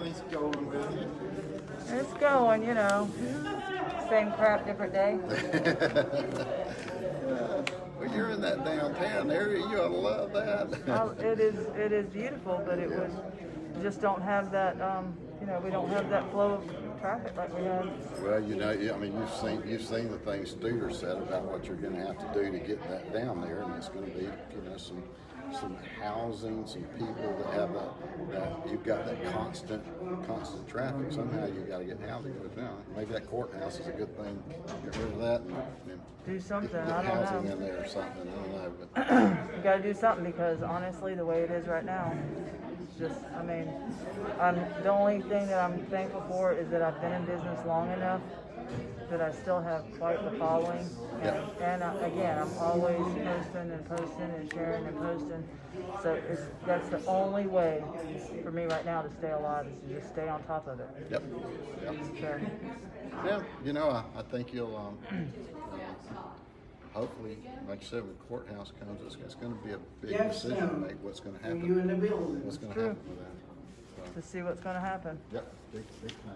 Everything's going with you. It's going, you know. Same crap, different day. Well, you're in that downtown area. You ought to love that. It is beautiful, but it was just don't have that. We don't have that flow of traffic like we had. Well, I mean, you've seen the things Studer said about what you're going to have to do to get that down there, and it's going to be, some housing, some people that have that you've got that constant traffic. Somehow you got to get housing to it now. Maybe that courthouse is a good thing. Get rid of that and Do something. Get I don't housing know. in there or something. I don't know. But You got to do something because honestly, the way it is right now, it's just. I mean, the only thing that I'm thankful for is that I've been in business long enough that I still have quite the following. And again, I'm always posting and sharing and posting. So that's the only way for me right now to stay alive is to just stay on top of it. Yep. So, Yeah, I think you'll hopefully, like you said, when the courthouse comes, it's going to be a big decision to make what's going to happen. You in the building. What's going to True. happen with that? to see what's going to happen. Yep, big time.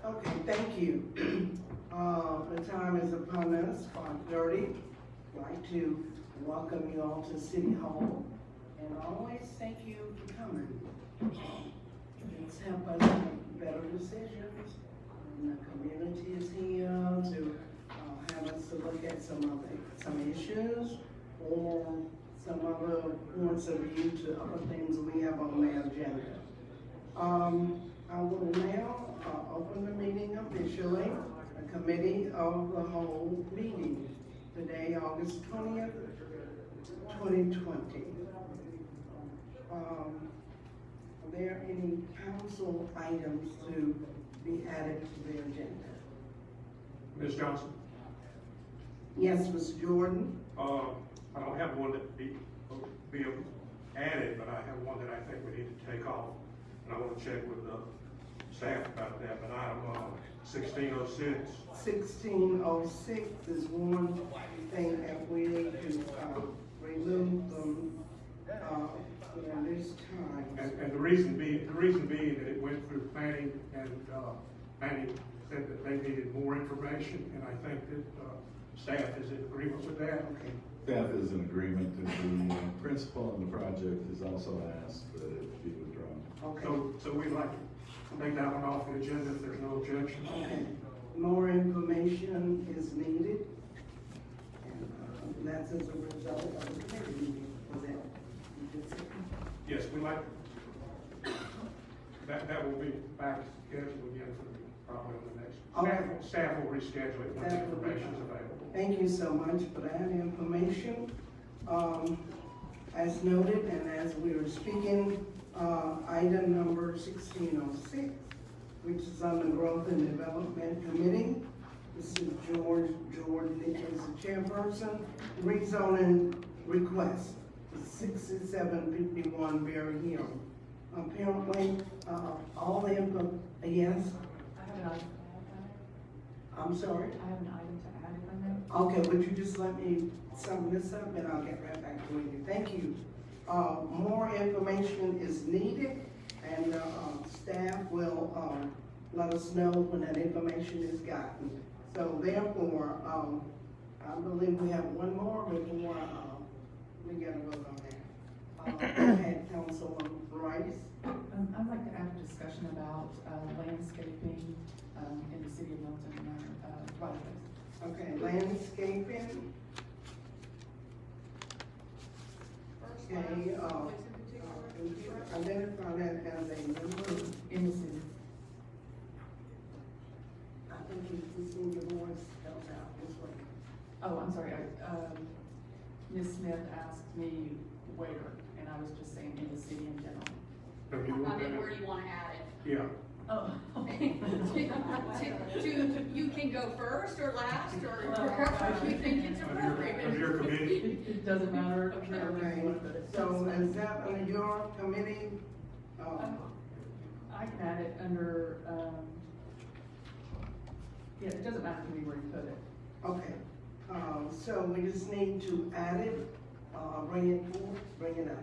Okay, thank you. The time is upon us, 5:30. I'd like to welcome you all to City Hall, and always thank you for coming. It's helped us make better decisions, and the community is here to have us to look at some issues or some other points of view to other things we have on the agenda. I will now open the meeting officially, the committee of the whole meeting, today, August 20th, 2020. Are there any council items to be added to the agenda? Ms. Johnson, Yes, Ms. Jordan? I don't have one that be added, but I have one that I think we need to take off. And I want to check with the staff about that, but item 1606. 1606 is one thing that we need to remove from this time. And the reason being that it went through planning, and planning said that they needed more information, and I think that staff is in agreement with that. Okay. Staff is in agreement, and the principal on the project has also asked that it be withdrawn. Okay. So we'd like to take that one off the agenda if there's no objection. Okay. More information is needed, and that's as a result of the committee meeting for that. You just said. Yes, we like, that will be back scheduled again for probably on the next. Okay. Staff will reschedule it when the information is available. Thank you so much for that information. As noted, and as we were speaking, item number 1606, which is on the Growth and Development Committee. This is George Jordan is the chairperson. Rezoning request, 6751 Berry Hill. Apparently, all the info, yes? I have an item. I'm sorry? I have an item to add if I may. Okay, would you just let me sum this up and I'll get right back to you. Thank you. More information is needed, and staff will let us know when that information is gotten. So therefore, I believe we have one more before we get a vote on that. Go ahead, Councilman Rice. I'd like to add a discussion about landscaping in the city of Milton, right of ways. Okay, landscaping. Okay, identify that as a member. In the city. I think you see the voice goes out this way. Oh, I'm sorry, Ms. Smith asked me where, and I was just saying in the city in general. Have you I looked mean, at where it? do you wanna add it? Yeah, Oh. You can go first or last, or wherever you think it's of appropriate. your committee. It doesn't matter. Okay. wherever you wanna put it. So is that under your committee? I can add it under, yeah, it doesn't matter to me where you put it. Okay, so we just need to add it, bring it forth, bring it up.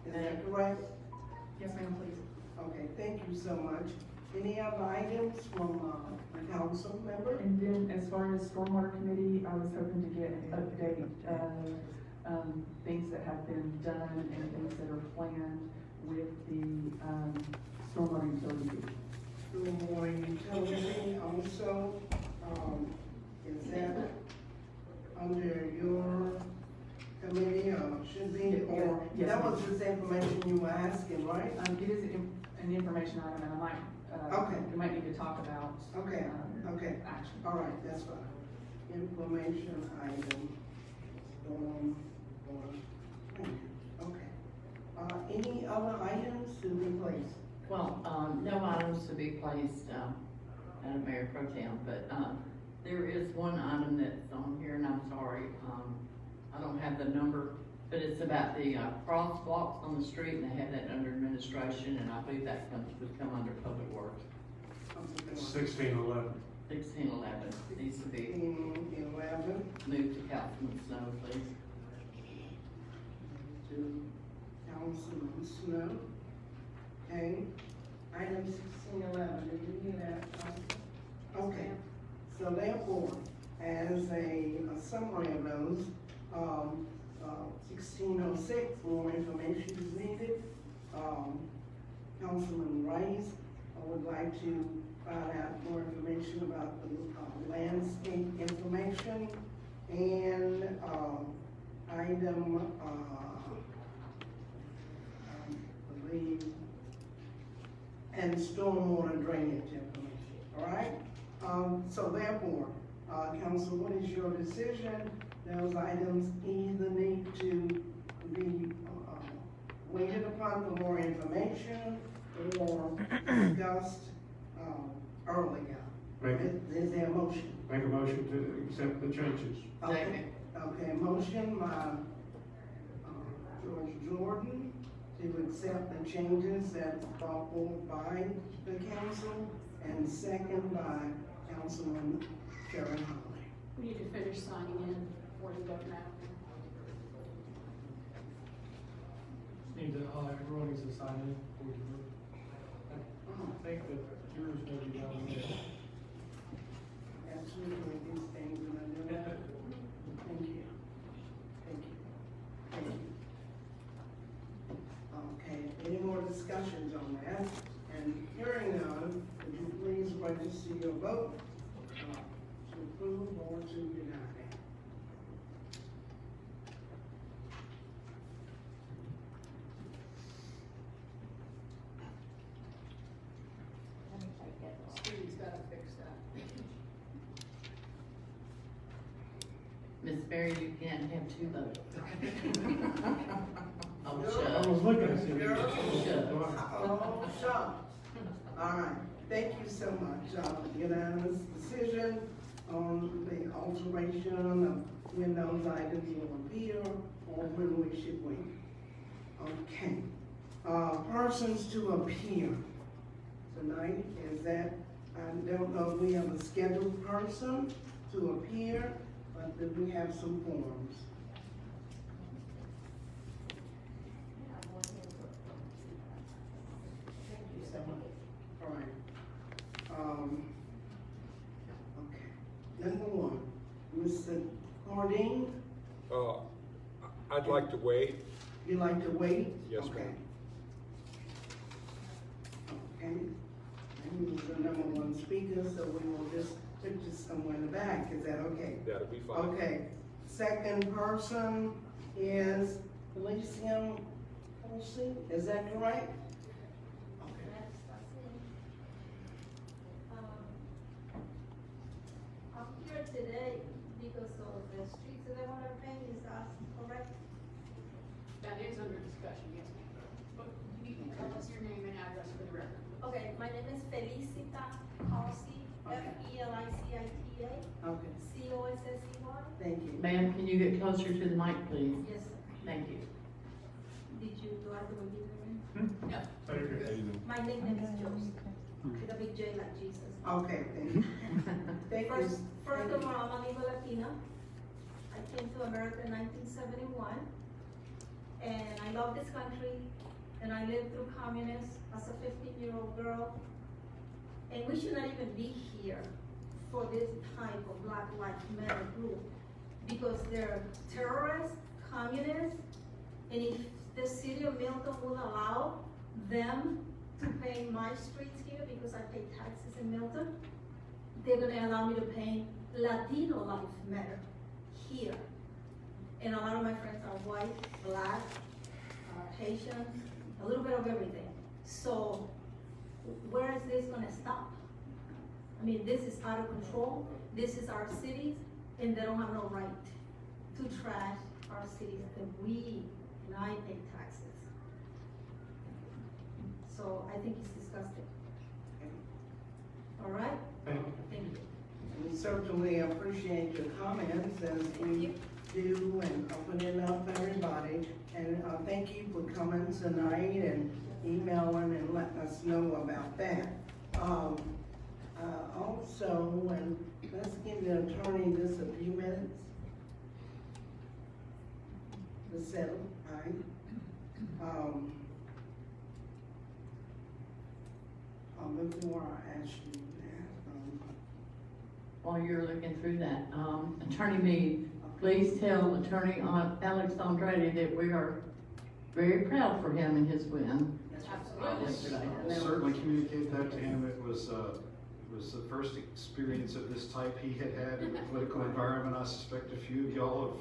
Is that correct? Yes, ma'am, please. Okay, thank you so much. Any other items from, the council member? And then as far as stormwater committee, I was hoping to get an update, things that have been done and things that are planned with the, stormwater utility. Stormwater utility also, is that under your committee, or should be, or Yes, that ma'am. was just information you were asking, right? It is an information item, and I might, Okay. we might need to talk about. Okay, okay. Action. All right, that's fine. Information item, okay. Any other items to be placed? Well, no items to be placed, Madam Mayor Pro Tem, but, there is one item that's on here, and I'm sorry, I don't have the number, but it's about the, crosswalks on the street, and they have that under administration, and I believe that would come under public works. 1611. 1611 needs to be 11 moved to Councilman Snow, please. to Councilman Snow. Okay, item 1611, did you hear that? Okay, so therefore, as a summary of those, 1606, more information is needed. Councilman Rice, I would like to find out more information about the landscape information and, item, I believe, and stormwater drainage information, all right? So therefore, council, what is your decision? Those items either need to be, waited upon for more information or discussed, earlier. Make, Is there a motion? make a motion to accept the changes. Okay, okay, motion by, George Jordan to accept the changes that's brought forth by the council, and second by Councilman Karen Holly. We need to finish signing in before you vote now. Need to, everyone needs to sign in before you vote. I think that yours may be down there. Absolutely, these things, and I know that. Thank you. Thank you. Thank you. Okay, any more discussions on that? And hearing none, would you please register your vote to approve or to deny? Stevie's gotta fix that. Miss Mary, you can't have two votes. Oh, I shucks. was looking at you. Oh, shucks. All right, thank you so much. Unanimous decision on the alteration of when those items will appear or when we should wait. Okay. Persons to appear tonight, is that, I don't know if we have a scheduled person to appear, but do we have some forms? Thank you so much. All right. Okay. Number one, Mr. Harding, I'd like to wait. you'd like to wait? Yes, Okay. ma'am. Okay. And he was the number one speaker, so we will just put you somewhere in the back. Is that okay? That'll be fine. Okay. Second person is Elysium Olsen, is that correct? Okay. I'm here today because of the streets that I want to paint, is that correct? That is under discussion, yes, ma'am. But you can tell us your name and address for the record. Okay, my name is Felicita Halsey, Felicita, Okay, Cossey. thank you. Ma'am, can you get closer to the mic, please? Yes, sir. Thank you. Did you, do I have to repeat your name? No. Very good. My nickname is Josie, with a big J like Jesus. Okay, thank you. Thank you. First of all, I'm an Igbo Latina. I came to America in 1971, and I love this country, and I lived through communists as a 15-year-old girl. And we should not even be here for this type of Black Lives Matter group, because they're terrorists, communists, and if the city of Milton will allow them to pay my streets here, because I pay taxes in Milton, they're gonna allow me to pay Latino Lives Matter here. And a lot of my friends are white, black, Haitian, a little bit of everything. So where is this gonna stop? I mean, this is out of control. This is our cities, and they don't have no right to trash our cities that we and I pay taxes. So I think it's disgusting. All right? Thank you. Thank you. We certainly appreciate your comments as we do and opening up everybody. And thank you for coming tonight and emailing and letting us know about that. Also, and let's give the attorney just a few minutes to settle, all right? Before I ask you that, While you're looking through that, Attorney Mead, please tell Attorney Alex Andrade that we are very proud for him and his win yesterday. I'll certainly communicate that to him. It was the first experience of this type he had in the political environment. I suspect a few of y'all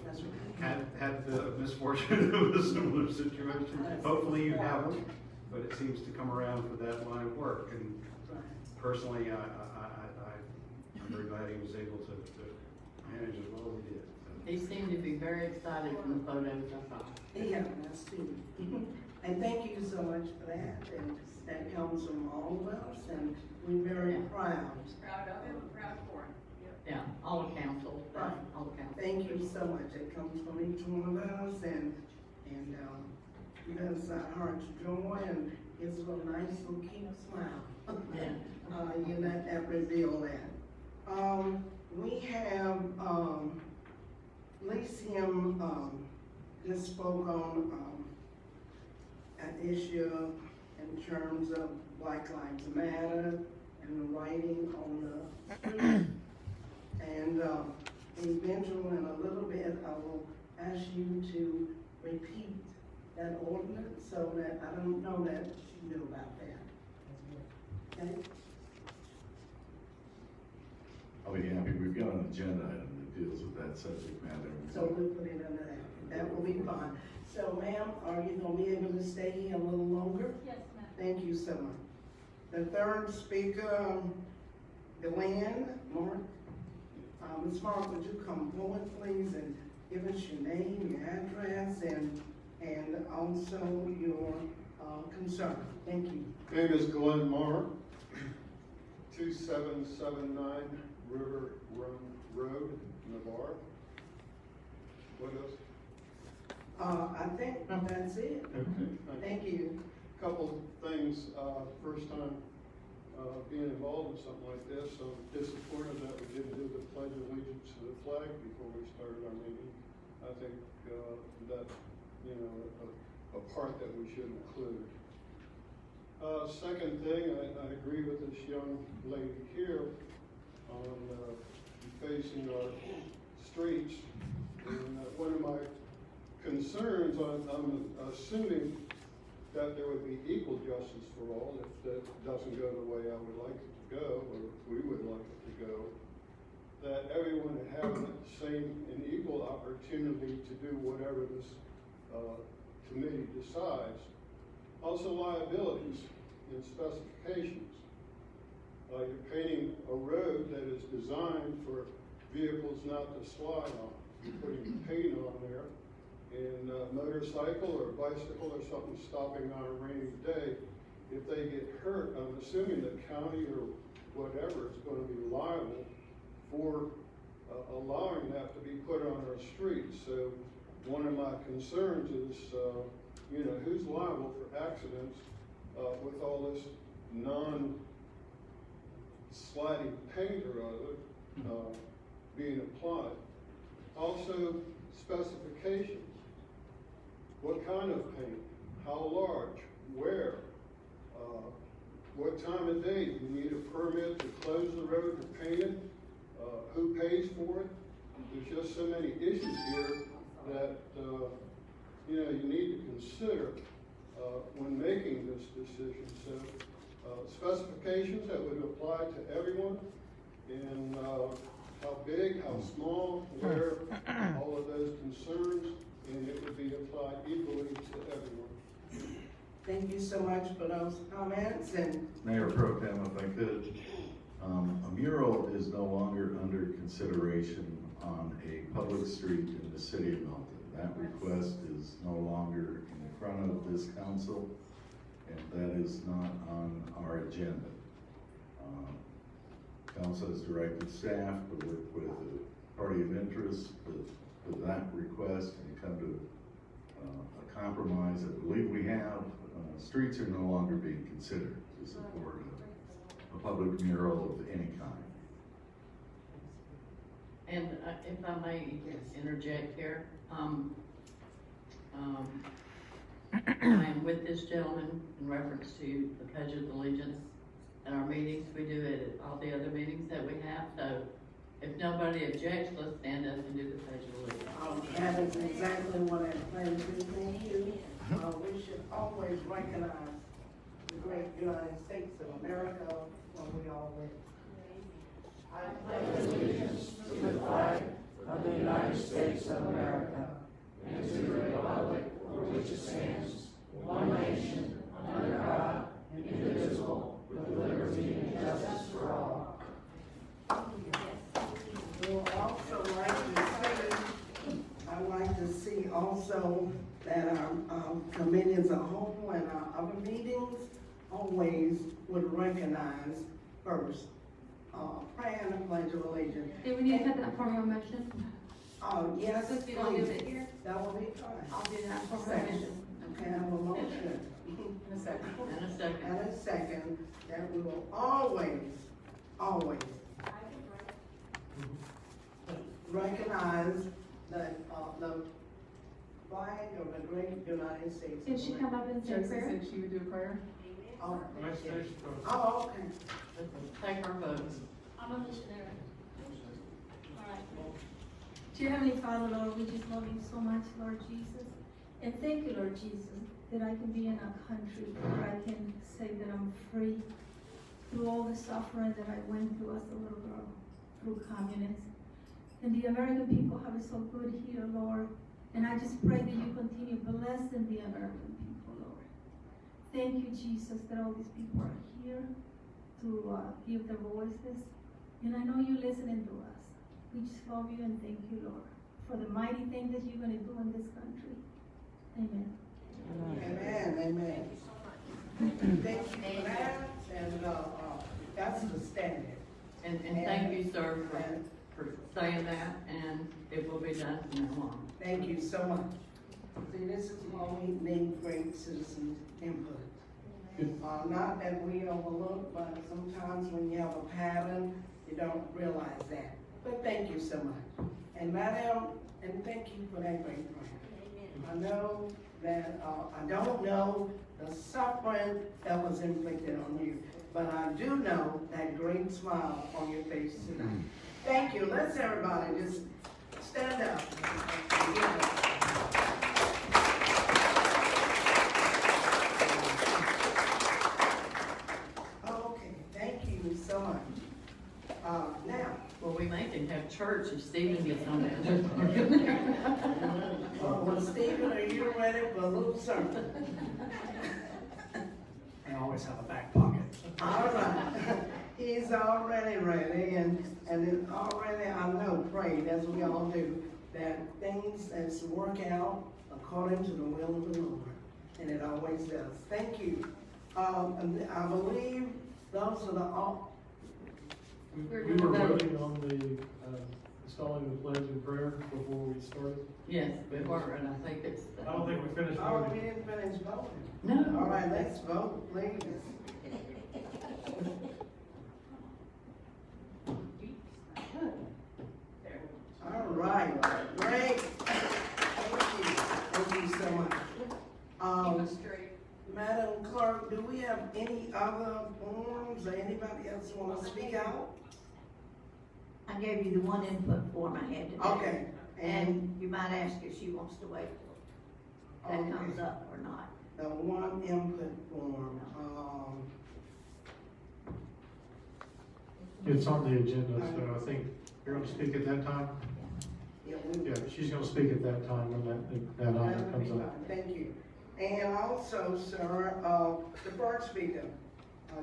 have had the misfortune of a similar situation. Hopefully you haven't, but it seems to come around for that line of work. And personally, I'm very glad he was able to manage as well as he did. He seemed to be very excited from the photos I saw. yeah, that's true. And thank you so much for that, and that comes from all of us, and we're very proud. Proud of him, proud for him. Yeah, all of council, Right. all of council. Thank you so much, it comes from each one of us, and that's our heart's joy, and it's a nice little cute smile. Yeah. You let that reveal that. We have, Lyceum, just spoke on, an issue in terms of Black Lives Matter and the writing on the street. And, eventually, in a little bit, I will ask you to repeat that ordinance so that I don't know that you knew about that. Okay? I'll be happy. We've got an agenda item that deals with that subject matter. So we'll put it under that. That will be fine. So ma'am, are you gonna be able to stay here a little longer? Yes, ma'am. Thank you so much. The third speaker, Delanne Mark. Ms. Mark, would you come forward, please, and give us your name, your address, and also your concern. Thank you. Name is Glenn Marr, 2779 River Run Road, Navarre. What else? I think that's it. Okay, Thank you. Couple things. First time being involved in something like this, so I'm disappointed that we didn't do the Pledge of Allegiance to the flag before we started our meeting. I think that, you know, a part that we should include. Second thing, I agree with this young lady here on facing our streets. And one of my concerns, I'm assuming that there would be equal justice for all if that doesn't go the way I would like it to go, or we would like it to go, that everyone would have the same and equal opportunity to do whatever this committee decides. Also liabilities and specifications. You're painting a road that is designed for vehicles not to slide on. You're putting paint on there and a motorcycle or bicycle or something stopping on a rainy day, if they get hurt, I'm assuming the county or whatever is gonna be liable for allowing that to be put on our streets. So one of my concerns is, you know, who's liable for accidents with all this non-sliding paint or other being applied. Also, specifications. What kind of paint? How large? Where? What time of day? Do you need a permit to close the road to paint it? Who pays for it? There's just so many issues here that, you know, you need to consider when making this decision. So, specifications that would apply to everyone, and how big, how small, where, all of those concerns, and it would be applied equally to everyone. Thank you so much for those comments, and Mayor Pro Tem, if I could, a mural is no longer under consideration on a public street in the city of Milton. That request is no longer in front of this council, and that is not on our agenda. Council has directed staff to work with a party of interest with that request and come to a compromise. I believe we have. Streets are no longer being considered to support a public mural of any kind. And if I may interject here, I am with this gentleman in reference to the Pledge of Allegiance. At our meetings, we do it at all the other meetings that we have, so if nobody objects, let's stand up and do the Pledge of Allegiance. that is exactly what I plan to do. Thank you. We should always recognize the great United States of America when we all live. I pledge allegiance to the flag of the United States of America and to the republic for which it stands, one nation, under God, indivisible, with liberty and justice for all. We'll also I'd like to see also that our committee as a whole and our other meetings always would recognize first, praying the Pledge of Allegiance. Do we need to have that formal motion? Yes, Since we don't do please. it here, That will be fine. I'll do that formal Second. motion. Okay, I have a motion. In a second. And a second. And a second, that we will always recognize the flag of the great United States. Can she come up and say a Jason prayer? said she would do a prayer. Oh, Next station. oh, okay. Take our votes. I'm a missionary. All right. Dear Heavenly Father, Lord, we just love you so much, Lord Jesus. And thank you, Lord Jesus, that I can be in a country where I can say that I'm free through all the suffering that I went through as a little girl, through communism. And the American people have it so good here, Lord. And I just pray that you continue blessing the American people, Lord. Thank you, Jesus, that all these people are here to give their voices. And I know you're listening to us. We just love you and thank you, Lord, for the mighty thing that you're going to do in this country. Amen. Amen, amen. Thank you for that, and that's the standard. And thank you, sir, for saying that, and it will be done from now on. Thank you so much. See, this is why we need great citizen input. Not that we overlook, but sometimes when you have a pattern, you don't realize that. But thank you so much. And Madam, and thank you for that great prayer. I know that, I don't know the suffering that was inflicted on you, but I do know that great smile on your face tonight. Thank you. Let's everybody just stand up. Okay, thank you so much. Now, Well, we may can have church if Stephen gets on that. well, Stephen, are you ready for a little sermon? I always have a back pocket. All right. He's already ready and it already, I know, prayed as we all do. that things that's work out according to the will of the Lord, and it always does. Thank you. And I believe those are the all. We were voting on the, installing the pledge and prayer before we started. Yes, we were, and I think it's. I don't think we finished Oh, we voting. didn't finish voting. No. All right, let's vote, please. All right, great. Thank you so much. Madam Clerk, do we have any other forms or anybody else want to speak out? I gave you the one input form I had today. Okay, And you might ask if she wants to wait till that comes Okay. up or not. the one input form, It's on the agenda, so I think you're gonna speak at that time? yeah, Yeah, she's gonna speak at that time when that item comes up. Thank you. And also, sir, the first speaker,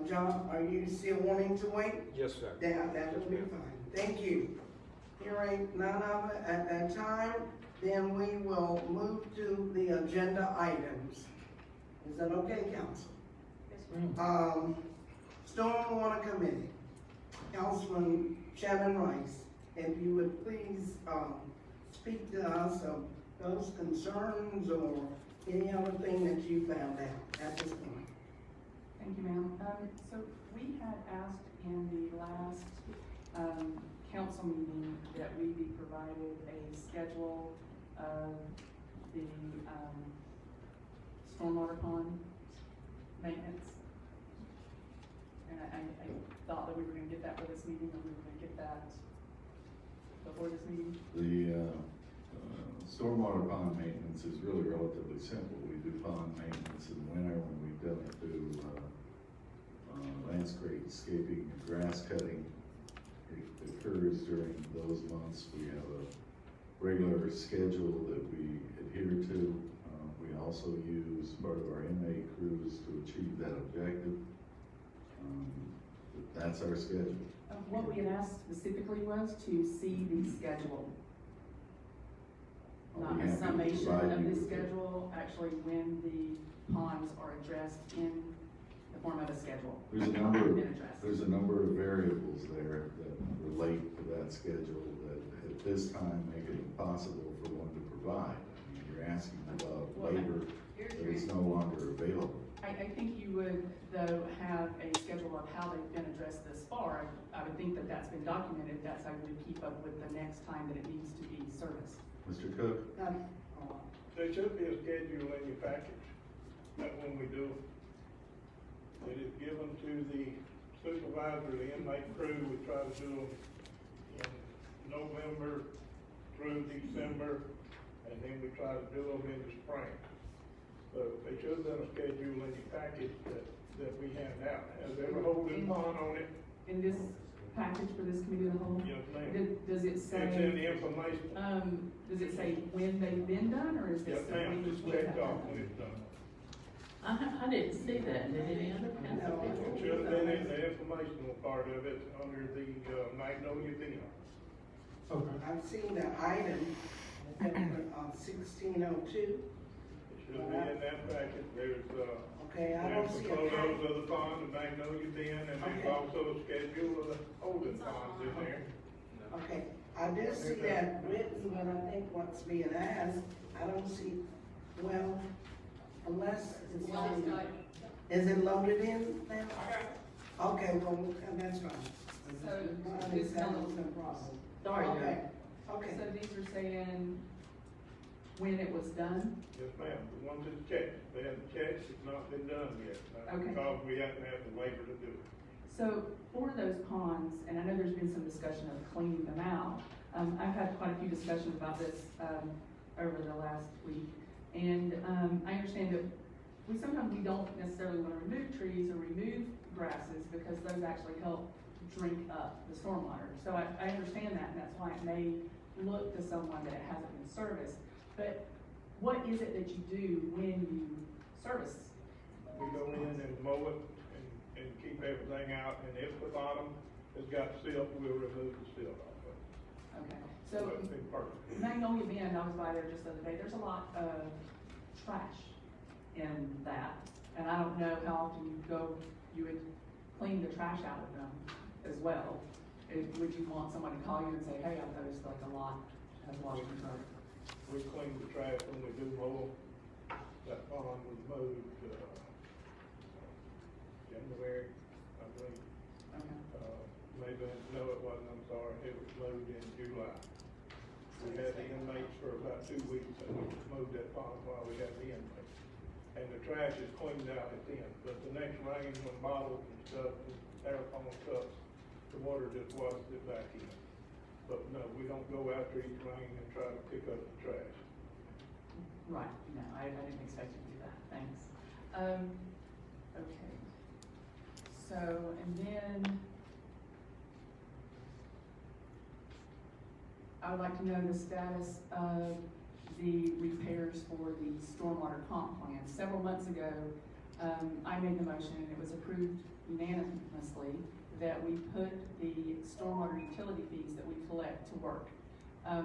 John, are you still wanting to wait? Yes, sir. That will be fine. Thank you. Hearing none of it at that time, then we will move to the agenda items. Is that okay, council? Stormwater Committee, Councilman Shannon Rice, if you would please, speak to us of those concerns or any other thing that you found out at this point. Thank you, ma'am. So we had asked in the last, council meeting that we be provided a schedule of the, stormwater pond maintenance. And I thought that we were gonna get that for this meeting, or we were gonna get that before this meeting. The stormwater pond maintenance is really relatively simple. We do pond maintenance in the winter when we've done it through landscaping and grass cutting. It occurs during those months. We have a regular schedule that we adhere to. We also use part of our inmate crews to achieve that objective. But that's our schedule. What we had asked specifically was to see the schedule. I'll Not be a happy to summation provide of you the with it. schedule, actually when the ponds are addressed in the form of a schedule. There's a Been number, addressed. there's a number of variables there that relate to that schedule that at this time make it impossible for one to provide. I mean, you're asking about labor that is no longer available. I think you would, though, have a schedule of how they've been addressed this far. I would think that that's been documented, that's how you would keep up with the next time that it needs to be serviced. Mr. Cook? There should be a schedule in your package, that when we do, it is given to the supervisor, the inmate crew. We try to do them in November through December, and then we try to do them in the spring. So there should have been a schedule in your package that we hand out. Has every holding pond on it? In this package for this committee of the whole? Yes, ma'am. Does it say? It's in the information. Does it say when they've been done, or is Yes, it ma'am, simply? it's checked off when it's done. I didn't see that. Did any other council It people? should have been in the informational part of it under the Magnolia bin. Okay. I've seen the item, 1602. It should be in that packet. There's, Okay, I don't there's see the a photos of the pond, the Magnolia bin, and there's Okay. also a schedule of the holding ponds in there. Okay, I do see that written, but I think what's being asked, I don't see, well, unless it's loaded. Is it loaded in now? Okay, well, that's fine. So, Mine this is having fellow- some problem. Sorry, Okay, Joe. okay. So these are saying when it was done? Yes, ma'am, the ones that checked, they haven't checked, it's not been done yet. Okay. Because we haven't had the labor to do it. So for those ponds, and I know there's been some discussion of cleaning them out, I've had quite a few discussions about this, over the last week. And, I understand that sometimes we don't necessarily wanna remove trees or remove grasses because those actually help drink up the stormwater. So I understand that, and that's why it may look to someone that it hasn't been serviced. But what is it that you do when you service? We go in and mow it and keep everything out, and if the bottom has got silt, we'll remove the silt off of it. Okay, So, That's been perfect. Magnolia Bend, I was by there just the other day, there's a lot of trash in that. And I don't know how often you would clean the trash out of them as well. Would you want someone to call you and say, hey, I've noticed like a lot has washed and turned? We clean the trash when we do mow. That pond was mowed, January, I believe. Okay. Maybe, no, it wasn't, I'm sorry, it was mowed in July. We had the inmates for about 2 weeks, and we mowed that pond while we had the inmates. And the trash is cleaned out at the end, but the next rain, when bottles and stuff, and styrofoam cups, the water just washes it back in. But no, we don't go after each rain and try to pick up the trash. Right, no, I didn't expect you to do that, thanks. Okay. So, and then I would like to know the status of the repairs for the stormwater comp plan. Several months ago, I made the motion and it was approved unanimously that we put the stormwater utility fees that we collect to work.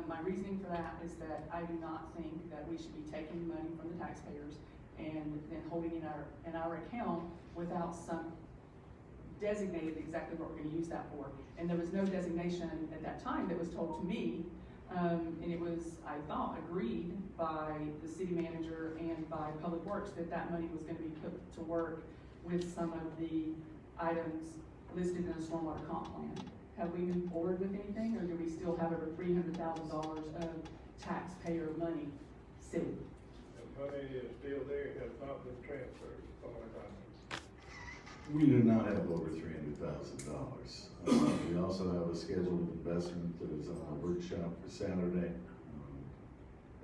My reasoning for that is that I do not think that we should be taking money from the taxpayers and then holding it in our account without some designated exactly what we're gonna use that for. And there was no designation at that time that was told to me, and it was, I thought, agreed by the city manager and by Public Works that that money was gonna be put to work with some of the items listed in the stormwater comp plan. Have we moved forward with anything, or do we still have over $300,000 of taxpayer money sitting? The money is still there, it has not been transferred, as far as I know. We do not have over $300,000. We also have a scheduled investment that is on a workshop for Saturday.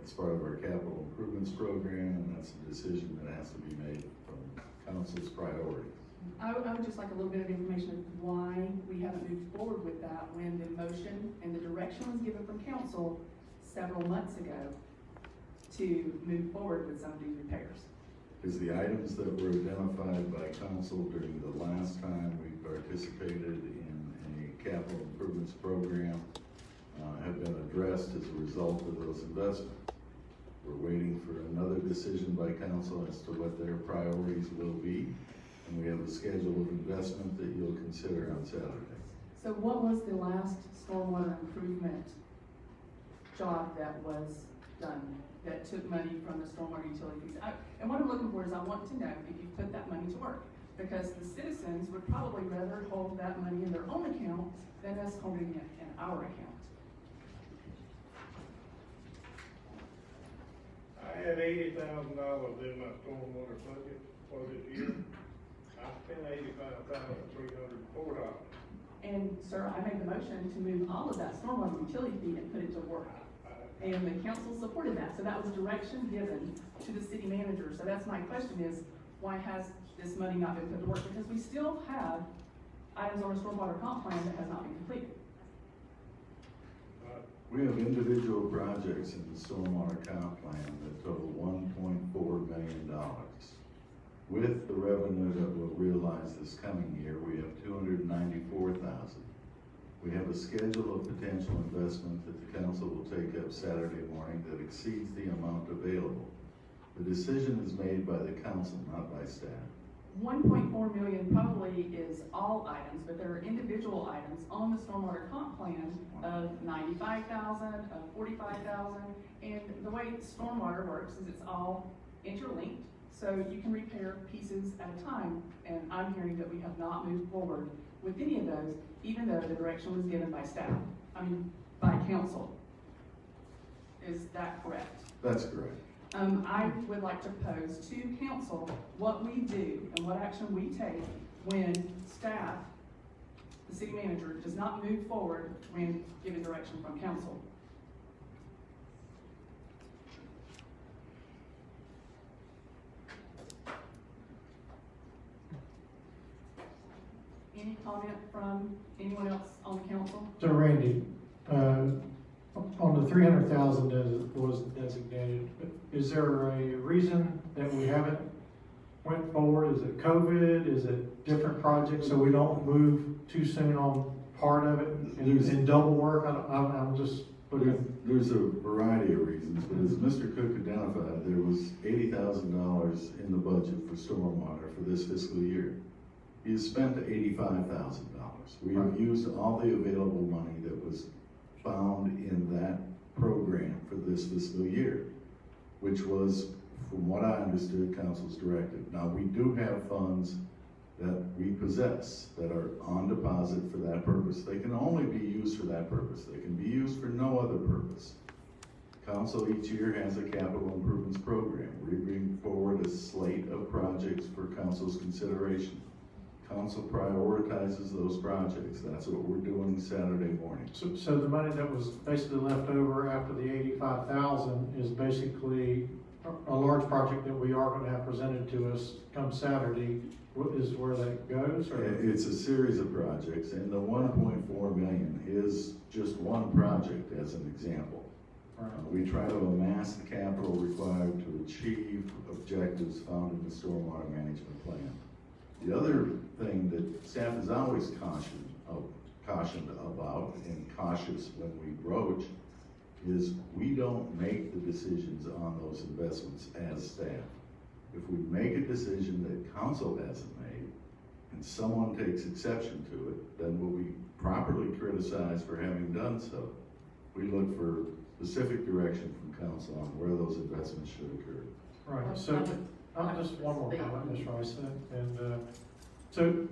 It's part of our capital improvements program, and that's a decision that has to be made from council's priorities. I would just like a little bit of information of why we haven't moved forward with that when the motion and the direction was given from council several months ago to move forward with some of these repairs. Because the items that were identified by council during the last time we participated in a capital improvements program have been addressed as a result of those investments. We're waiting for another decision by council as to what their priorities will be. And we have a schedule of investment that you'll consider on Saturday. So what was the last stormwater improvement job that was done that took money from the stormwater utility fees? And what I'm looking for is I want to know if you put that money to work, because the citizens would probably rather hold that money in their own account than us holding it in our account. I had $80,000 in my stormwater budget for this year. I spent $85,304. And sir, I made the motion to move all of that stormwater utility fee and put it to work. And the council supported that, so that was direction given to the city manager. So that's my question is, why has this money not been put to work? Because we still have items on our stormwater comp plan that has not been completed. We have individual projects in the stormwater comp plan that total $1.4 million. With the revenue that we'll realize this coming year, we have $294,000. We have a schedule of potential investment that the council will take up Saturday morning that exceeds the amount available. The decision is made by the council, not by staff. 1.4 million probably is all items, but there are individual items on the stormwater comp plan of 95,000, of 45,000, and the way stormwater works is it's all interlinked, so you can repair pieces at a time, and I'm hearing that we have not moved forward with any of those, even though the direction was given by staff, by council. Is that correct? That's correct. I would like to pose to council what we do and what action we take when staff, the city manager, does not move forward when given direction from council. Any comment from anyone else on the council? So Randy, on the 300,000 that was designated, is there a reason that we haven't went forward? Is it COVID? Is it different projects so we don't move too soon on part of it and double work? I'm just But if, There's a variety of reasons, but as Mr. Cook identified, there was $80,000 in the budget for stormwater for this fiscal year. He has spent $85,000. We have Right. used all the available money that was found in that program for this fiscal year, which was, from what I understood, council's directive. Now, we do have funds that we possess that are on deposit for that purpose. They can only be used for that purpose. They can be used for no other purpose. Council each year has a capital improvements program. We bring forward a slate of projects for council's consideration. Council prioritizes those projects. That's what we're doing Saturday morning. so the money that was basically left over after the 85,000 is basically a large project that we are gonna have presented to us come Saturday. What is where that goes, or? It's a series of projects, and the 1.4 million is just one project as an example. We try to amass the capital required to achieve objectives found in the stormwater management plan. The other thing that staff is always cautioned about and cautious when we broach is we don't make the decisions on those investments as staff. If we make a decision that council hasn't made and someone takes exception to it, then we'll be properly criticized for having done so. We look for specific direction from council on where those investments should occur. Right, so, just one more comment, Ms. Rice, so,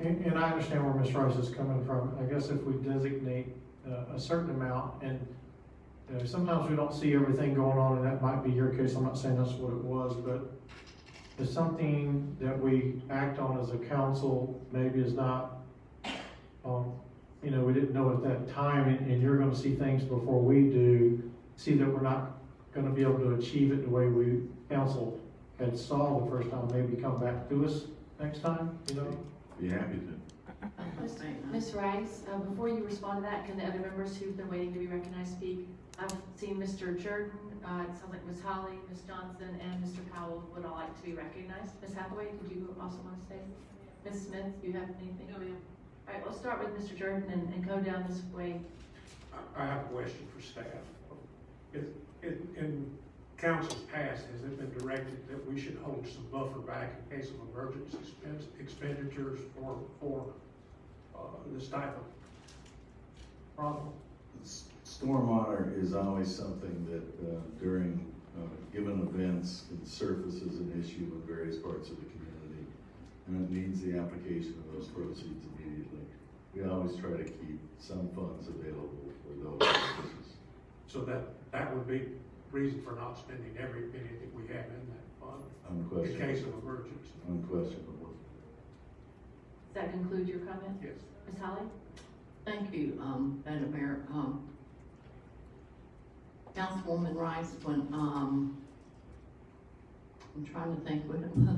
and I understand where Ms. Rice is coming from. I guess if we designate a certain amount, and sometimes we don't see everything going on, and that might be your case, I'm not saying that's what it was, but it's something that we act on as a council, maybe is not, we didn't know at that time, and you're gonna see things before we do, see that we're not gonna be able to achieve it the way we, council had saw the first time, maybe come back to us next time, Be happy to. Ms. Rice, before you respond to that, can the other members who've been waiting to be recognized speak? I've seen Mr. Jordan, it sounds like Ms. Holly, Ms. Johnson, and Mr. Powell would all like to be recognized. Ms. Hathaway, did you also want to stay? Ms. Smith, you have anything? No, ma'am. All right, we'll start with Mr. Jordan and go down this way. I have a question for staff. In council's past, has it been directed that we should hold some buffer back in case of emergency expenditures for this type of problem? Stormwater is always something that during given events can surface as an issue in various parts of the community, and it needs the application of those proceeds immediately. We always try to keep some funds available for those purposes. So that would be reason for not spending every penny that we have in that fund in case of emergency. Unquestionably. Does that conclude your comment? Yes. Ms. Holly? Thank you, Madam Mayor. Councilwoman Rice, when, I'm trying to think when it was,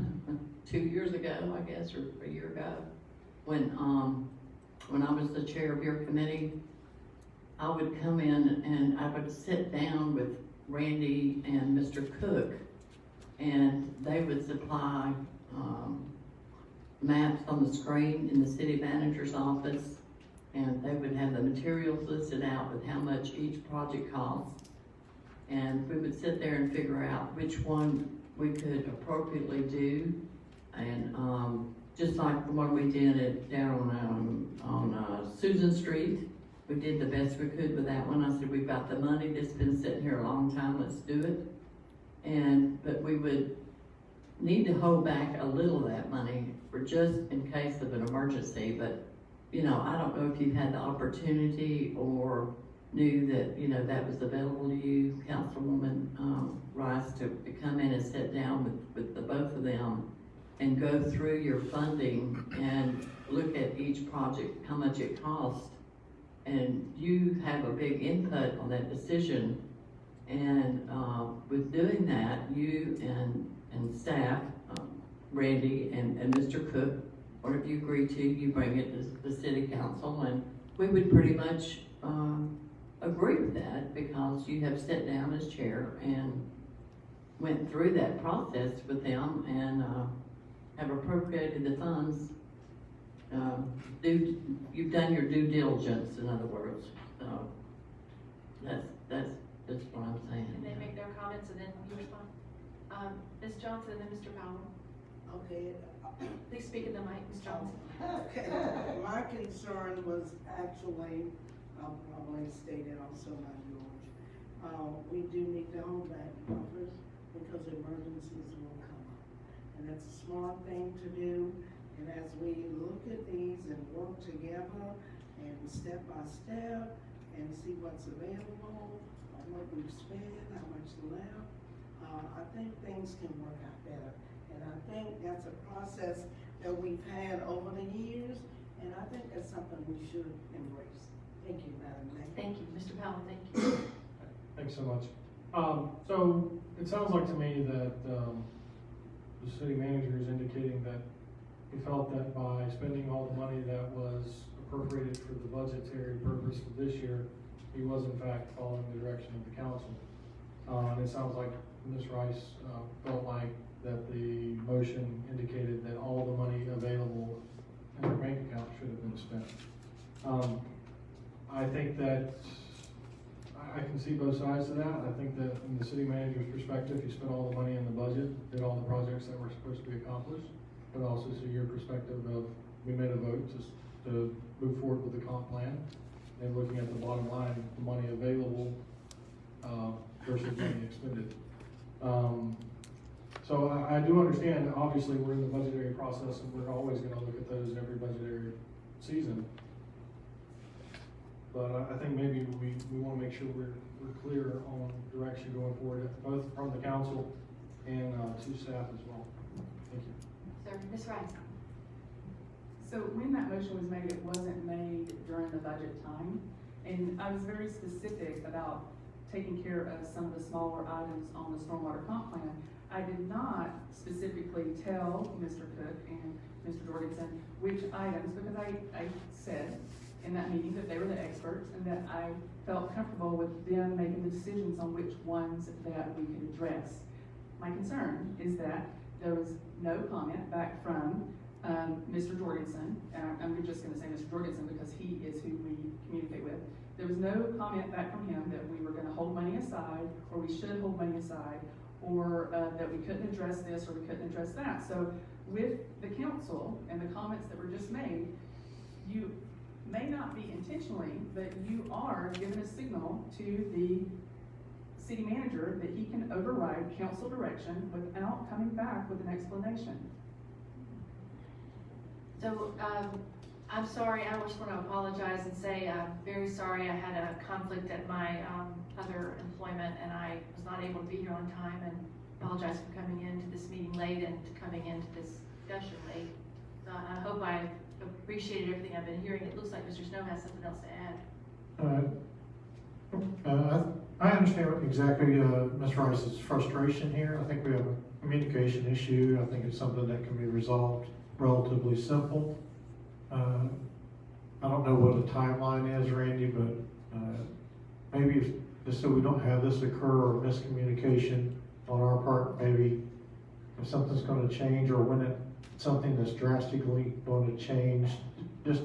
2 years ago, I guess, or a year ago, when I was the chair of your committee, I would come in and I would sit down with Randy and Mr. Cook, and they would supply, maps on the screen in the city manager's office, and they would have the materials listed out with how much each project costs. And we would sit there and figure out which one we could appropriately do. And just like the one we did down on Susan Street, we did the best we could with that one. I said, we've got the money that's been sitting here a long time, let's do it. But we would need to hold back a little of that money for just in case of an emergency. But, I don't know if you had the opportunity or knew that, that was available to you, Councilwoman Rice, to come in and sit down with the both of them and go through your funding and look at each project, how much it costs. And you have a big input on that decision. And with doing that, you and staff, Randy and Mr. Cook, whatever you agree to, you bring it to the city council, and we would pretty much agree with that because you have sat down as chair and went through that process with them and have appropriated the funds. You've done your due diligence, in other words. That's what I'm saying. And they make their comments and then you respond. Ms. Johnson and then Mr. Powell. Okay. Please speak in the mic, Ms. Johnson. Okay, my concern was actually, I'll probably state it also by George. We do need to hold back buffers because emergencies will come up. And that's a smart thing to do. And as we look at these and work together and step by step and see what's available, what we've spent, how much left, I think things can work out better. And I think that's a process that we've had over the years, and I think that's something we should embrace. Thank you, Madam Mayor. Thank you. Mr. Powell, thank you. Thanks so much. So it sounds like to me that, the city manager is indicating that he felt that by spending all the money that was appropriated for the budgetary purpose for this year, he was in fact following the direction of the council. And it sounds like Ms. Rice, felt like that the motion indicated that all the money available in her bank account should have been spent. I think that I can see both sides to that. I think that from the city manager's perspective, you spent all the money in the budget, did all the projects that were supposed to be accomplished, but also see your perspective of, we made a vote to move forward with the comp plan, and looking at the bottom line, the money available, versus money expended. So I do understand, obviously, we're in the budgetary process, and we're always gonna look at those every budgetary season. But I think maybe we wanna make sure we're clear on direction going forward, both from the council and, to staff as well. Thank you. Sir, Ms. Rice. So when that motion was made, it wasn't made during the budget time. And I was very specific about taking care of some of the smaller items on the stormwater comp plan. I did not specifically tell Mr. Cook and Mr. Jorgensen which items, because I said in that meeting that they were the experts and that I felt comfortable with them making the decisions on which ones that we could address. My concern is that there was no comment back from Mr. Jorgensen, and I'm just gonna say Mr. Jorgensen because he is who we communicate with. There was no comment back from him that we were gonna hold money aside, or we should hold money aside, or that we couldn't address this or we couldn't address that. So with the council and the comments that were just made, you may not be intentionally, but you are giving a signal to the city manager that he can override council direction without coming back with an explanation. So, I'm sorry, I just want to apologize and say I'm very sorry. I had a conflict at my other employment and I was not able to be here on time, and apologize for coming into this meeting late and coming into this discussion late. So I hope I appreciated everything I've been hearing. It looks like Mr. Snow has something else to add. I understand exactly Ms. Rice's frustration here. I think we have a communication issue. I think it's something that can be resolved relatively simple. I don't know what the timeline is, Randy, but maybe if, just so we don't have this occur or miscommunication on our part, maybe if something's going to change or when something that's drastically going to change, just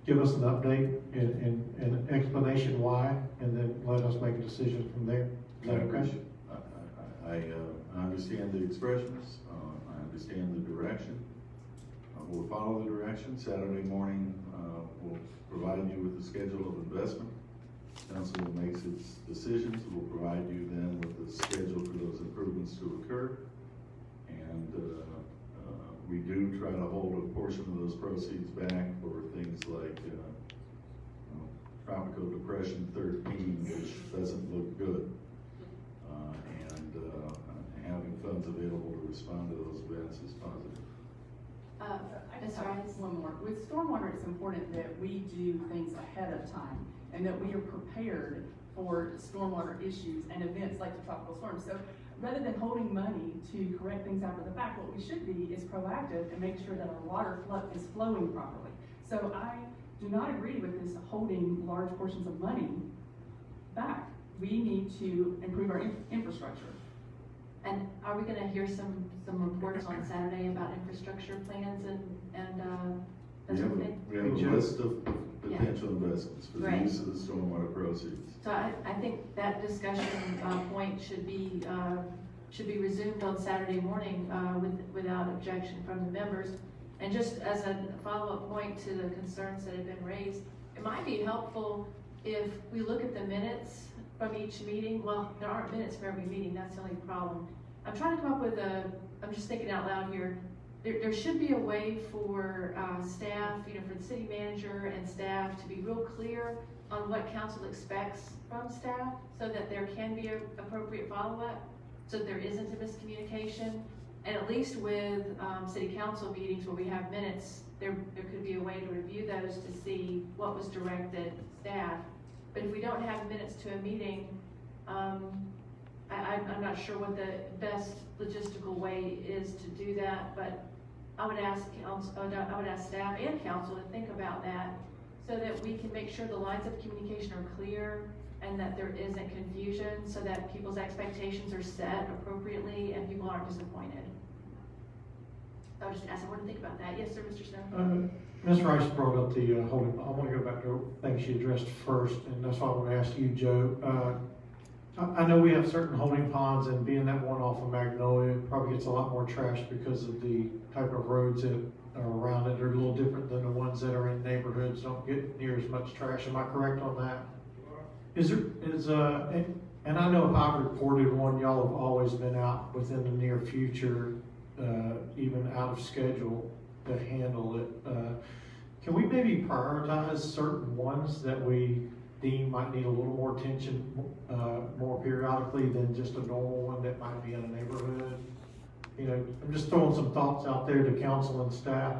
give us an update and an explanation why, and then let us make a decision from there. Is that okay? I understand the expressions, I understand the direction. We'll follow the direction. Saturday morning, we'll provide you with the schedule of investment. Council will make its decisions. We'll provide you then with the schedule for those improvements to occur. And we do try to hold a portion of those proceeds back for things like Tropical Depression 13, which doesn't look good. And having funds available to respond to those events is positive. I just have one more. With stormwater, it's important that we do things ahead of time and that we are prepared for stormwater issues and events like the tropical storm. So rather than holding money to correct things after the fact, what we should be is proactive and make sure that our water is flowing properly. So I do not agree with this holding large portions of money back. We need to improve our infrastructure. And are we gonna hear some reports on Saturday about infrastructure plans and that sort of thing? We have a list of potential investments for the Right. use of the stormwater proceeds. So I think that discussion, point should be resumed on Saturday morning, without objection from the members. And just as a follow-up point to the concerns that have been raised, it might be helpful if we look at the minutes from each meeting. Well, there aren't minutes for every meeting, that's the only problem. I'm trying to come up with I'm just thinking out loud here. There should be a way for, staff, for the city manager and staff to be real clear on what council expects from staff, so that there can be a appropriate follow-up, so that there isn't a miscommunication. And at least with, city council meetings where we have minutes, there could be a way to review those to see what was directed to staff. But if we don't have minutes to a meeting, I'm not sure what the best logistical way is to do that, but I would ask staff and council to think about that, so that we can make sure the lines of communication are clear and that there isn't confusion, so that people's expectations are set appropriately and people aren't disappointed. I would just ask everyone to think about that. Yes, sir, Mr. Snow? Ms. Rice brought up the holding. I want to go back to things she addressed first, and that's why I want to ask you, Joe. I know we have certain holding ponds, and being that one off of Magnolia probably gets a lot more trash because of the type of roads that are around it. They're a little different than the ones that are in neighborhoods, don't get near as much trash. Am I correct on that? And I know if I've reported one, y'all have always been out within the near future, even out of schedule to handle it. Can we maybe prioritize certain ones that we deem might need a little more attention, more periodically than just a normal one that might be in a neighborhood? I'm just throwing some thoughts out there to council and staff.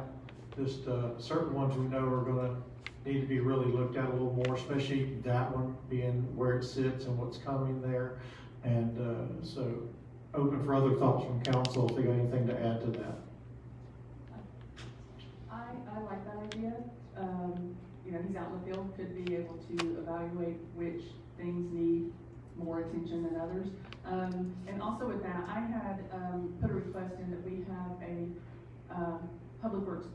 Just, certain ones we know are gonna need to be really looked at a little more, especially that one being where it sits and what's coming there. And, so open for other thoughts from council if they got anything to add to that. I like that idea. He's out in the field, could be able to evaluate which things need more attention than others. And also with that, I had, put a request in that we have a, public works,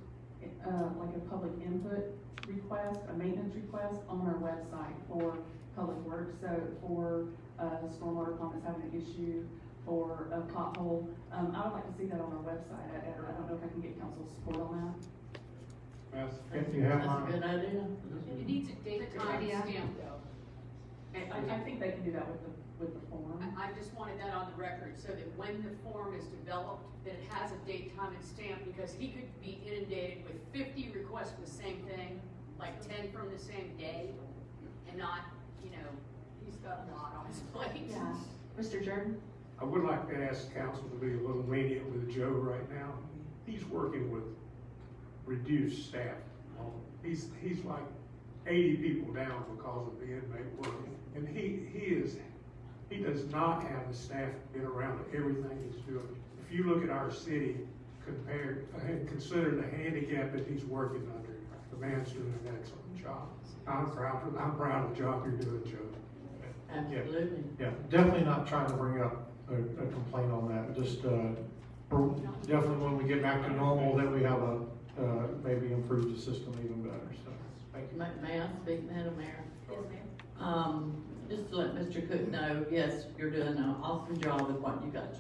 like a public input request, a maintenance request on our website for public works. So for a stormwater pump that's having an issue, or a pothole, I would like to see that on our website. I don't know if I can get council's support on that. If you have That's a good idea. It needs a date time stamp though. I think they can do that with the form. I just wanted that on the record, so that when the form is developed, that it has a date, time, and stamp, because he could be inundated with 50 requests for the same thing, like 10 from the same day, and not, he's got a lot on his plate. Yeah. Mr. Jordan? I would like to ask council to be a little lenient with Joe right now. He's working with reduced staff. He's like 80 people down because of the inmate working. And he does not have the staff to get around to everything he's doing. If you look at our city compared and consider the handicap that he's working under, the man's doing an excellent job. I'm proud of the job you're doing, Joe. Absolutely. Yeah, definitely not trying to bring up a complaint on that. Just, definitely when we get back to normal, that we have maybe improve the system even better, so, thank you. May I speak, Madam Mayor? Yes, ma'am. Just to let Mr. Cook know, yes, you're doing an awesome job with what you got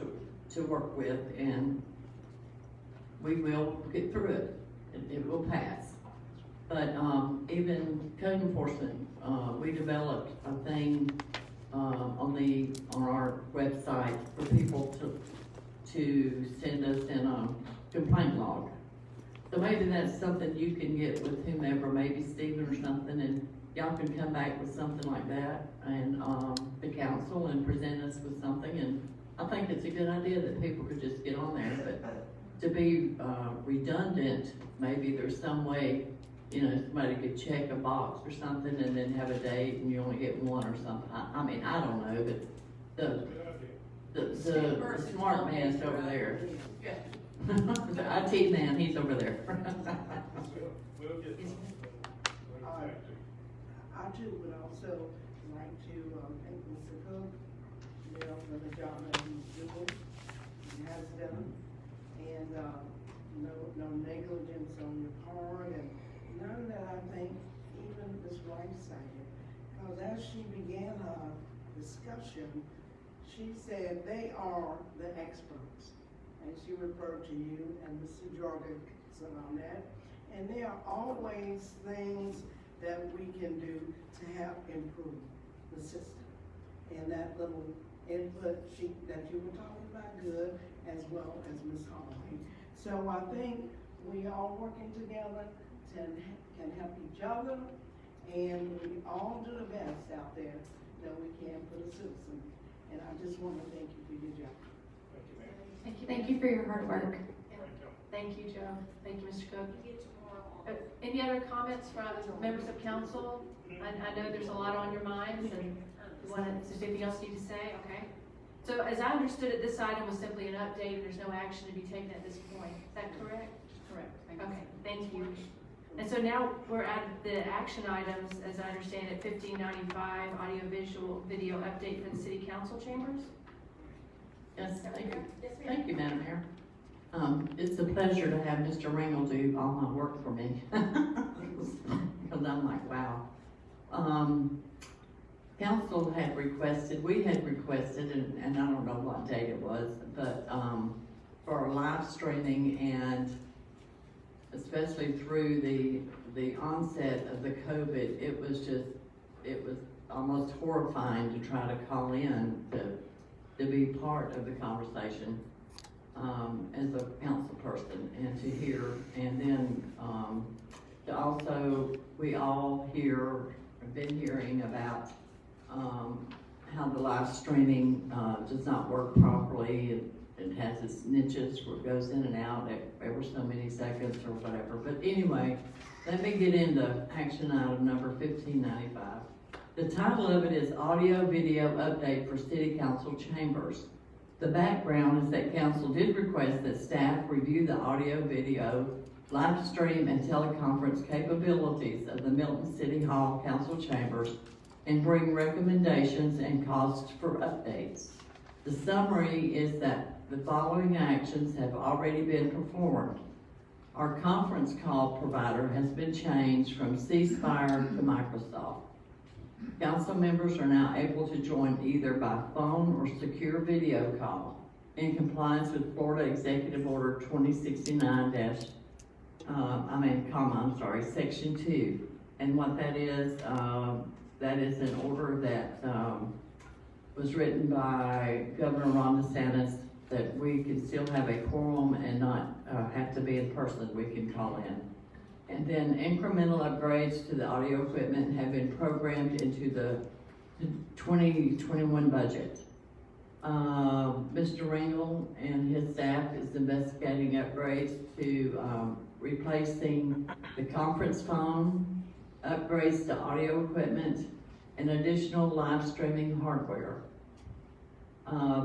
to work with, and we will get through it. It will pass. But, even code enforcement, we developed a thing, on our website for people to send us in a complaint log. So maybe that's something you can get with whomever, maybe Stephen or something, and y'all can come back with something like that, and, the council, and present us with something, and I think it's a good idea that people could just get on there, but to be, redundant, maybe there's some way, somebody could check a box or something and then have a date and you only get one or something. I mean, I don't know, but the smart man's over there. The IT man, he's over there. We'll get I too would also like to thank Mr. Cook, for the job that he's doing, he has done, and no negligence on your part, and none that I think even Ms. Rice out here, because as she began her discussion, she said they are the experts. And she referred to you and Mr. Jorgensen on that. And there are always things that we can do to help improve the system. And that little input sheet that you were talking about, good, as well as Ms. Holloway. So I think we all working together can help each other, and we all do the best out there that we can for the citizen. And I just want to thank you for your job. Thank you, ma'am. Thank you for your hard work. Thank you, Joe. Thank you, Mr. Cook. Any other comments from members of council? I know there's a lot on your minds, and you want to, is there anything else you need to say? Okay. So as I understood it, this item was simply an update, and there's no action to be taken at this point. Is that correct? Correct. Okay, thank you. And so now we're at the action items, as I understand it, 1595, audio-visual video update for the city council chambers? Yes, thank you. Thank you, Madam Mayor. It's a pleasure to have Mr. Ringel do all my work for me. Because I'm like, wow. Council had requested, we had requested, and I don't know what date it was, but for live streaming, and especially through the onset of the COVID, it was almost horrifying to try to call in to be part of the conversation as a council person and to hear, and then to also, we all have been hearing about how the live streaming does not work properly. It has its niches where it goes in and out every so many seconds or whatever. But anyway, let me get into action item number 1595. The title of it is Audio Video Update for City Council Chambers. The background is that council did request that staff review the audio video, live stream, and teleconference capabilities of the Milton City Hall Council Chambers and bring recommendations and costs for updates. The summary is that the following actions have already been performed. Our conference call provider has been changed from C-Spire to Microsoft. Council members are now able to join either by phone or secure video call in compliance with Florida Executive Order 2069 Section 2. And what that is an order that was written by Governor Ron DeSantis, that we can still have a quorum and not have to be in person, we can call in. And then incremental upgrades to the audio equipment have been programmed into the 2021 budget. Mr. Ringel and his staff is investigating upgrades to replacing the conference phone, upgrades to audio equipment, and additional live streaming hardware.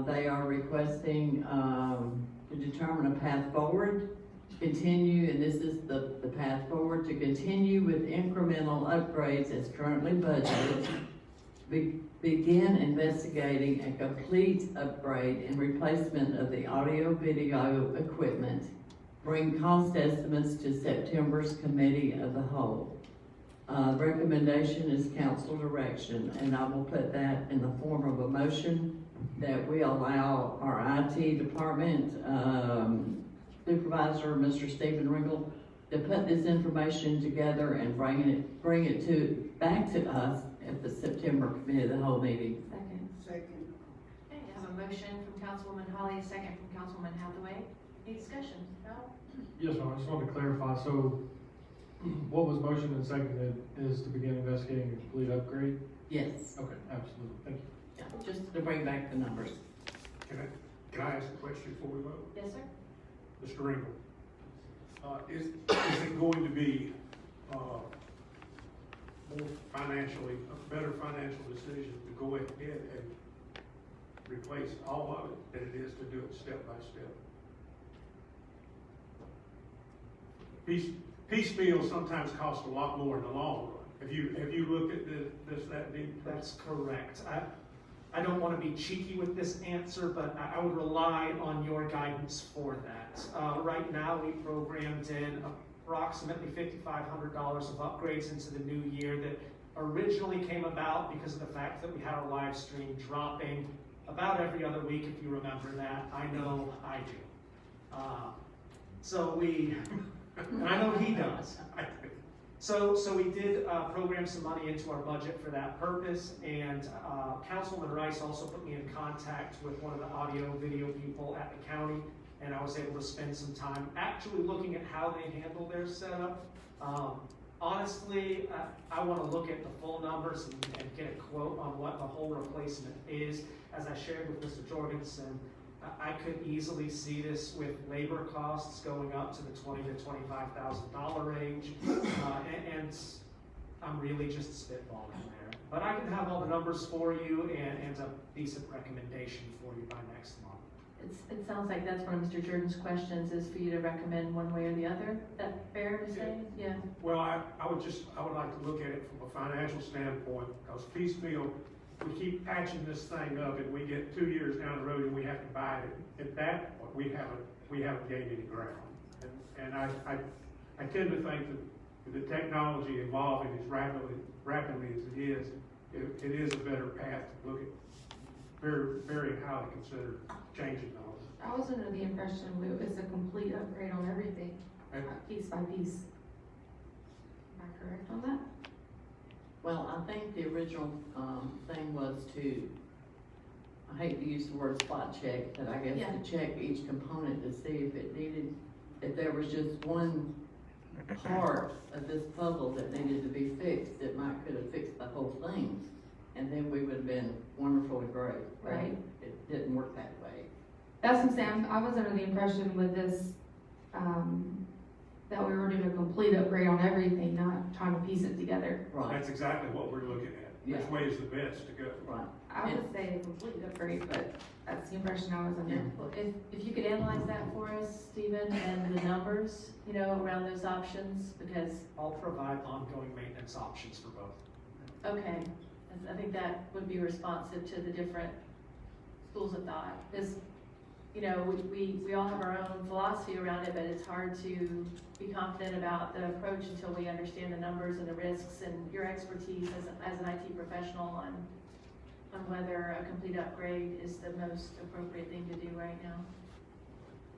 They are requesting to determine a path forward, continue, and this is the path forward, to continue with incremental upgrades as currently budgeted, begin investigating a complete upgrade and replacement of the audio video equipment, bring cost estimates to September's committee of the whole. Recommendation is council direction, and I will put that in the form of a motion that we allow our IT department supervisor, Mr. Stephen Ringel, to put this information together and bring it back to us at the September committee of the whole meeting. Second. Okay, I have a motion from Councilwoman Holly, a second from Councilwoman Hathaway. Any discussion? No? Yes, ma'am, I just wanted to clarify, so what was motioned and seconded is to begin investigating a complete upgrade? Yes. Okay, absolutely, thank you. Yeah, just to bring back the numbers. Can I ask a question before we vote? Yes, sir? Mr. Ringel, is it going to be more financially, a better financial decision to go ahead and replace all of it than it is to do it step by step? Piecemeal sometimes costs a lot more in the long run. Have you looked at that deep? That's correct. I don't want to be cheeky with this answer, but I would rely on your guidance for that. Right now, we programmed in approximately $5,500 of upgrades into the new year that originally came about because of the fact that we had our live stream dropping about every other week, if you remember that. I know I do. So we, and I know he does. So we did program some money into our budget for that purpose, and Councilman Rice also put me in contact with one of the audio video people at the county, and I was able to spend some time actually looking at how they handle their setup. Honestly, I want to look at the full numbers and get a quote on what the whole replacement is. As I shared with Mr. Jorgensen, I could easily see this with labor costs going up to the $20,000 to $25,000 range, and I'm really just spitballing there. But I can have all the numbers for you and a decent recommendation for you by next month. It sounds like that's one of Mr. Jordan's questions, is for you to recommend one way or the other. Is that fair to say? Yeah. Well, I would like to look at it from a financial standpoint, because piecemeal, we keep patching this thing up and we get 2 years down the road and we have to buy it. At that point, we haven't gained any ground. And I tend to think that the technology evolving as rapidly as it is a better path to look at very highly consider changing those. I was under the impression it was a complete upgrade on everything, piece by piece. Am I correct on that? Well, I think the original, thing was to, I hate to use the word spot check, but I guess Yeah. to check each component to see if it needed, if there was just one part of this puzzle that needed to be fixed, it could have fixed the whole thing. And then we would have been wonderful and great. Right. It didn't work that way. That's what I'm saying. I was under the impression with this, that we were doing a complete upgrade on everything, not trying to piece it together. Right. That's exactly what we're looking at. Which Yeah. way is the best to go? Right. I would say a complete upgrade, but that's the impression I was under. If you could analyze that for us, Stephen, and the numbers, around those options, because, I'll provide ongoing maintenance options for both. okay, I think that would be responsive to the different schools of thought. Because, we all have our own philosophy around it, but it's hard to be confident about the approach until we understand the numbers and the risks and your expertise as an IT professional on whether a complete upgrade is the most appropriate thing to do right now.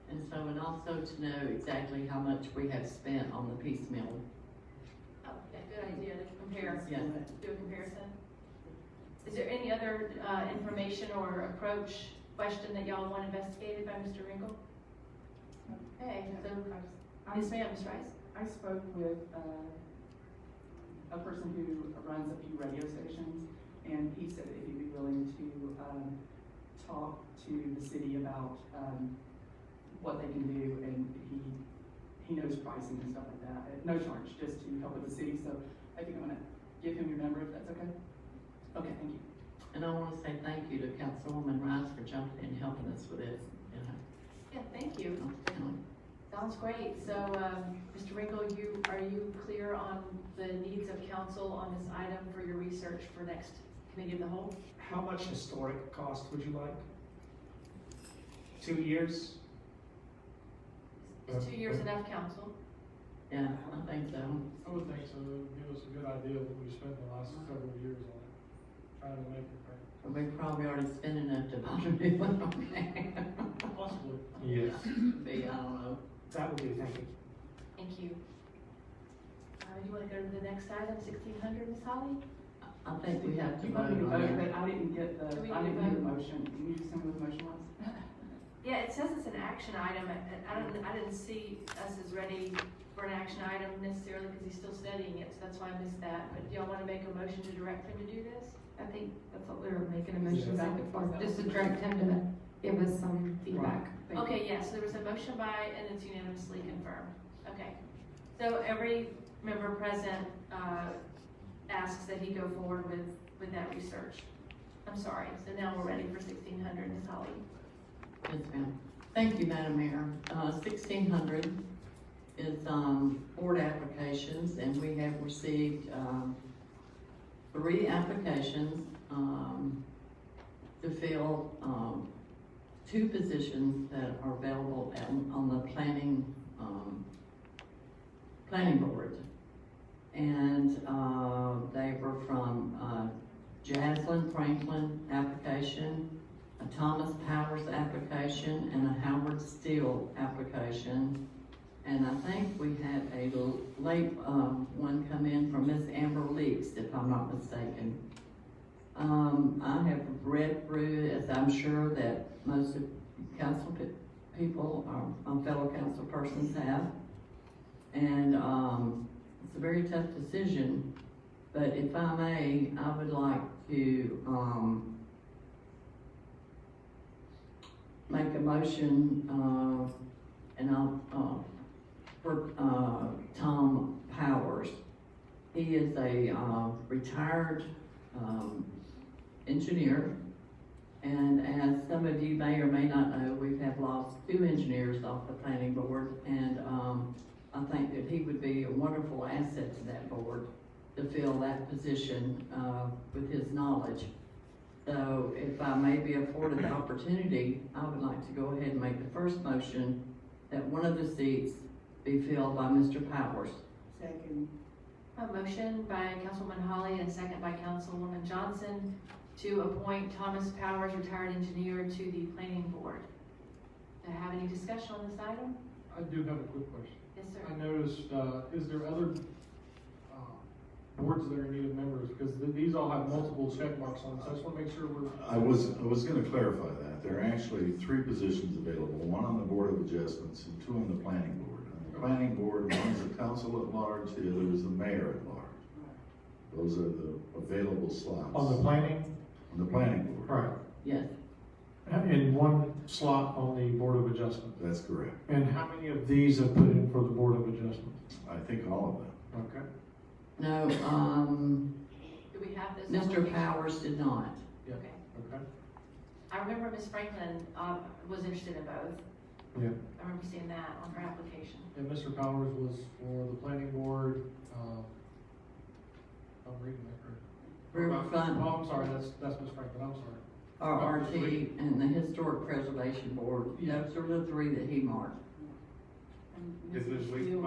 And so, and also to know exactly how much we have spent on the piecemeal. Oh, yeah, good idea to compare, Yes. do a comparison. Is there any other information or approach question that y'all want investigated by Mr. Ringel? Okay, so, yes ma'am, Ms. Rice? I spoke with a person who runs a few radio stations, and he said that he'd be willing to talk to the city about what they can do, and he knows pricing and stuff like that, at no charge, just to help with the city. So I think I'm gonna give him your number if that's okay. Okay, thank you. And I want to say thank you to Councilwoman Rice for jumping in and helping us with this. Yeah, thank you. You Sounds great. So, Mr. Ringel, are you clear on the needs of council on this item for your research for next committee of the whole? How much historic cost would you like? 2 years? Is 2 years enough, council? Yeah, I think so. I would think so. It would give us a good idea of what we spent the last several years on it, trying to make it right. We probably already spent enough to buy a new one, okay? Possibly. Yes. Be, I don't know. That would be, thank you. Thank you. You want to go to the next item, 1600, Ms. Holly? I think we have to You vote want me to on vote, it. but I didn't get Do we I need to didn't hear the vote? motion. Can you just tell me what the motion was? Yeah, it says it's an action item. I didn't see us as ready for an action item necessarily because he's still studying it, so that's why I missed that. But do y'all want to make a motion to direct him to do this? I think that's what we were making a motion second for, just to direct him to give us some feedback. Okay, yes, there was a motion by, and it's unanimously confirmed. Okay. So every member present, asks that he go forward with that research. I'm sorry, so now we're ready for 1600, Ms. Holly. Yes, ma'am. Thank you, Madam Mayor. 1600 is, board applications, and we have received, 3 applications, to fill, 2 positions that are available on the planning, planning board. And, they were from, Jaslyn Franklin application, a Thomas Powers application, and a Howard Steele application. And I think we had a late, one come in from Miss Amber Leaks, if I'm not mistaken. I have read through, as I'm sure that most of council people, our fellow council persons have. And, it's a very tough decision, but if I may, I would like to, make a motion, and I'll, for, Tom Powers. He is a, retired, engineer, and as some of you may or may not know, we have lost 2 engineers off the planning board, and, I think that he would be a wonderful asset to that board to fill that position, with his knowledge. So if I may be afforded the opportunity, I would like to go ahead and make the first motion that one of the seats be filled by Mr. Powers. Second. A motion by Councilwoman Holly and a second by Councilwoman Johnson to appoint Thomas Powers, retired engineer, to the planning board. Do I have any discussion on this item? I do have a quick question. Yes, sir. I noticed, is there other, boards that are in need of members? Because these all have multiple check marks on them, so I just wanna make sure we're. I was gonna clarify that. There are actually 3 positions available, 1 on the Board of Adjustments and 2 on the Planning Board. On the Planning Board, one is the council at large, the other is the mayor at large. Those are the available slots. On the planning? On the Planning Board. Right. Yes. And 1 slot on the Board of Adjustment. That's correct. And how many of these have put in for the Board of Adjustment? I think all of them. Okay. No, Do we have this? Mr. application? Powers did not. Yeah. Okay. Okay. I remember Ms. Franklin, was interested in both. Yeah. I remember seeing that on her application. And Mr. Powers was for the Planning Board, I'm reading that correct. Riverfront, Oh, I'm sorry, that's Ms. Franklin, I'm sorry. RRT, and the Historic Preservation Board. Those are the 3 that he marked. Is this legal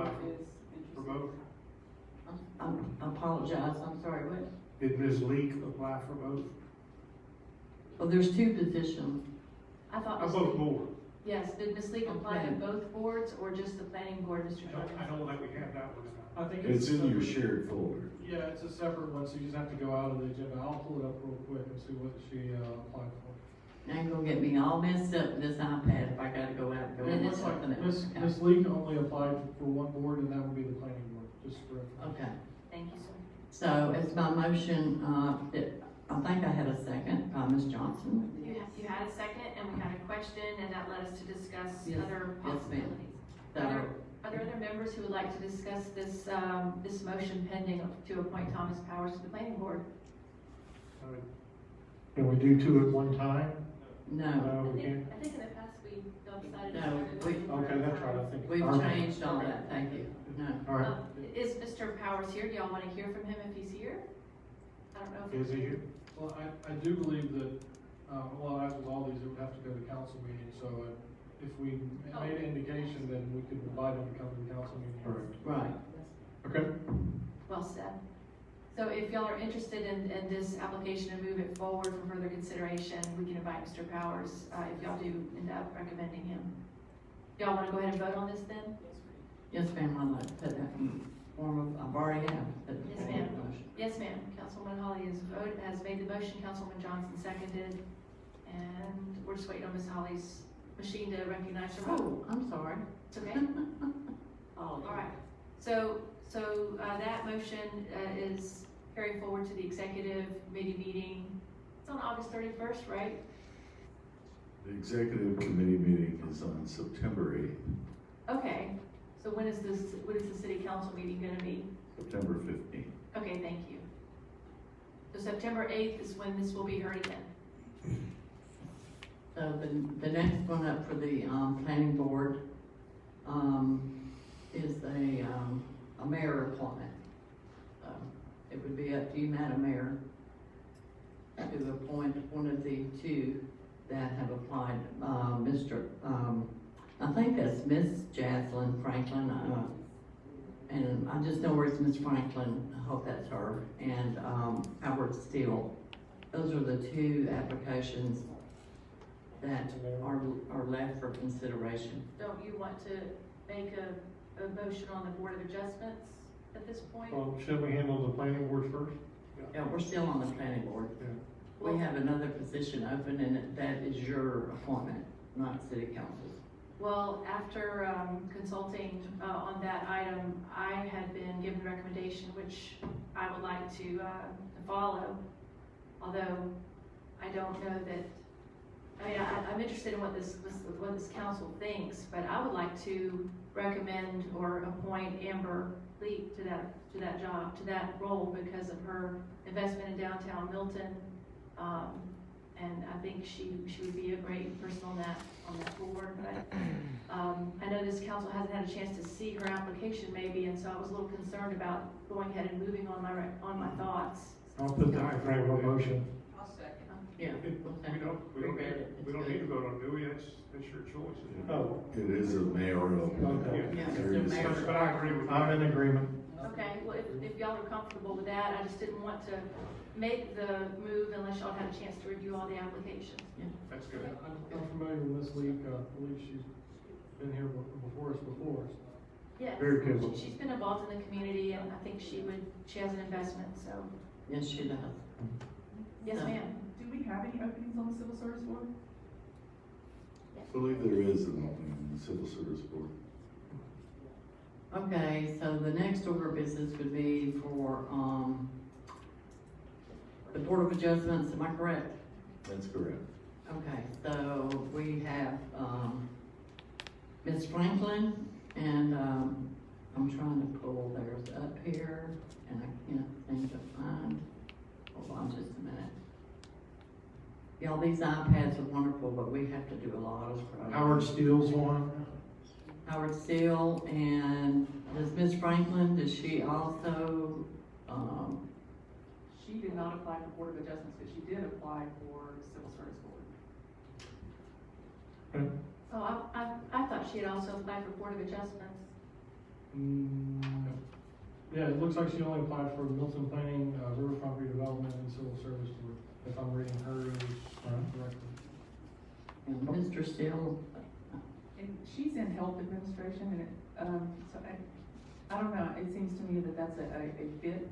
for both? I apologize, I'm sorry, what? Did Ms. Leak apply for both? Well, there's 2 positions. I thought. I Ms. vote Lee- board. Yes, did Ms. Leak apply to Okay. both boards or just the planning board, Mr. Jordan? I don't think we have that one. I think It's in your separate. shared folder. Yeah, it's a separate one, so you just have to go out of the agenda. I'll pull it up real quick and see what she, applied for. Now you're gonna get me all messed up with this iPad if I gotta go out and go It into looks like something else. Ms. Leak only applied for 1 board, and that would be the planning board, just for reference. Okay, Thank you, sir. so it's my motion, I think I had a second by Ms. Johnson. You had a second, and we had a question, and that led us to discuss Yes. other Yes, ma'am. possibilities. So, Are there other members who would like to discuss this, this motion pending to appoint Thomas Powers to the planning board? Can we do 2 at one time? no, No, we can't. I think in the past we decided. No, Okay, that's right, I think. we've Our- changed all that, thank you, no. All right, Is Mr. Powers here? Do y'all want to hear from him if he's here? I don't know if. is he here? Well, I do believe that, well, as with all these, it would have to go to the council meeting, so if we made an indication, then we could invite him to come to the council meeting. Correct. Right. Okay. Well said. So if y'all are interested in this application and move it forward for further consideration, we can invite Mr. Powers, if y'all do end up recommending him. Y'all wanna go ahead and vote on this then? Yes, ma'am, I'd like to put that in form of, I've already have. put it in Yes, form of ma'am. motion. Yes, ma'am. Councilwoman Holly has made the motion, Councilwoman Johnson seconded, and we're just waiting on Ms. Holly's machine to recognize her vote. Oh, I'm sorry. It's okay? All right. So that motion, is carried forward to the executive committee meeting. It's on August 31st, right? The executive committee meeting is on September 8th, Okay. So when is the city council meeting gonna be? September 15th. Okay, thank you. So September 8th is when this will be heard again. So the next one up for the, planning board, is a mayor appointment. It would be up to you, Madam Mayor, to appoint one of the 2 that have applied, I think that's Miss Jaslyn Franklin, and I just know where it's Miss Franklin, I hope that's her, and, Howard Steele. Those are the two applications that are left for consideration. Don't you want to make a motion on the Board of Adjustments at this point? Well, should we handle the planning board first? Yeah, we're still on the planning board. We have another position open, and that is your appointment, not city council's. Well, after consulting on that item, I had been given a recommendation which I would like to follow, although I don't know that, I mean, I'm interested in what this council thinks, but I would like to recommend or appoint Amber Leak to that job, to that role, because of her investment in downtown Milton. And I think she would be a great person on that board, but I know this council hasn't had a chance to see her application maybe, and so I was a little concerned about going ahead and moving on my thoughts. I'll put that in front of a motion. I'll second. Yeah. We don't need to vote on it, do we? That's your choice. Isn't it? Oh, It is a mayoral. Okay. Yeah, There it's a is- mayor. But I agree with you. I'm in agreement. Okay, well, if y'all are comfortable with that, I just didn't want to make the move unless y'all had a chance to review all the applications. That's good. I'm familiar with Ms. Leak, I believe she's been here before us. Yes, Very good. she's been involved in the community, and I think she has an investment, so, Yes, she does. yes, So- ma'am. Do we have any openings on the civil service board? I believe there is an opening in the civil service board. Okay, so the next order of business would be for, the Board of Adjustments, am I correct? That's correct. Okay, so we have, Ms. Franklin, and, I'm trying to pull theirs up here, and I can't seem to find, hold on just a minute. Y'all, these iPads are wonderful, but we have to do a lot of. Howard Steele's one. Howard Steele, and does Ms. Franklin, does she also, She did not apply for Board of Adjustments, but she did apply for Civil Service Board. Oh, I thought she had also applied for Board of Adjustments. Yeah, it looks like she only applied for Milton Planning, Riverfront Redevelopment, and Civil Service Board, if I'm reading her correctly. and Mr. Steele? And she's in health administration, and it, so I don't know, it seems to me that that's a fit,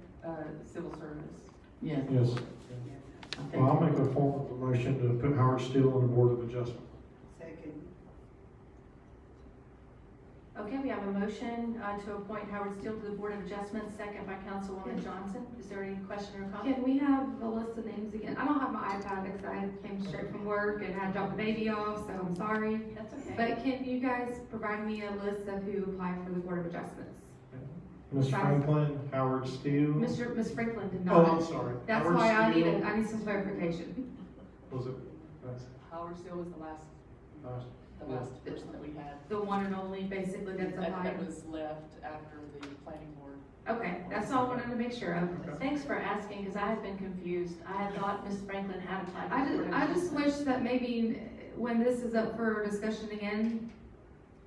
civil service. Yes. Yes. I think- Well, I'll make a formal motion to put Howard Steele on the Board of Adjustment. Second. Okay, we have a motion to appoint Howard Steele to the Board of Adjustments, second by Councilwoman Johnson. Is there any question or comment? Can we have the list of names again? I don't have my iPad because I came straight from work and had to drop the baby off, so I'm sorry. That's okay. But can you guys provide me a list of who applied for the Board of Adjustments? Ms. Franklin, Howard Steele. Miss Franklin did Oh, not. I'm sorry. That's Howard why I Steele. need some clarification. Was it? That's, Howard Steele was the last person that we had. The one and only, basically, that's applied. That was left after the planning board. Okay, that's all I wanted to make sure of. Thanks for asking, because I had been confused. I had thought Ms. Franklin had applied for the Board of I just Adjustments. wish that maybe when this is up for discussion again,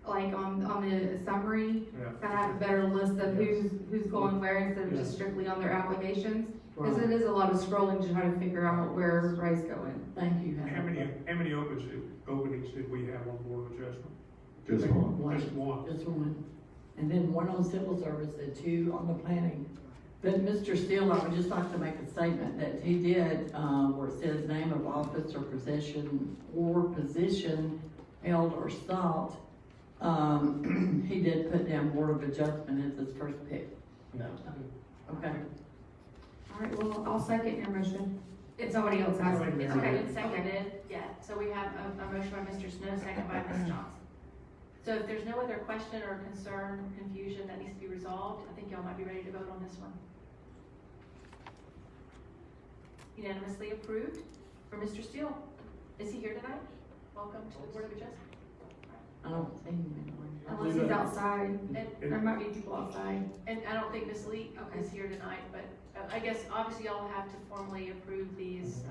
like on the summary, yeah. I have a better list of who's going where instead of just strictly on their applications. Because it is a lot of scrolling to try to figure out where Ray's going. Thank you, How many openings did we have on Board of Adjustment? Just one. Just one. Just one. And then one on civil service and two on the planning. But Mr. Steele, I would just like to make a statement that he did, where it says name of office or position held or sought. He did put down Board of Adjustment as his first pick. No. Okay. All right, well, I'll second your motion. If somebody else has it. It's Okay, been seconded, yeah. So we have a motion by Mr. Snow, second by Ms. Johnson. So if there's no other question or concern, confusion that needs to be resolved, I think y'all might be ready to vote on this one. Unanimously approved for Mr. Steele. Is he here tonight? Welcome to the Board of Adjustment. I don't see him anymore. Unless he's outside. And, There might be people outside. and I don't think Ms. Lee is here tonight, but I guess obviously y'all have to formally approve these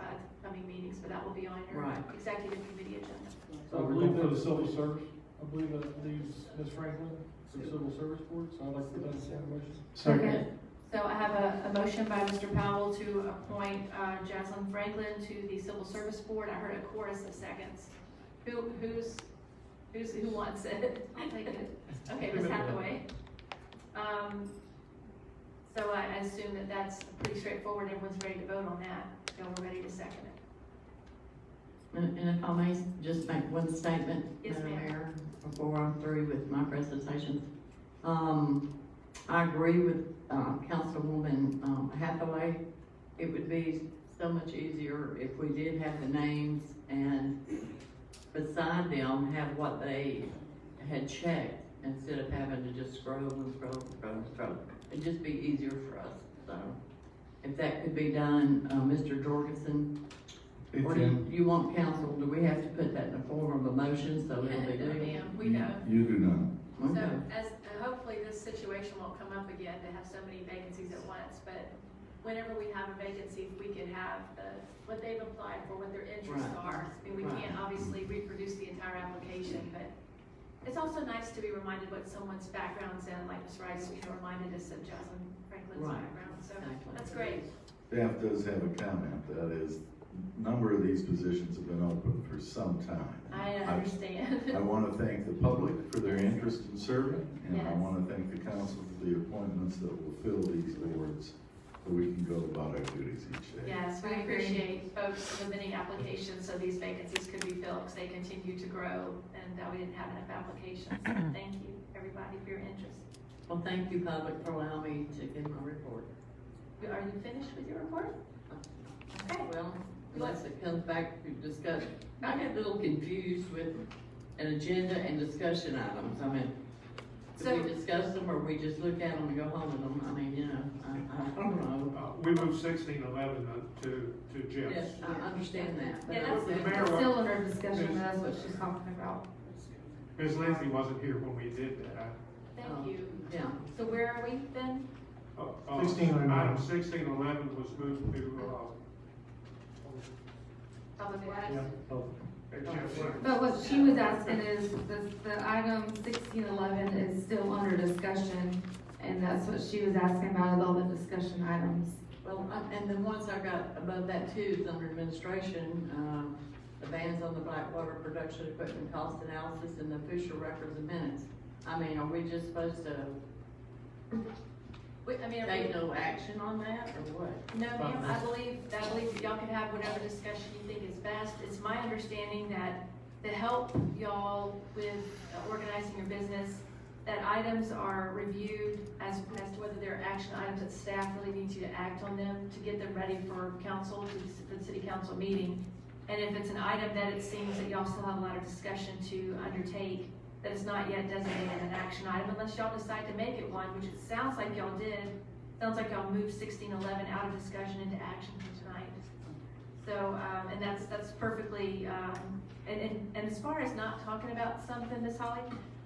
coming meetings, but that will be on your Right. executive committee agenda. So I believe that the civil service, I believe that leaves Ms. Franklin. for the Civil Service Board, so I'd like to put that in the motion. Okay. So I have a motion by Mr. Powell to appoint Jaslyn Franklin to the Civil Service Board. I heard a chorus of seconds. Who wants it? I'll take it. Okay, Ms. Hathaway. So I assume that that's pretty straightforward. Everyone's ready to vote on that. Y'all are ready to second it. And if I may just make one statement, Yes, Madam ma'am. Mayor, before I'm through with my presentation. I agree with, Councilwoman, Hathaway. It would be so much easier if we did have the names and beside them have what they had checked instead of having to just scroll and scroll and scroll and scroll. It'd just be easier for us, so. If that could be done, Mr. Jorgensen, or do you want council, do we have to put that in the form of a motion so it'll be legal? Ma'am, we know. You do not. So Okay. as, hopefully this situation won't come up again to have so many vacancies at once, but whenever we have a vacancy, if we could have what they've applied for, what their interests Right. are. I mean, we Right. can't obviously reproduce the entire application, but it's also nice to be reminded what someone's background's in, like Ms. Rice, reminded us of Jocelyn Franklin's Right. background, so Exactly. that's great. Staff does have a comment, that is, a number of these positions have been open for some time. I understand. I want to thank the public for their interest in serving, and I Yes. want to thank the council for the appointments that will fill these boards so we can go about our duties each day. Yes, we I agree. appreciate folks submitting applications so these vacancies could be filled, because they continue to grow, and we didn't have enough applications. So thank you, everybody, for your interest. Well, thank you, public, for allowing me to give my report. Are you finished with your report? Okay. Well, unless it comes back to discussion. I get a little confused with an agenda and discussion items. I mean, do So- we discuss them or we just look at them and go home with them? I mean, you know, I don't know. We moved 1611 to Jeff's. Yes, I understand that. but Yeah, I that's- said- Mayor, It's still under discussion, that's what she's talking about. Ms. Lindsay wasn't here when we did that. Thank you. Yeah. So where are we then? 1609. Item 1611 was moved to, Public Works? Yeah, oh, Jeff's. But what she was asking is, the item 1611 is still under discussion, and that's what she was asking about, is all the discussion items. Well, and the ones I got above that too is under administration, the bans on the Blackwater production equipment cost analysis and the official records and minutes. I mean, are we just supposed to take no action on that or what? No, ma'am, I believe that y'all can have whatever discussion you think is best. It's my understanding that to help y'all with organizing your business, that items are reviewed as to whether they're action items that staff really needs you to act on them to get them ready for council, for the city council meeting. And if it's an item that it seems that y'all still have a lot of discussion to undertake, that is not yet designated an action item, unless y'all decide to make it one, which it sounds like y'all did. Sounds like y'all moved 1611 out of discussion into action for tonight. So, and that's perfectly, and as far as not talking about something, Ms. Holly,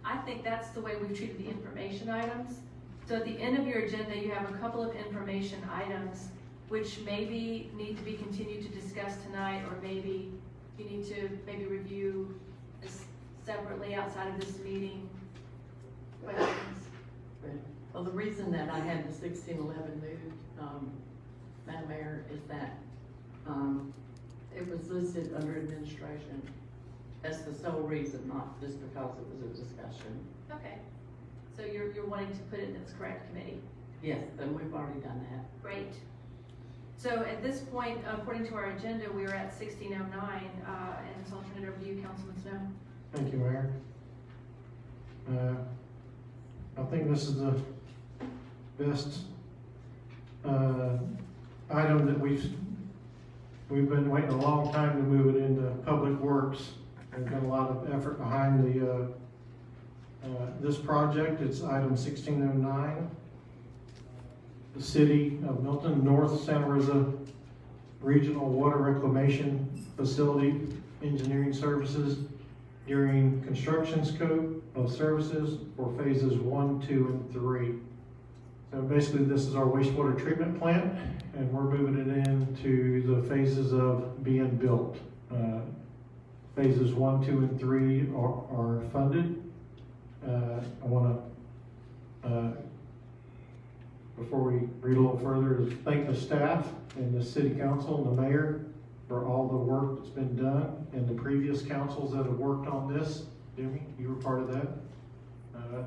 I think that's the way we've treated the information items. So at the end of your agenda, you have a couple of information items which maybe need to be continued to discuss tonight, or maybe you need to review this separately outside of this meeting. Questions? Well, the reason that I had the 1611 moved, Madam Mayor, is that, it was listed under administration. That's the sole reason, not just because it was a discussion. Okay. So you're wanting to put it in its correct committee? Yes, then we've already done that. Great. So at this point, according to our agenda, we are at 1609, and so I'll turn it over to you, Councilman Snow. Thank you, Mayor. I think this is the best, item that we've been waiting a long time to move it into Public Works. We've got a lot of effort behind this project. It's item 1609. The City of Milton, North Santa Rosa Regional Water Reclamation Facility Engineering Services during construction scope of services for phases 1, 2, and 3. So basically, this is our wastewater treatment plant, and we're moving it into the phases of being built. Phases 1, 2, and 3 are funded. I want to Before we read a little further, is thank the staff and the city council and the mayor for all the work that's been done, and the previous councils that have worked on this. Jimmy, you were part of that. If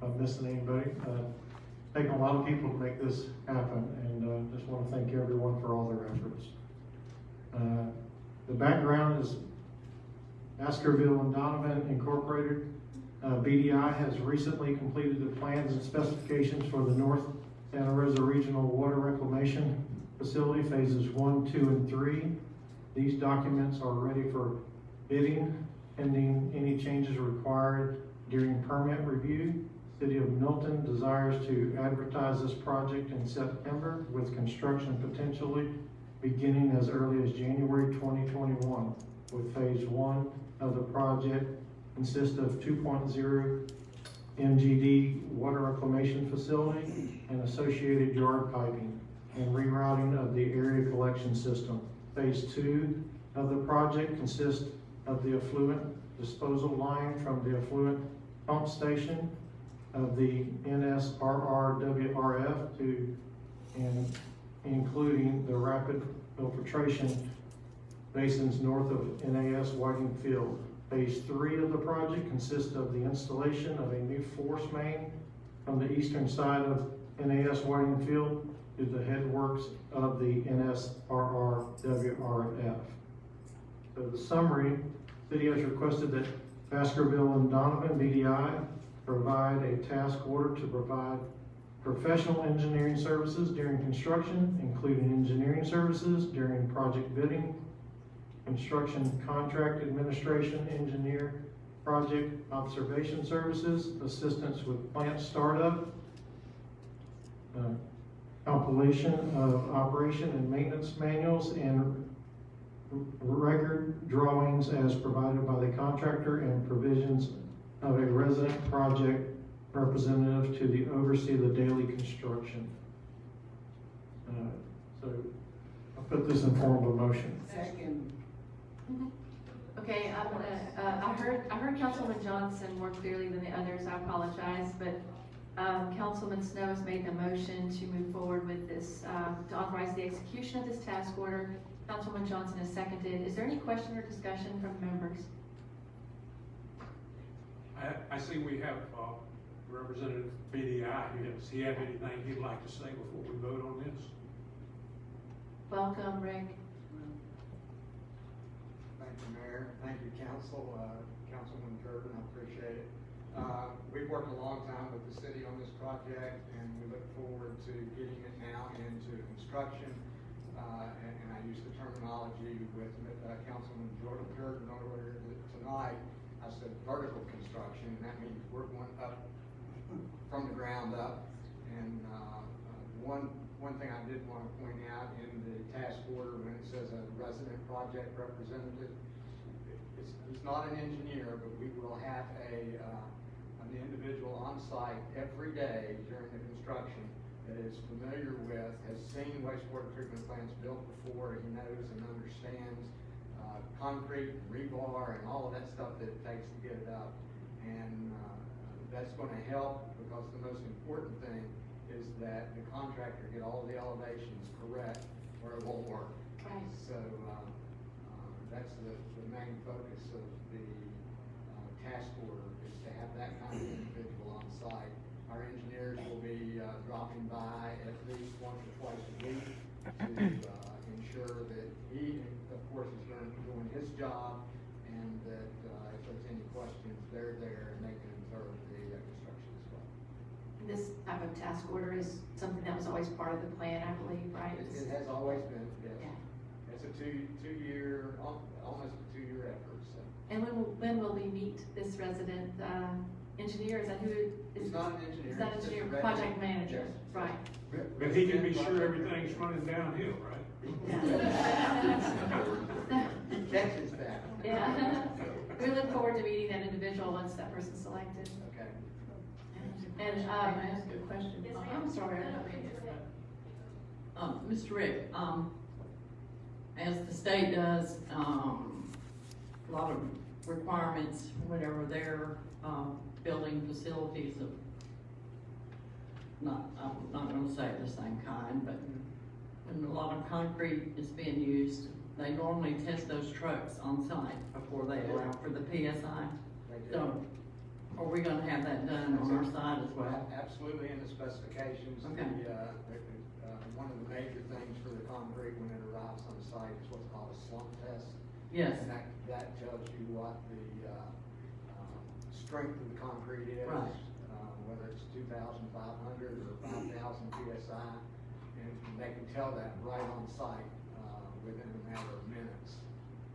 I'm missing anybody, taken a lot of people to make this happen, and just want to thank everyone for all their efforts. The background is Baskerville and Donovan Incorporated. BDI has recently completed the plans and specifications for the North Santa Rosa Regional Water Reclamation Facility, phases 1, 2, and 3. These documents are ready for bidding, pending any changes required during permit review. City of Milton desires to advertise this project in September, with construction potentially beginning as early as January 2021, with phase 1 of the project consist of 2.0 MGD water reclamation facility and associated yard piping and rerouting of the area collection system. Phase 2 of the project consists of the effluent disposal line from the effluent pump station of the NSRRWRF to and including the rapid filtration basins north of NAS Whiting Field. Phase 3 of the project consists of the installation of a new force main from the eastern side of NAS Whiting Field to the headworks of the NSRRWRF. So the summary, city has requested that Baskerville and Donovan, BDI, provide a task order to provide professional engineering services during construction, including engineering services during project bidding, construction contract administration, engineer, project observation services, assistance with plant startup, compilation of operation and maintenance manuals, and record drawings as provided by the contractor, and provisions of a resident project representative to oversee the daily construction. So I'll put this in form of a motion. Second. Okay, I'm gonna, I heard Councilman Johnson more clearly than the others, I apologize, but, Councilman Snow has made the motion to move forward with this, to authorize the execution of this task order. Councilman Johnson has seconded. Is there any question or discussion from members? I see we have Representative BDI here. Does he have anything he'd like to say before we vote on this? Welcome, Rick. Thank you, Mayor. Thank you, Council. Councilman Durbin, I appreciate it. We've worked a long time with the city on this project, and we look forward to getting it now into construction. And I use the terminology with Councilman Jordan Durden earlier tonight. I said vertical construction, and that means we're going up from the ground up. And one thing I did want to point out in the task order, when it says a resident project representative, it's not an engineer, but we will have an individual on site every day during the construction that is familiar with, has seen wastewater treatment plants built before. He knows and understands concrete, rebar, and all of that stuff that it takes to get it up. And that's going to help, because the most important thing is that the contractor get all the elevations correct, or it won't work. Right. So that's the main focus of the task order, is to have that kind of individual on site. Our engineers will be dropping by at least once or twice a week to ensure that he, of course, is doing his job, and that if there's any questions, they're there and they can observe the construction as well. This type of task order is something that was always part of the plan, I believe, right? It has always been, yes. Yeah. It's a two-year, almost a two-year effort, so. And when will we meet this resident engineer? Is that who? He's not an engineer. He's not an he's just engineer, a project resident. manager, Yes. right? But he can be sure everything's running downhill, right? He catches that. Yeah. We look forward to meeting that individual once that person's selected. Okay. And, Can I ask a question? Yes, ma'am. I'm sorry, I don't mean to. Mr. Rick, as the state does, a lot of requirements, whatever their, building facilities of I'm not gonna say the same kind, but when a lot of concrete is being used, they normally test those trucks on site before they allow for the PSI. So, are we gonna have that done on our side as well? Absolutely in the specifications. Okay. One of the major things for the concrete when it arrives on site is what's called a slump test. Yes. And that tells you what the strength of the concrete is. Right. Whether it's 2,500 or 5,000 PSI, and they can tell that right on site, within a matter of minutes.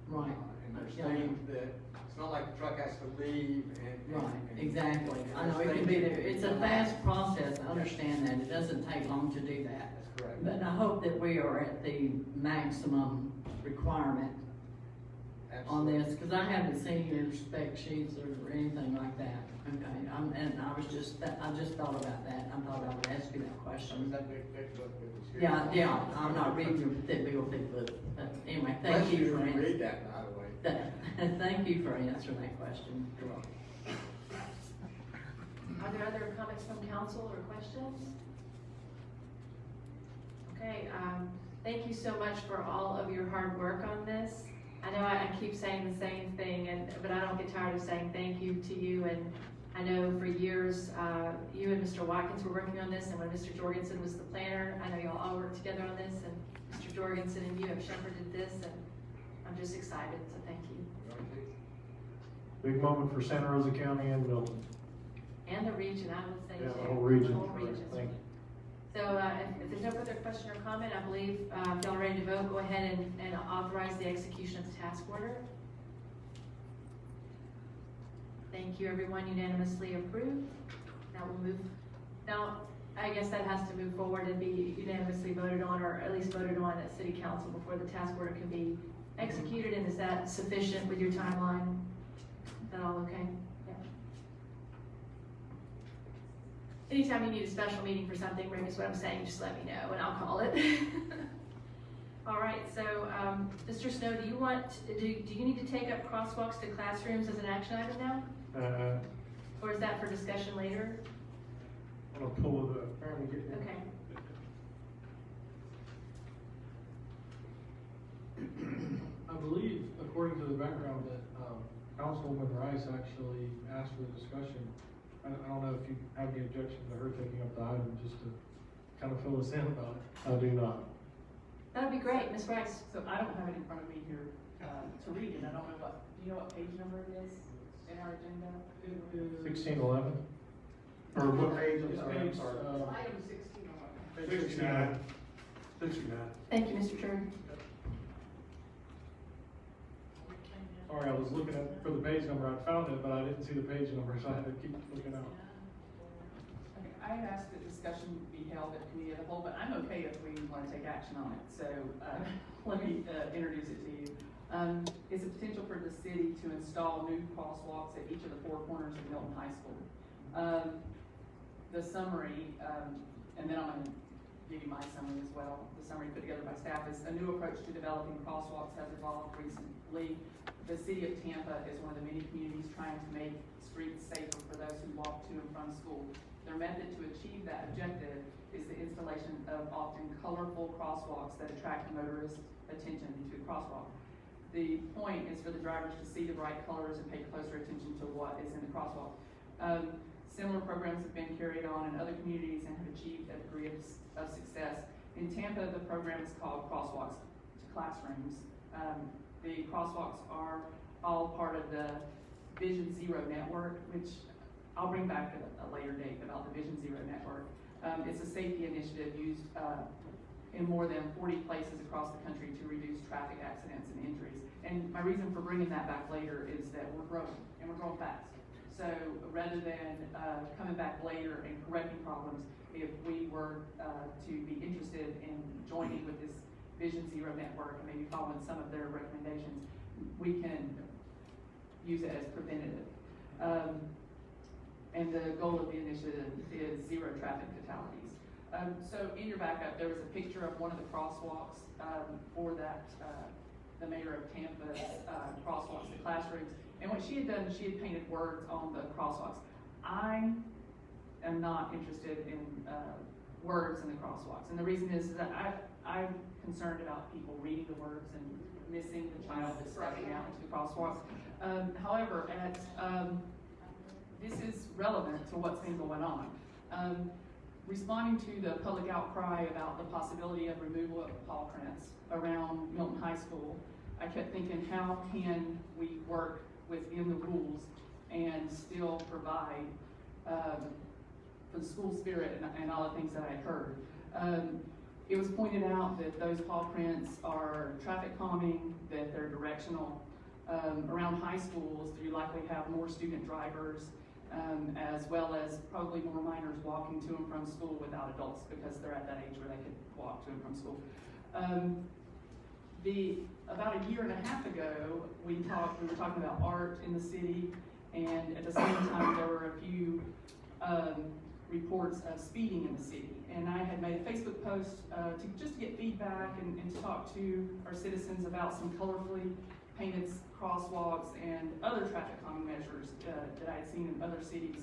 Right. And there's Yeah. things that, it's not like the truck has to leave and. Right, exactly. I know it can be there. It's a fast process, I understand that. It doesn't take long to do that. That's correct. But I hope that we are at the maximum requirement on this, because I haven't seen your spec sheets or anything like that. Okay, and I just thought about that. I thought I would ask you that question. That big book that was here. Yeah, I'm not reading your big old book, but anyway, thank Unless you for read answering. that, by the way. Thank you for answering that question. You're welcome. Are there other comments from council or questions? Okay, thank you so much for all of your hard work on this. I know I keep saying the same thing, but I don't get tired of saying thank you to you. And I know for years, you and Mr. Watkins were working on this, and when Mr. Jorgensen was the planner, I know y'all all worked together on this, and Mr. Jorgensen and you have shepherded this, and I'm just excited, so thank you. Big moment for Santa Rosa County and Milton. And the region, I would say. Yeah, too. the whole region. The whole region. Thank you. So, if there's no further question or comment, I believe, if y'all are ready to vote, go ahead and authorize the execution of the task order. Thank you, everyone, unanimously approved. Now I guess that has to move forward and be unanimously voted on, or at least voted on at city council before the task order can be executed, and is that sufficient with your timeline? Is that all okay? Yeah. Anytime you need a special meeting for something, Rick, is what I'm saying, just let me know and I'll call it. All right, so, Mr. Snow, do you need to take up crosswalks to classrooms as an action item now? Or is that for discussion later? I'm gonna pull it up. Trying to get there. Okay. I believe, according to the background, that Councilwoman Rice actually asked for the discussion. I don't know if you have any objection to her taking up the item, just to kind of fill us in about it. I do not. That'd be great, Ms. Rice. So I don't have it in front of me here, to read it. I don't know do you know what page number it is in our agenda? 1611? Or what page? It's I'm page, sorry. Item 1601. 69. 69. Thank you, Mr. Turner. Sorry, I was looking for the page number. I found it, but I didn't see the page number, so I had to keep looking out. Okay, I had asked that discussion be held at committee of the whole, but I'm okay if we want to take action on it. So let me introduce it to you. It's a potential for the city to install new crosswalks at each of the four corners of Milton High School. The summary, and then I'm going to give you my summary as well. The summary put together by staff is a new approach to developing crosswalks has evolved recently. The city of Tampa is one of the many communities trying to make streets safer for those who walk to and from school. Their method to achieve that objective is the installation of often colorful crosswalks that attract motorist attention to the crosswalk. The point is for the drivers to see the bright colors and pay closer attention to what is in the crosswalk. Similar programs have been carried on in other communities and have achieved a degree of success. In Tampa, the program is called Crosswalks to Classrooms. The crosswalks are all part of the Vision Zero network, which I'll bring back at a later date about the Vision Zero network. It's a safety initiative used in more than 40 places across the country to reduce traffic accidents and injuries. And my reason for bringing that back later is that we're growing, and we're growing fast. So rather than coming back later and correcting problems, if we were to be interested in joining with this Vision Zero network and maybe following some of their recommendations, we can use it as preventative. And the goal of the initiative is zero traffic fatalities. So in your backup, there was a picture of one of the crosswalks for that, the mayor of Tampa's crosswalks to classrooms. And what she had done, she had painted words on the crosswalks. I am not interested in, words in the crosswalks. And the reason is that I'm concerned about people reading the words and missing the child that's stepping out into the crosswalks. However, this is relevant to what's been going on. Responding to the public outcry about the possibility of removal of paw prints around Milton High School, I kept thinking, how can we work within the rules and still provide for the school spirit and all the things that I heard. It was pointed out that those paw prints are traffic calming, that they're directional. Around high schools, you likely have more student drivers, as well as probably more minors walking to and from school without adults because they're at that age where they could walk to and from school. About a year and a half ago, we were talking about art in the city, and at the same time there were a few reports of speeding in the city. And I had made a Facebook post just to get feedback and to talk to our citizens about some colorfully painted crosswalks and other traffic calming measures that I had seen in other cities.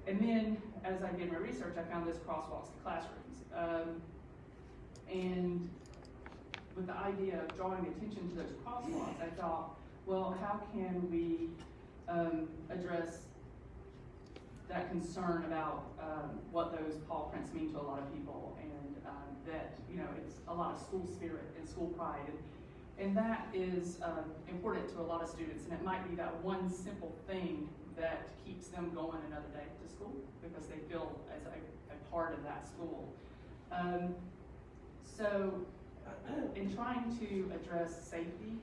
And then, as I did my research, I found this crosswalks to classrooms. And with the idea of drawing attention to those crosswalks, I thought, well, how can we address that concern about what those paw prints mean to a lot of people, and that, you know, it's a lot of school spirit and school pride. And that is important to a lot of students, and it might be that one simple thing that keeps them going another day to school because they feel as a part of that school. So in trying to address safety,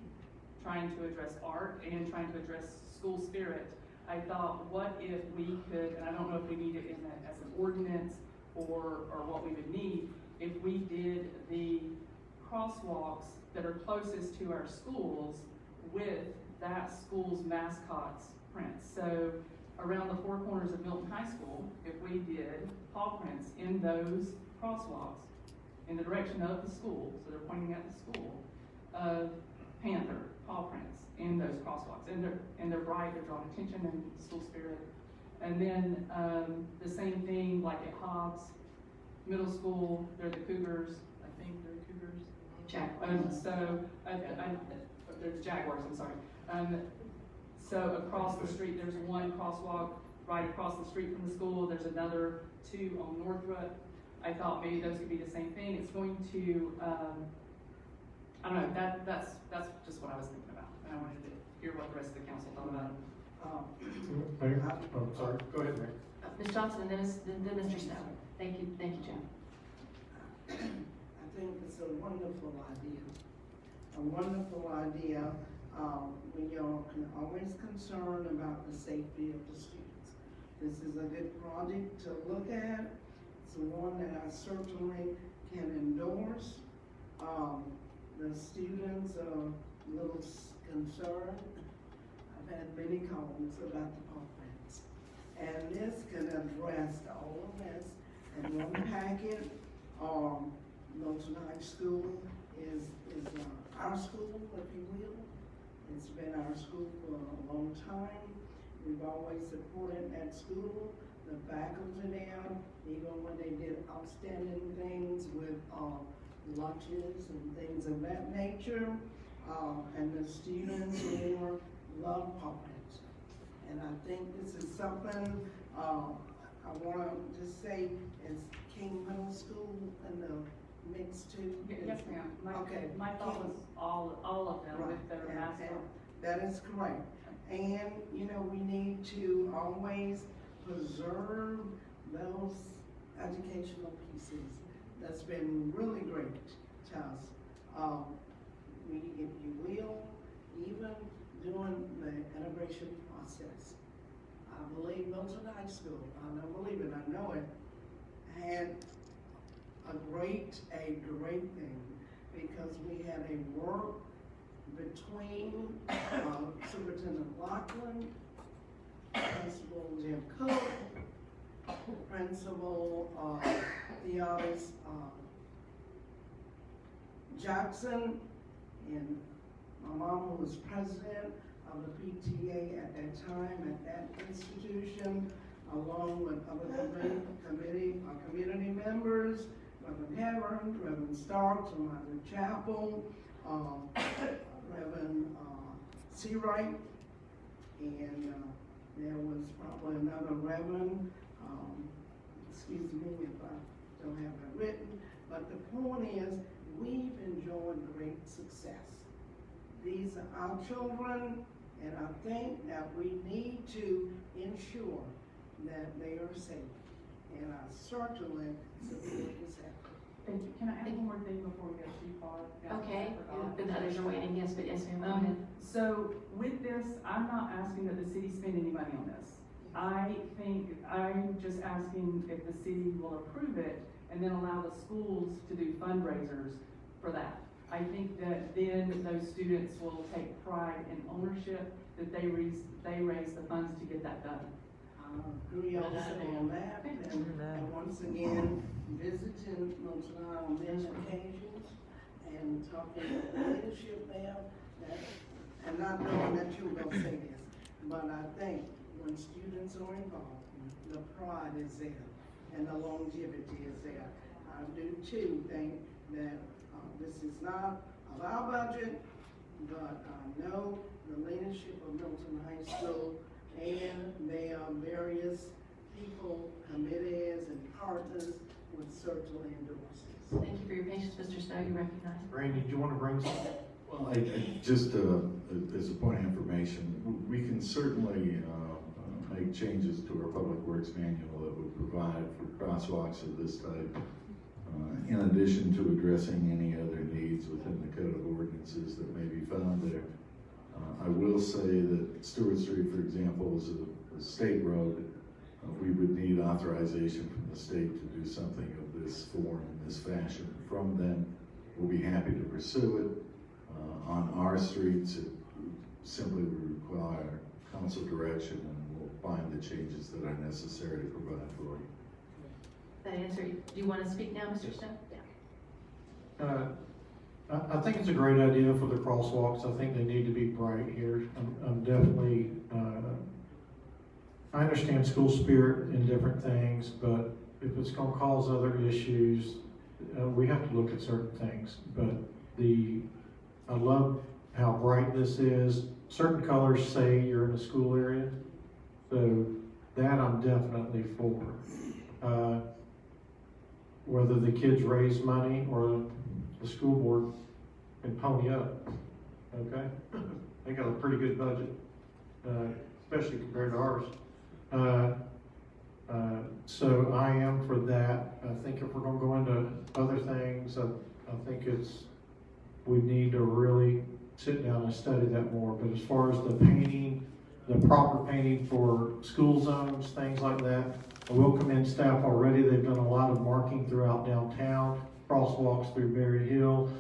trying to address art, and trying to address school spirit, I thought, what if we could, and I don't know if we need it as an ordinance or what we would need, if we did the crosswalks that are closest to our schools with that school's mascot's prints. So around the four corners of Milton High School, if we did paw prints in those crosswalks in the direction of the school, so they're pointing at the school, of panther paw prints in those crosswalks, and they're bright, they're drawing attention and school spirit. And then the same thing like at Hobbs Middle School, they're the Cougars, I think they're Cougars. Jaguars. There's Jaguars, I'm sorry. So across the street, there's one crosswalk right across the street from the school. There's another two on Northwood. I thought maybe those could be the same thing. It's going to, I don't know, that's just what I was thinking about. And I wanted to hear what the rest of the council thought about it. Mayor, I'm sorry, go ahead, Mayor. Ms. Johnson, and then Mr. Snow. Thank you, Jim. I think it's a wonderful idea. A wonderful idea. We are always concerned about the safety of the students. This is a good project to look at. It's one that I certainly can endorse. The students are a little concerned. I've had many comments about the paw prints. And this can address all of this in one packet. Milton High School is our school, if you will. It's been our school for a long time. We've always supported that school, the faculty there, even when they did outstanding things with lunches and things of that nature. And the students here love paw prints. And I think this is something, I wanna just say, is King Middle School and the mixed too? Yes, ma'am. Okay. My thought was all of them with their and mascot. that is correct. And, you know, we need to always preserve those educational pieces. That's been really great to us. We, if you will, even during the integration process, I believe Milton High School, I don't believe it, I know it, had a great thing, because we had a work between Superintendent Lachlan, Principal Jim Cook, Principal Theodis Jackson, and my mom was president of the PTA at that time, at that institution. along with other community members, Reverend Heron, Reverend Starks from Martin Chapel, Reverend Seawright, and there was probably another Reverend, excuse me if I don't have it written, but the point is, we've enjoyed great success. These are our children, and I think that we need to ensure that they are safe. And I certainly support this effort. Thank you. Can I add one more thing before we go too far? Okay, the others are waiting, yes, but yes, ma'am, go ahead. So with this, I'm not asking that the city spend any money on this. I think, I'm just asking if the city will approve it and then allow the schools to do fundraisers for that. I think that then those students will take pride and ownership that they raise the funds to get that done. I agree also on that, and once again, visiting Montanari on many occasions and talking with the leadership there, and not knowing that you were gonna say this, but I think when students are involved, the pride is there and the longevity is there. I do too think that this is not of our budget, but I know the leadership of Milton High School and there are various people, committees and partners would certainly endorse this. Thank you for your patience, Mr. Snow, you recognize. Randy, do you want to bring something? Well, just as a point of information, we can certainly make changes to our Public Works manual that would provide for crosswalks of this type, in addition to addressing any other needs within the code of ordinances that may be found there. I will say that Stewart Street, for example, is a state road. We would need authorization from the state to do something of this form in this fashion. From then, we'll be happy to pursue it. On our streets, it simply would require council direction, and we'll find the changes that are necessary to provide for you. That answer, do you want to speak now, Mr. Snow? Yeah. I think it's a great idea for the crosswalks. I think they need to be bright here. I'm definitely, I understand school spirit and different things, but if it's gonna cause other issues, we have to look at certain things. But I love how bright this is. Certain colors say you're in a school area, so that I'm definitely for. Whether the kids raise money or the school board can pony up, okay? They got a pretty good budget, especially compared to ours. So I am for that. I think if we're gonna go into other things, I think we need to really sit down and study that more. But as far as the painting, the proper painting for school zones, things like that, I will commend staff already. They've done a lot of marking throughout downtown, crosswalks through Berry Hill,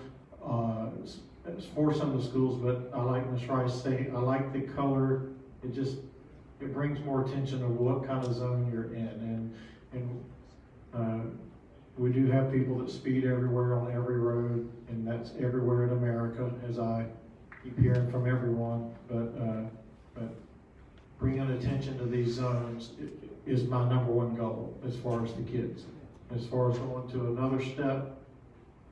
for some of the schools, but I like Ms. Rice saying, I like the color. It brings more attention to what kind of zone you're in. And we do have people that speed everywhere on every road, and that's everywhere in America, as I keep hearing from everyone. But bringing attention to these zones is my number one goal as far as the kids. As far as going to another step,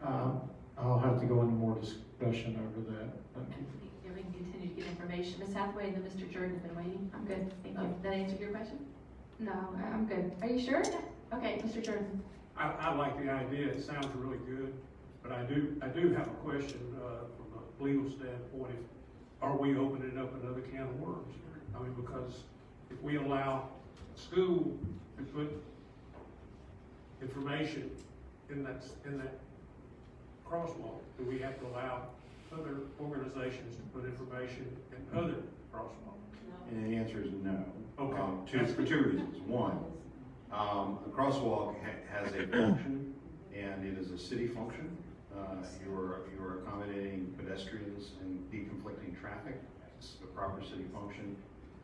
I'll have to go into more discussion over that. Thank you. Yeah, we can continue to get information. Ms. Hathaway and then Mr. Jordan have been waiting. I'm good, thank you. That answered your question? No, I'm good. Are you sure? Okay, Mr. Jordan. I like the idea, it sounds really good, but I do have a question, from a legal standpoint. Are we opening up another can of worms? I mean, because if we allow school to put information in that crosswalk, do we have to allow other organizations to put information in other crosswalks? And the answer is no. Okay. For two reasons. One, a crosswalk has a function, and it is a city function. You're accommodating pedestrians and deconflicting traffic. It's a proper city function.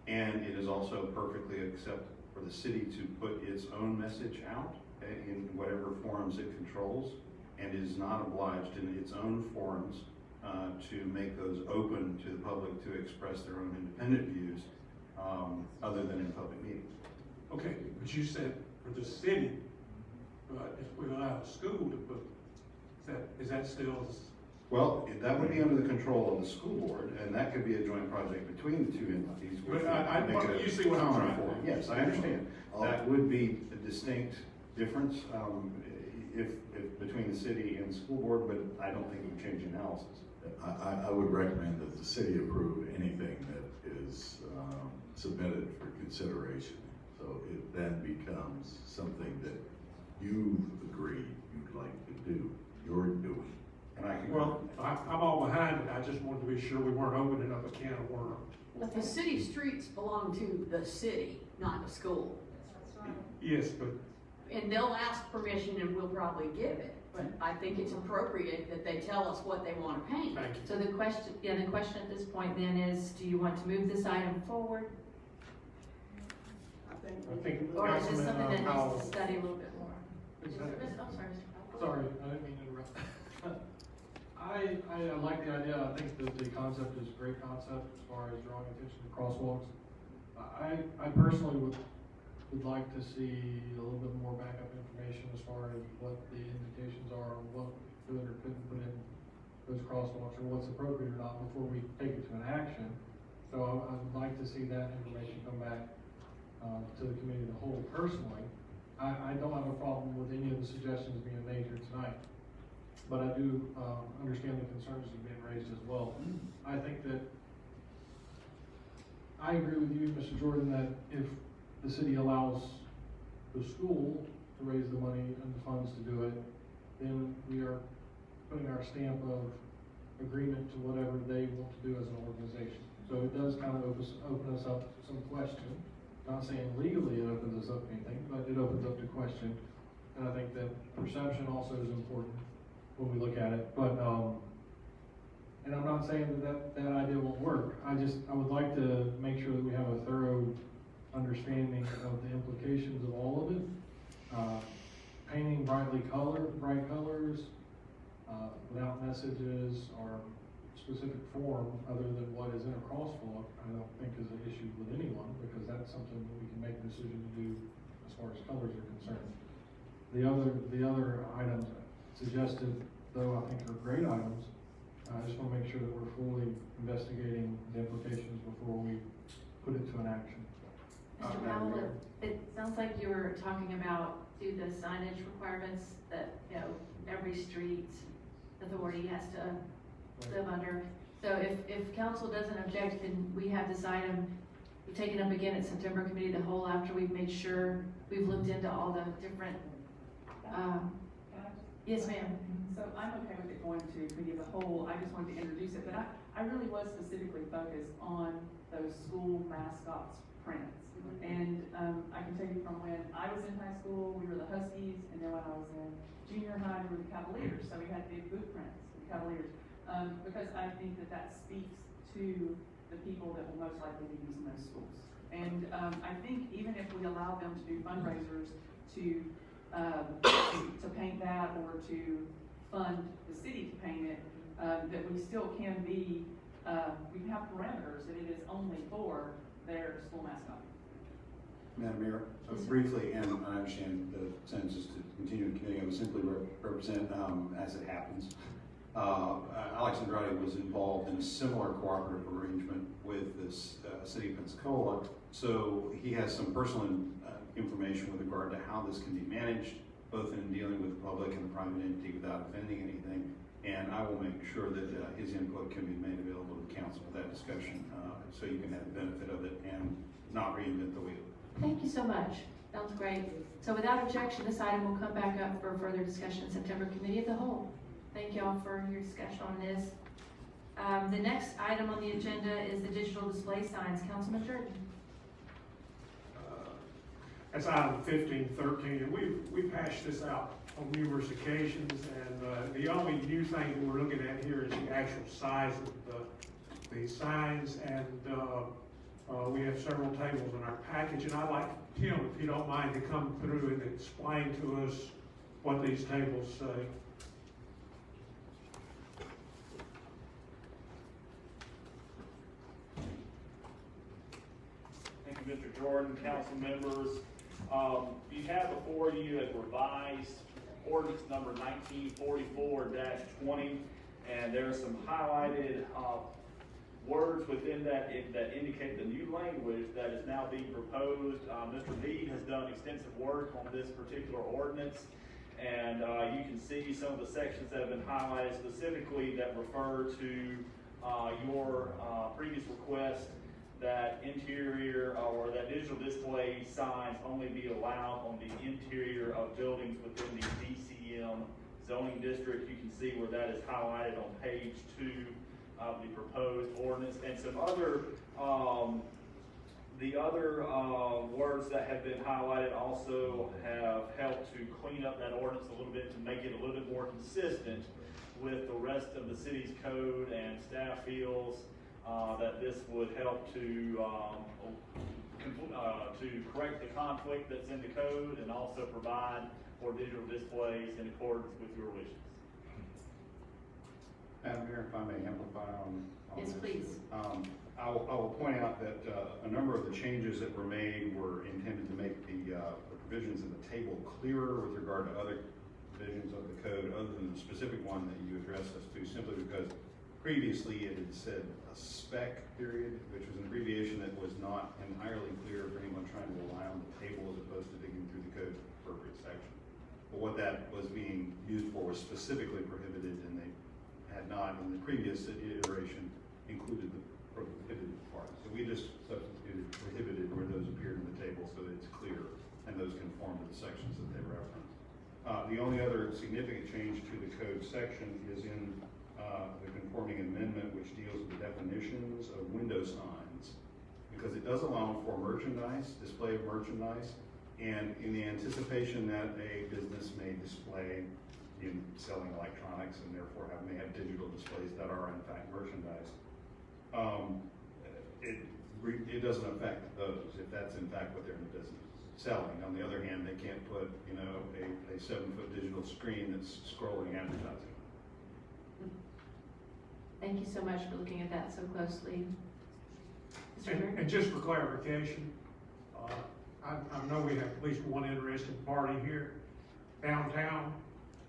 And it is also perfectly acceptable for the city to put its own message out in whatever forums it controls, and is not obliged in its own forums to make those open to the public to express their own independent views, other than in public meetings. Okay, but you said for the city, if we allow the school to put, is that still? Well, that would be under the control of the school board, and that could be a joint project between the two entities. But you see what I'm trying to do. Yes, I understand. That would be a distinct difference, if between the city and the school board, but I don't think it would change the analysis. I would recommend that the city approve anything that is submitted for consideration. So it then becomes something that you agree you'd like to do, you're doing. And I can. Well, I'm all behind it, I just wanted to be sure we weren't opening up a can of worms. But the city streets belong to the city, not the school. Yes, but And they'll ask permission and we'll probably give it, but I think it's appropriate that they tell us what they wanna paint. thank you. So the question at this point then is, do you want to move this item forward? I think Or is this something that needs Powell. to study a little bit more? Is that- I'm sorry, Mr. Powell. Sorry, I didn't mean to interrupt. I like the idea, I think that the concept is a great concept as far as drawing attention to crosswalks. I personally would like to see a little bit more backup information as far as what the indications are, what could or couldn't put in those crosswalks, or what's appropriate or not before we take it to an action. So I would like to see that information come back, to the committee as a whole personally. I don't have a problem with any of the suggestions being made here tonight, but I do, understand the concerns that are being raised as well. I think that, I agree with you, Mr. Jordan, that if the city allows the school to raise the money and the funds to do it, then we are putting our stamp of agreement to whatever they want to do as an organization. So it does kind of open us up to some question. Not saying legally it opens us up to anything, but it opens up to question. And I think that perception also is important when we look at it. But, and I'm not saying that idea won't work. I would like to make sure that we have a thorough understanding of the implications of all of it. Painting bright colors, without messages or specific form other than what is in a crosswalk, I don't think is an issue with anyone, because that's something that we can make a decision to do as far as colors are concerned. The other items suggested, though I think are great items, I just want to make sure that we're fully investigating the implications before we put it to an action. Mr. Powell, it sounds like you were talking about the signage requirements that, every street authority has to live under. So if council doesn't object, then we have this item taken up again at September Committee of the Whole after we've made sure we've looked into all the different, yes, ma'am. So I'm okay with it going to committee of the whole, I just wanted to introduce it, but I really was specifically focused on those school mascots prints. And, I can tell you from when I was in high school, we were the Huskies, and then when I was in junior high, we were the Cavaliers, so we had big boot prints, the Cavaliers. Because I think that speaks to the people that will most likely be using those schools. And, I think even if we allow them to do fundraisers to paint that or to fund the city to paint it, that we still can be, we can have parameters that it is only for their school mascot. Madam Mayor, briefly, and I understand the census to continue the committee, I would simply represent, as it happens. Alex Andrade was involved in a similar cooperative arrangement with this city of Pensacola, so he has some personal information with regard to how this can be managed, both in dealing with the public and the private entity without offending anything. And I will make sure that his input can be made available to the council for that discussion, so you can have the benefit of it and not reinvent the wheel. Thank you so much. Sounds great. So without objection, this item will come back up for further discussion in September Committee of the Whole. Thank you all for your discussion on this. The next item on the agenda is the digital display signs. Councilman Jordan. That's item 1513, and we've hashed this out on numerous occasions, and the only new thing that we're looking at here is the actual size of the signs, and we have several tables in our package, and I'd like Tim, if you don't mind, to come through and explain to us what these tables say. Thank you, Mr. Jordan, council members. You have before you a revised ordinance number 1944-20, and there are some highlighted words within that that indicate the new language that is now being proposed. Mr. Mead has done extensive work on this particular ordinance, and you can see some of the sections that have been highlighted specifically that refer to your previous request that interior or that digital display signs only be allowed on the interior of buildings within the DCM zoning district. You can see where that is highlighted on page 2 of the proposed ordinance, and some other, the other words that have been highlighted also have helped to clean up that ordinance a little bit to make it a little bit more consistent with the rest of the city's code, and staff feels that this would help to correct the conflict that's in the code and also provide for digital displays in accordance with your wishes. Madam Mayor, if I may amplify on Yes, this. please. I will point out that a number of the changes that were made were intended to make the provisions in the table clearer with regard to other provisions of the code, other than the specific one that you addressed us to, simply because previously it had said a spec period, which was an abbreviation that was not entirely clear for anyone trying to rely on the table as opposed to digging through the code appropriate section. But what that was being used for was specifically prohibited, and they had not in the previous iteration included the prohibited part. So we just substituted prohibited where those appeared in the table so that it's clear and those conform to the sections that they reference. The only other significant change to the code section is in the conforming amendment, which deals with the definitions of window signs, because it does allow for merchandise, display of merchandise, and in the anticipation that a business may display in selling electronics and therefore may have digital displays that are in fact merchandise. It doesn't affect those if that's in fact what they're in the business selling. On the other hand, they can't put, you know, a 7-foot digital screen that's scrolling advertising. Thank you so much for looking at that so closely. Mr. Turner? And just for clarification, I know we have at least one interested party here downtown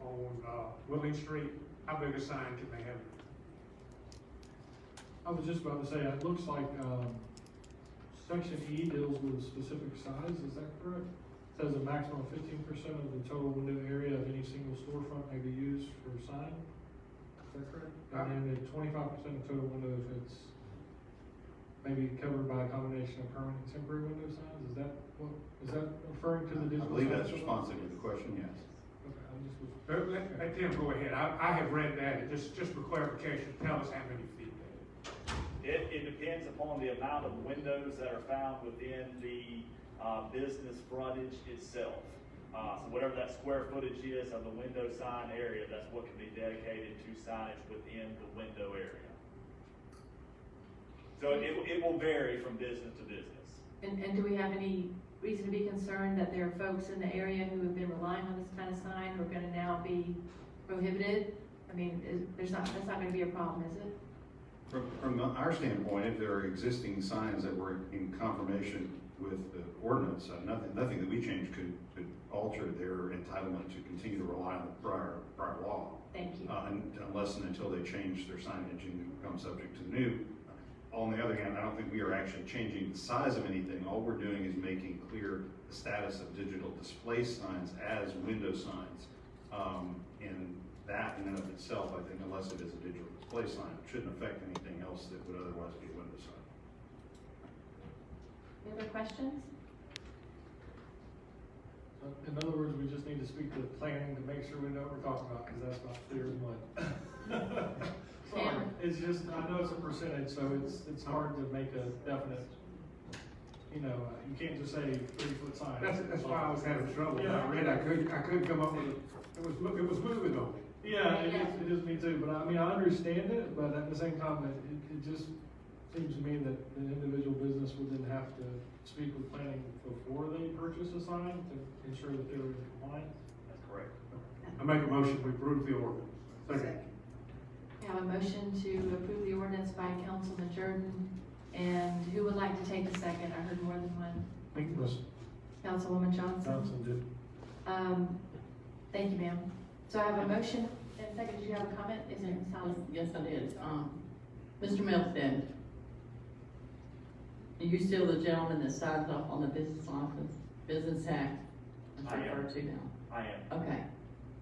on Willing Street. How big a sign can they have? I was just about to say, it looks like, section E deals with a specific size, is that correct? It says a maximum of 15% of the total window area of any single storefront may be used for a sign. Is that correct? And then 25% of total windows, it's maybe covered by a combination of permanent and temporary window signs, is that what, is that referring to the I digital? believe that's signs? responsive to the question, yes. Okay, I just was. Let Tim go ahead. I have read that, and just for clarification, tell us how many feet that is. It depends upon the amount of windows that are found within the business frontage itself. So whatever that square footage is of the window sign area, that's what can be dedicated to signage within the window area. So it will vary from business to business. And do we have any reason to be concerned that there are folks in the area who have been relying on this kind of sign who are gonna now be prohibited? I mean, that's not gonna be a problem, is it? From our standpoint, if there are existing signs that were in confirmation with the ordinance, nothing that we change could alter their entitlement to continue to rely on the prior law. Thank you. Unless and until they change their signage and become subject to the new. On the other hand, I don't think we are actually changing the size of anything. All we're doing is making clear the status of digital display signs as window signs. And that in and of itself, I think, unless it is a digital display sign, shouldn't affect anything else that would otherwise be a window sign. Any other questions? In other words, we just need to speak to planning to make sure we know what we're talking about, because that's not clear as mud. Sorry, it's just, I know it's a percentage, so it's hard to make a definite, you know, you can't just say 3-foot sign. That's why I was having trouble. Yeah. I read, I couldn't come up with it. It was moving on me. Yeah, it is me too, but I mean, I understand it, but at the same time, it just seems to me that the individual business would then have to speak with planning before they purchase a sign to ensure that they're in compliance. That's correct. I make a motion, we approve the ordinance. Second. We have a motion to approve the ordinance by Councilman Jordan, and who would like to take the second? I heard more than one. Councilwoman Johnson? Johnson did. Thank you, ma'am. So I have a motion, and second, did you have a comment? Is it Ms. Holly? Yes, I did. Mr. Milstead, are you still the gentleman that signs off on the business license, business act? I am. Referred to now. I am. Okay.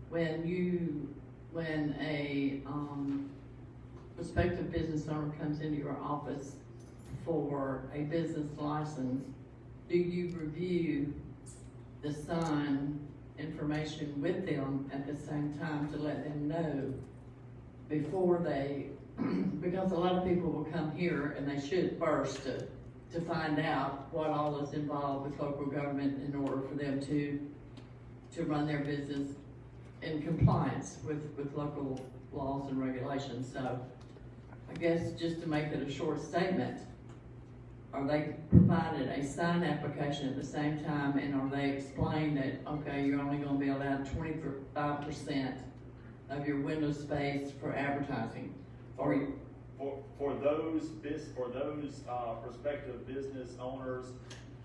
When a, prospective business owner comes into your office for a business license, do you review the sign information with them at the same time to let them know before they, because a lot of people will come here and they should first to find out what all is involved with local government in order for them to run their business in compliance with local laws and regulations. So I guess just to make it a short statement, are they provided a sign application at the same time, and are they explained that, okay, you're only gonna be allowed 25% of your window space for advertising? For those prospective business owners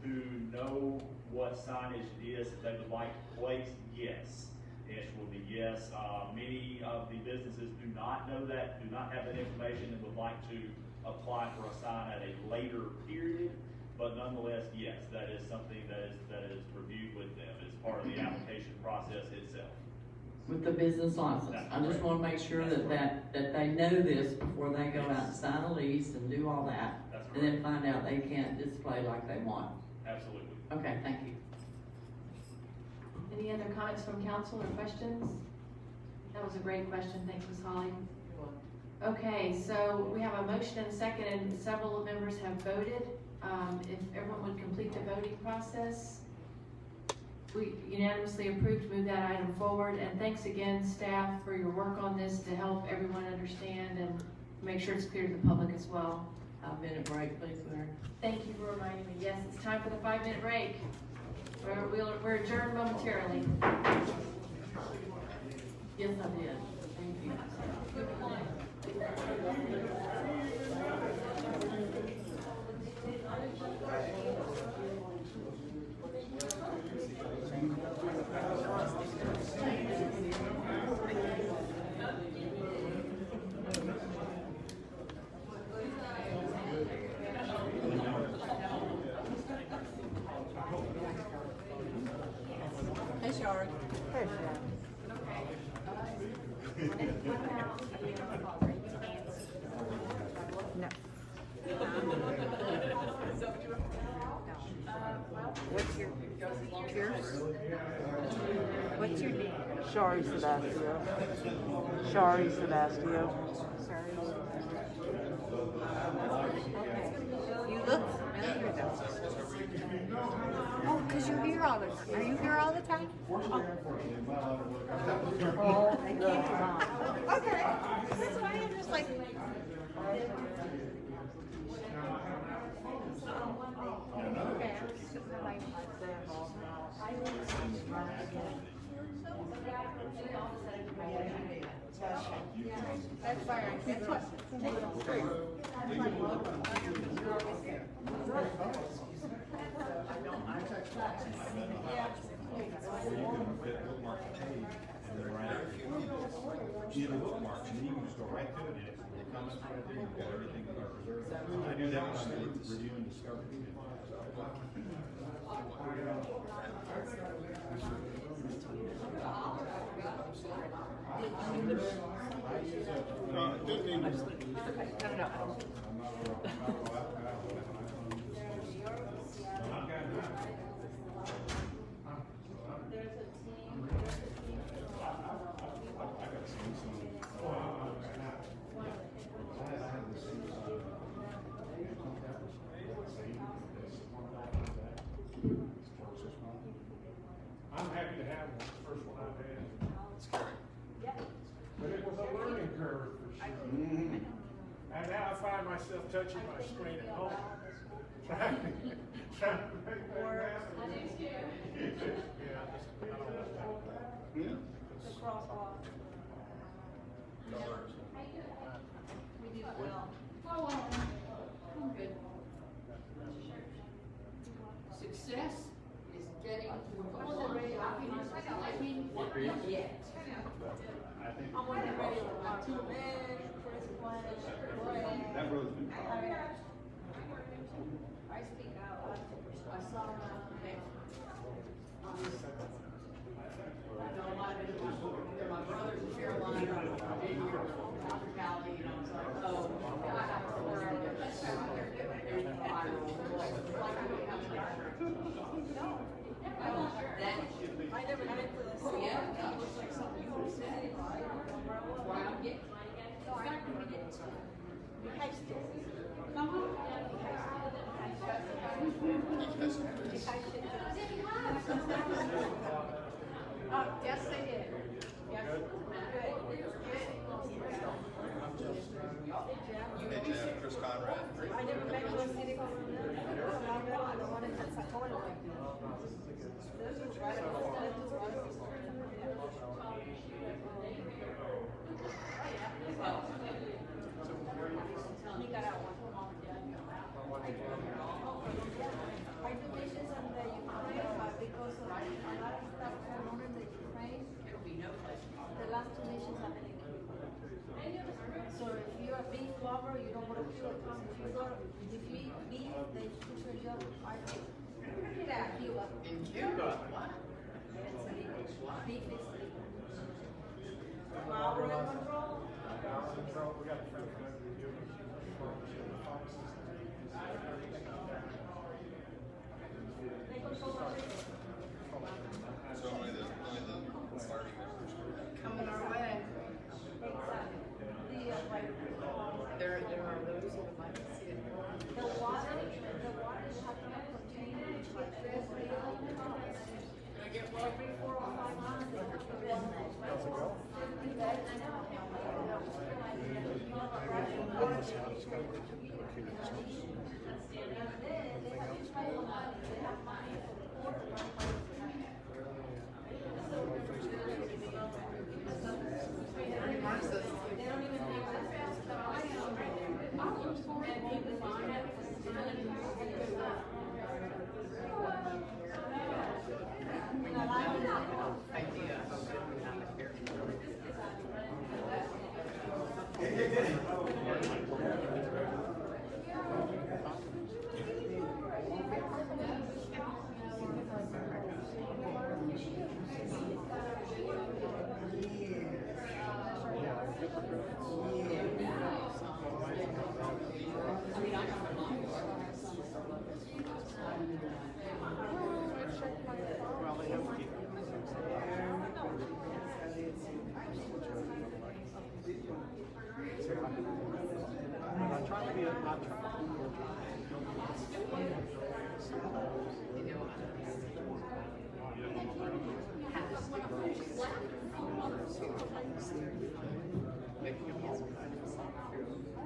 who know what signage it is that they would like placed, yes. The answer will be yes. Many of the businesses do not know that, do not have that information, and would like to apply for a sign at a later period. But nonetheless, yes, that is something that is reviewed with them as part of the application process itself. With the business license? I just wanna make sure that they know this before they go out and sign a lease and do all that. That's And then find out they can't display like they want. Absolutely. Okay, thank you. Any other comments from council or questions? That was a great question. Thanks, Ms. Holly. Okay, so we have a motion and a second, and several members have voted. If everyone would complete the voting process. We unanimously approved to move that item forward, and thanks again, staff, for your work on this to help everyone understand and make sure it's clear to the public as well. 5-minute break, please, Larry. Thank you for reminding me. Yes, it's time for the 5-minute break. We're adjourned momentarily. Yes, I did. Thank you. Hey, Shari. Hey, Shari. No. What's your name? Shari Sebastio. Shari Sebastio. You look familiar though. Oh, because you're here all the time. Are you here all the time? Oh, they keep on. Okay. That's why I'm just like. Okay. That's fine. That's what. You have bookmarks, and then you can just go right to it, and it comes right there, you've got everything preserved. I do that when I'm reviewing discovery. I'm happy to have one, the first one I've had. But it was a learning curve for sure. And now I find myself touching my screen at home. Trying to make things happen. The crosswalk. We do well. Oh, I'm good. Success is getting. I think. I'm on the radio, two men, Chris Blanche, That road's been. I speak out, I saw them. No, my brother's in Carolina, I've been here from Cali, and I was like, oh, God, I have to work. There's viral. That should be. I never been to the city. Yeah, that looks like something you would have said. Why I'm getting. No, I don't think it's. High school. Come on. Yes, they did. Yes. Hey Jeff, Chris Conrad. I never met you in city hall. I don't want to touch that corner. This is right across he got out one. I do missions in the Ukraine, but because of a lot of stuff going on in the Ukraine, There'll be no place. the last two missions have been in Cuba. So if you're a beef lover, you don't want to feel it from Cuba. If you eat beef, they put your job. Yeah, Cuba. In Cuba? What? It's illegal. Beef is illegal. Flour and control. We got a friend that reviewed it from the Fox They control everything. So only the party members. Coming our way. Exactly. There are those who would like to see it more. The water is having a container which gets very every 4 or 5 months. They have to run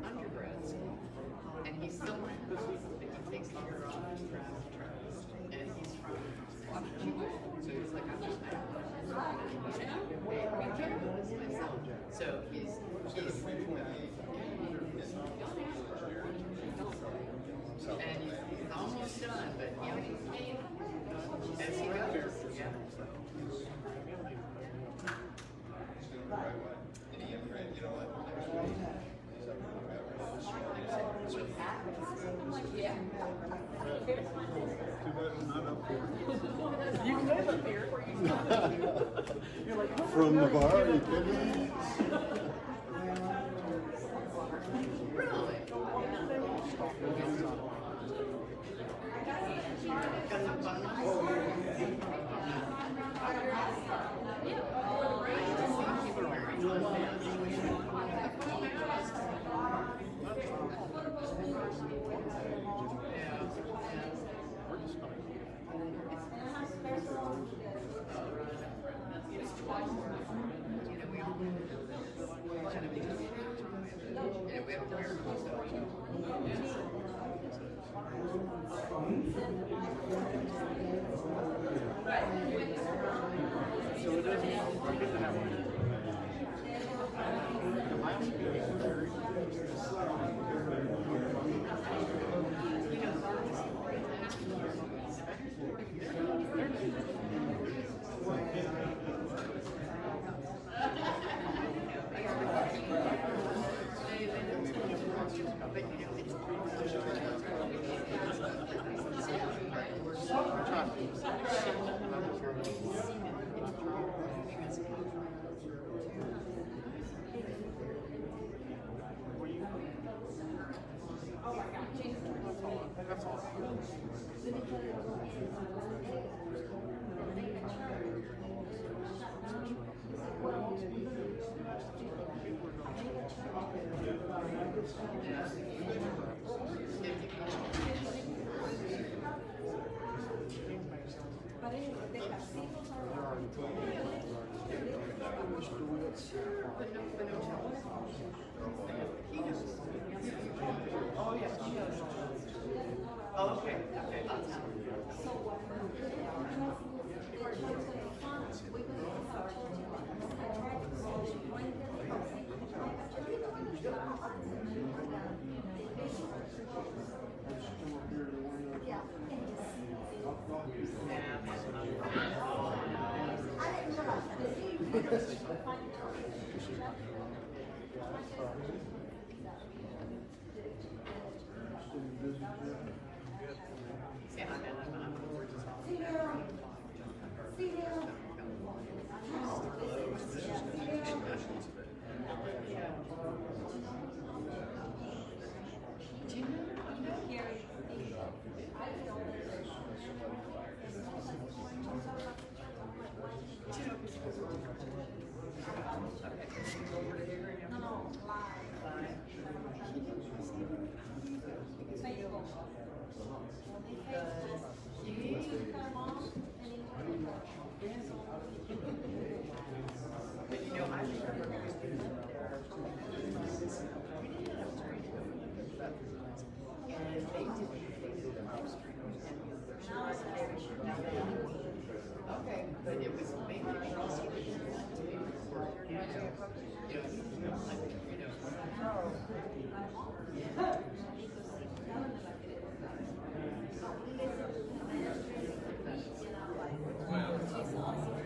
undergrads, and he's still but he takes longer on his and he's from Washington, so he's like, I'm just mad. So he's and he's almost done, but you know, as he goes, yeah. And he immigrated, you know what? You can live up here where you You're like, From the bar, you kidding me? Really? Yeah. But anyway, the casinos are. Oh, yeah. Oh, okay, okay. So what? We will have I tried to call it when yeah. Okay, but it was mainly because he was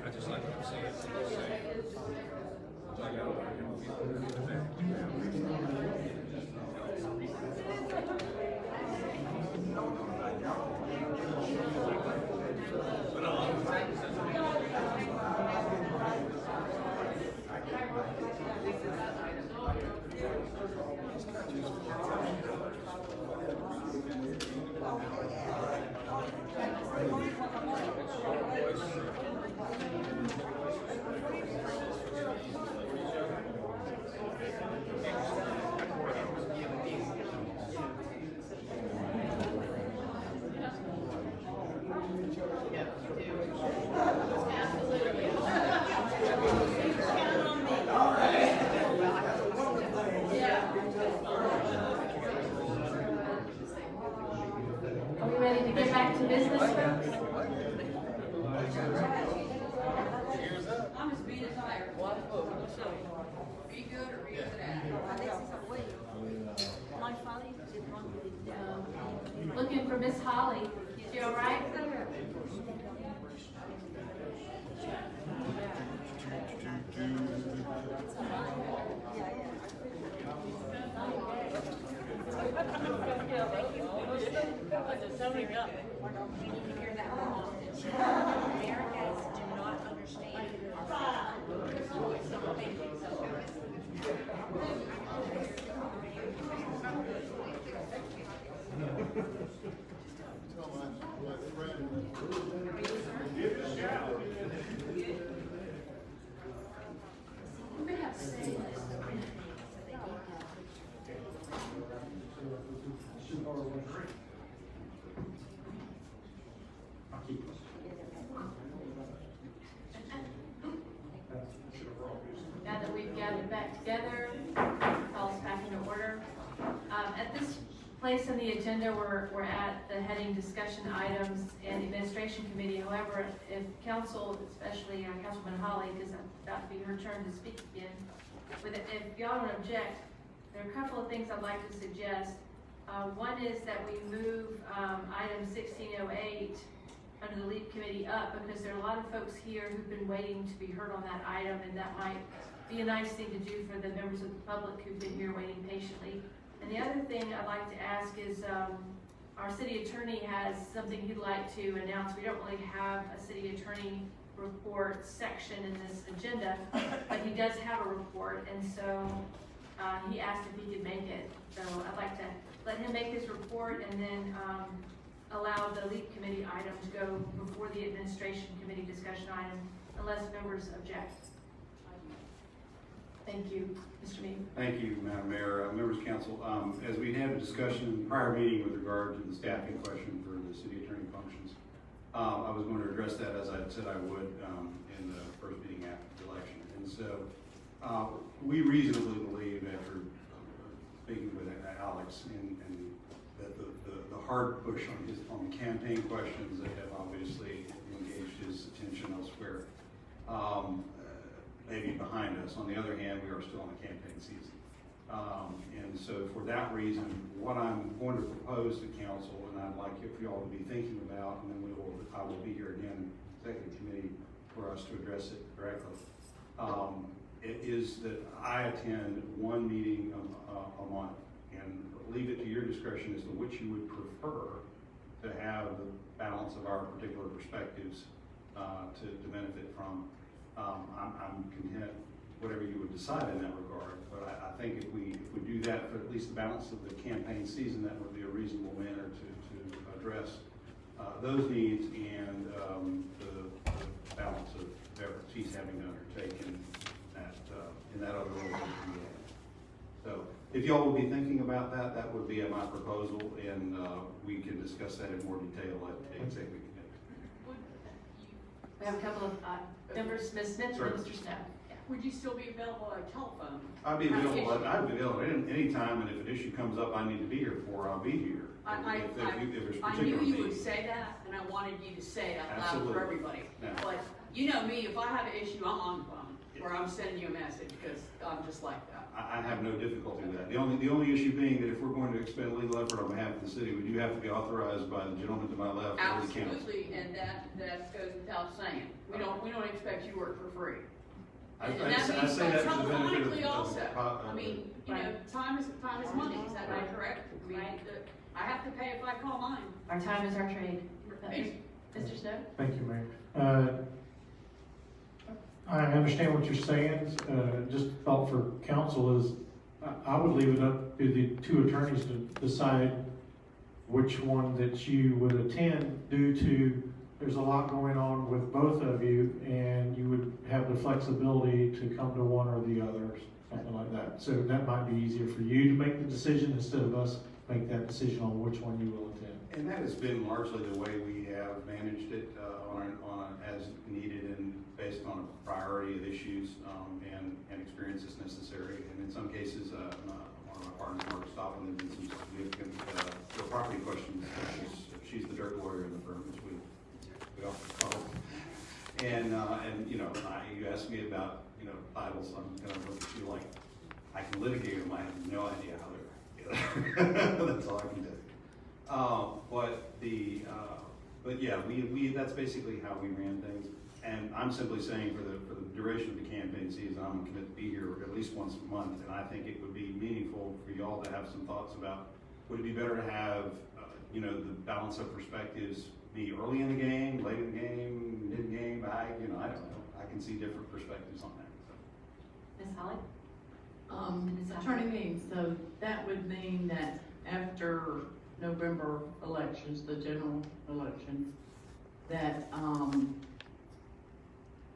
I just like to see it. So I got Are we ready to get back to business, folks? I'm as beat as I ever was. Be good or be bad. Alexis away. My father is wrong with it. Looking for Miss Holly. You all right? Americans do not understand We have say. Now that we've gathered back together, calls back into order. At this place in the agenda, we're at the heading discussion items and administration committee. However, if council, especially Councilman Holly, because it's about to be her turn to speak again, if y'all don't object, there are a couple of things I'd like to suggest. One is that we move item 1608 under the LEAP committee up, because there are a lot of folks here who've been waiting to be heard on that item, and that might be a nice thing to do for the members of the public who've been here waiting patiently. And the other thing I'd like to ask is, our city attorney has something he'd like to announce. We don't really have a city attorney report section in this agenda, but he does have a report, and so he asked if he could make it. So I'd like to let him make his report, and then allow the LEAP committee item to go before the administration committee discussion item unless members object. Thank you, Mr. Mead. Thank you, Madam Mayor, members of council. As we had a discussion in the prior meeting with regard to the staffing question for the city attorney functions, I was going to address that as I said I would in the first meeting after the election. And so we reasonably believe after speaking with Alex and that the hard push on the campaign questions that have obviously engaged his attention elsewhere may be behind us. On the other hand, we are still in the campaign season. And so for that reason, what I'm going to propose to council, and I'd like if you all to be thinking about, and then I will be here again, executive committee, for us to address it directly, it is that I attend one meeting a month and leave it to your discretion as to which you would prefer to have the balance of our particular perspectives to benefit from. I'm content, whatever you would decide in that regard, but I think if we do that for at least the balance of the campaign season, that would be a reasonable manner to address those needs and the balance of efforts he's having to undertake in that other role that he has. So if y'all would be thinking about that, that would be my proposal, and we can discuss that in more detail at the executive committee. We have a couple of members, Ms. Smith and Mr. Snow. Would you still be available by telephone? I'd be available any time, and if an issue comes up I need to be here for, I'll be here. I knew you would say that, and I wanted you to say it out loud Absolutely. for everybody. Yeah. But you know me, if I have an issue, I'm on the phone, or I'm sending you a message, because I'm just like that. I have no difficulty with that. The only issue being that if we're going to expend legal effort on behalf of the city, we do have to be authorized by the gentleman to my left. or the council. Absolutely, and that goes without saying. We don't expect you to work for free. And I that means say that for the benefit telephonically of also. I mean, you know, time is money, is that not correct? I mean, I have to pay if I call mine. Our time is our trade. Mr. Snow? Thank you, Mayor. I understand what you're saying. Just thought for council is, I would leave it up to the two attorneys to decide which one that you would attend due to there's a lot going on with both of you, and you would have the flexibility to come to one or the other, something like that. So that might be easier for you to make the decision instead of us make that decision on which one you will attend. And that has been largely the way we have managed it on an as needed and based on a priority of issues and experiences necessary. And in some cases, one of my partners, Mark Stoppin, has been some significant real property questions. She's the dirt lawyer in the firm, which we often call it. And you know, you asked me about titles. I'm going to look at you like I can litigate them. I have no idea how they're together. That's all I can do. But yeah, we that's basically how we ran things. And I'm simply saying for the duration of the campaign season, I'm committed to be here at least once a month. And I think it would be meaningful for y'all to have some thoughts about, would it be better to have, the balance of perspectives be early in the game, late in the game, mid game, I don't know. I can see different perspectives on that. Ms. Holly? Attorney Means, so that would mean that after November elections, the general elections, that,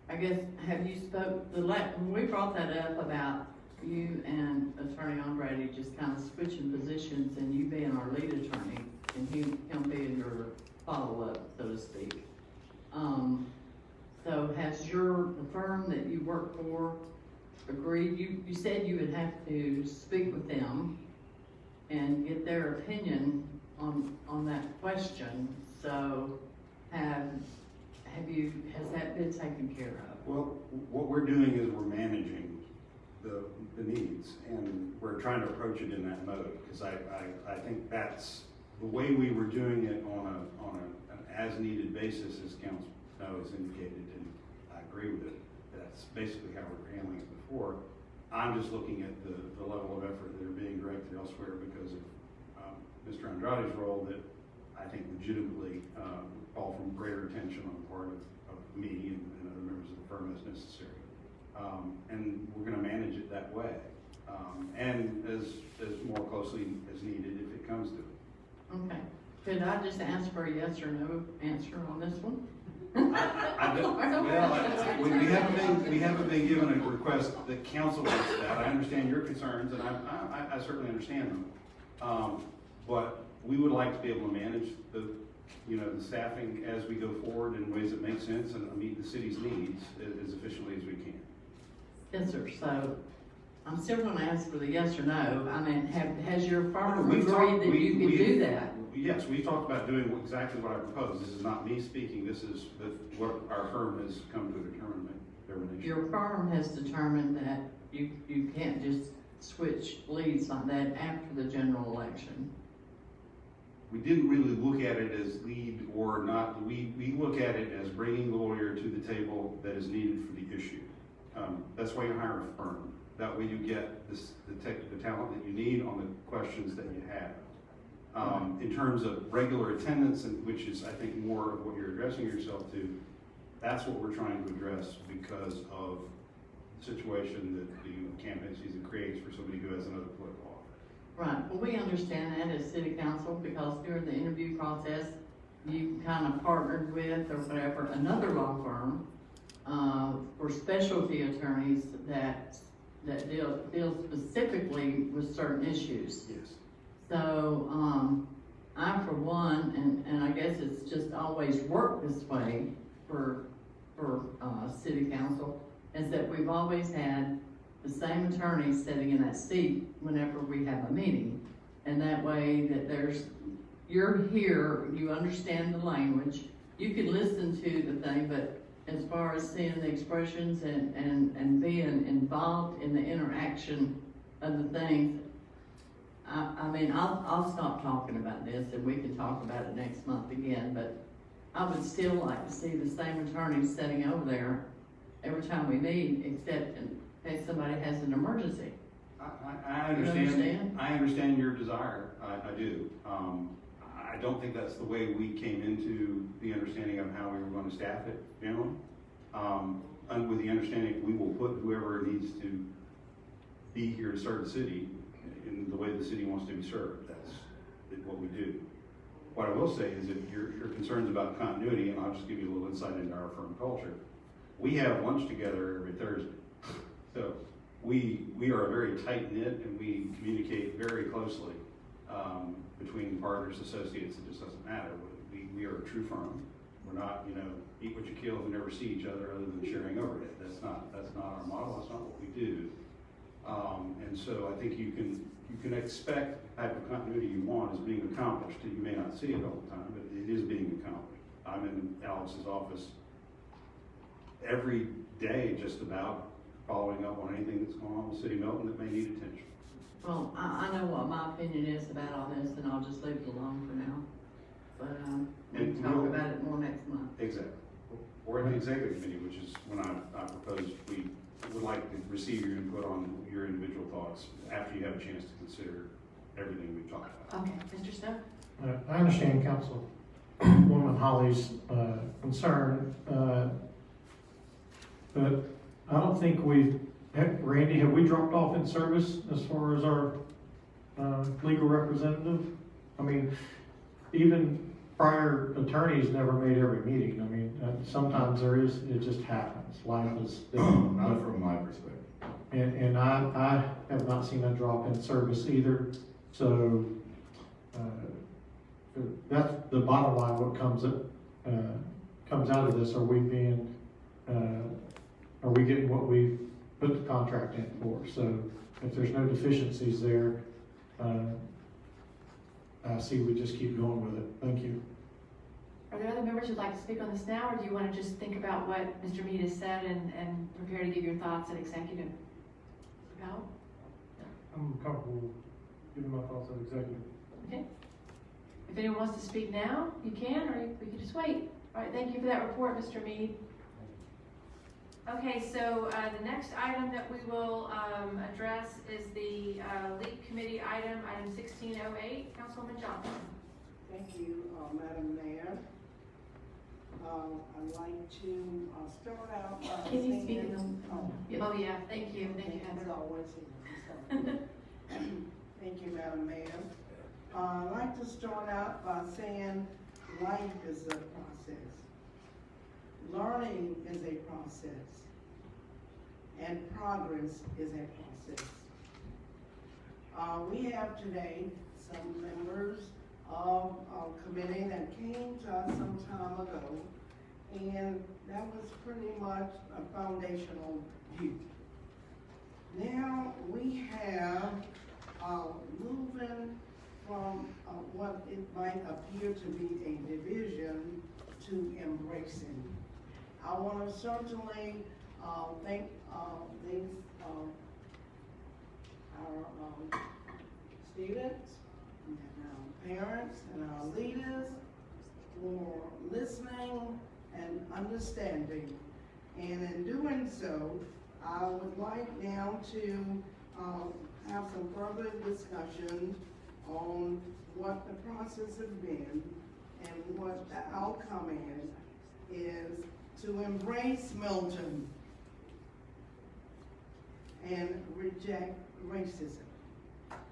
I guess, have you when we brought that up about you and Attorney Andrade just kind of switching positions and you being our lead attorney and him being your follow-up, so to speak. So has the firm that you work for agreed? You said you would have to speak with them and get their opinion on that question. So has that been taken care of? Well, what we're doing is we're managing the needs, and we're trying to approach it in that mode, because I think that's the way we were doing it on an as-needed basis, as Council Snow has indicated, and I agree with it. That's basically how we were handling it before. I'm just looking at the level of effort that are being directed elsewhere because of Mr. Andrade's role that I think legitimately call for greater attention on the part of me and other members of the firm as necessary. And we're going to manage it that way, and as more closely as needed if it comes to it. Okay. Could I just ask for a yes or no answer on this one? I don't, well, we haven't been given a request that council wants that. I understand your concerns, and I certainly understand them. But we would like to be able to manage the staffing as we go forward in ways that make sense and meet the city's needs as efficiently as we can. Yes, sir. So I'm still gonna ask for the yes or no. I mean, has your firm We've agreed talked- that you can do that? Yes, we talked about doing exactly what I proposed. This is not me speaking, this is what our firm has come to a determination. Your firm has determined that you can't just switch leads like that after the general election. We didn't really look at it as lead or not. We look at it as bringing the lawyer to the table that is needed for the issue. That's why you hire a firm. That way you get the talent that you need on the questions that you have. In terms of regular attendance, which is, I think, more of what you're addressing yourself to, that's what we're trying to address because of the situation that the campaign season creates for somebody who has another political office. Right, well, we understand that as city council because during the interview process, you kind of partnered with or whatever, another law firm for specialty attorneys that deal specifically with certain issues. Yes. So, I for one, and I guess it's just always worked this way for city council, is that we've always had the same attorney sitting in that seat whenever we have a meeting. And that way that you're here, you understand the language, you can listen to the thing, but as far as seeing the expressions and being involved in the interaction of the things, I mean, I'll stop talking about this and we can talk about it next month again, but I would still like to see the same attorney sitting over there every time we meet, except in case somebody has an emergency. I understand. I understand your desire. I do. I don't think that's the way we came into the understanding of how we were going to staff it generally. And with the understanding we will put whoever needs to be here to serve the city in the way the city wants to be served. That's what we do. What I will say is if your concerns about continuity, and I'll just give you a little insight into our firm culture, we have lunch together every Thursday. So we are very tight knit and we communicate very closely between partners, associates. It just doesn't matter. We are a true firm. We're not, eat what you kill and never see each other than sharing overhead. That's not our model. That's not what we do. And so I think you can expect the type of continuity you want is being accomplished. You may not see it all the time, but it is being accomplished. I'm in Alex's office every day just about following up on anything that's going on with City of Milton that may need attention. Well, I know what my opinion is about all this and I'll just leave it alone for now. But we can talk about it more next month. Exactly. Or at the executive committee, which is when I proposed we would like to receive your input on your individual thoughts after you have a chance to consider everything we've talked about. Okay, Mr. Snow? I understand Councilwoman Holly's concern, but I don't think Randy, have we dropped off in service as far as our legal representative? I mean, even prior attorneys never made every meeting. I mean, sometimes it just happens. Life is. Not from my perspective. And I have not seen a drop in service either. So, that's the bottom line. What comes out of this? Are we getting what we put the contract in for? So if there's no deficiencies there, I see we just keep going with it. Thank you. Are there other members who'd like to speak on this now, or do you want to just think about what Mr. Mead has said and prepare to give your thoughts at executive? Mr. Powell? I'm comfortable giving my thoughts on executive. Okay. If anyone wants to speak now, you can, or we can just wait. All right, thank you for that report, Mr. Mead. Okay, so the next item that we will address is the lead committee item 1608. Councilwoman Johnson. Thank you, Madam Mayor. I'd like to start out by Can you speak saying- in the? Oh yeah, thank you, As Heather. always. Thank you, Madam Mayor. I'd like to start out by saying life is a process. Learning is a process. And progress is a process. We have today some members of our committee that came to us some time ago, and that was pretty much a foundational view. Now we have moving from what it might appear to be a division to embracing. I want to certainly thank our students and our parents and our leaders for listening and understanding. And in doing so, I would like now to have some further discussion on what the process has been and what the outcome is to embrace Milton and reject racism.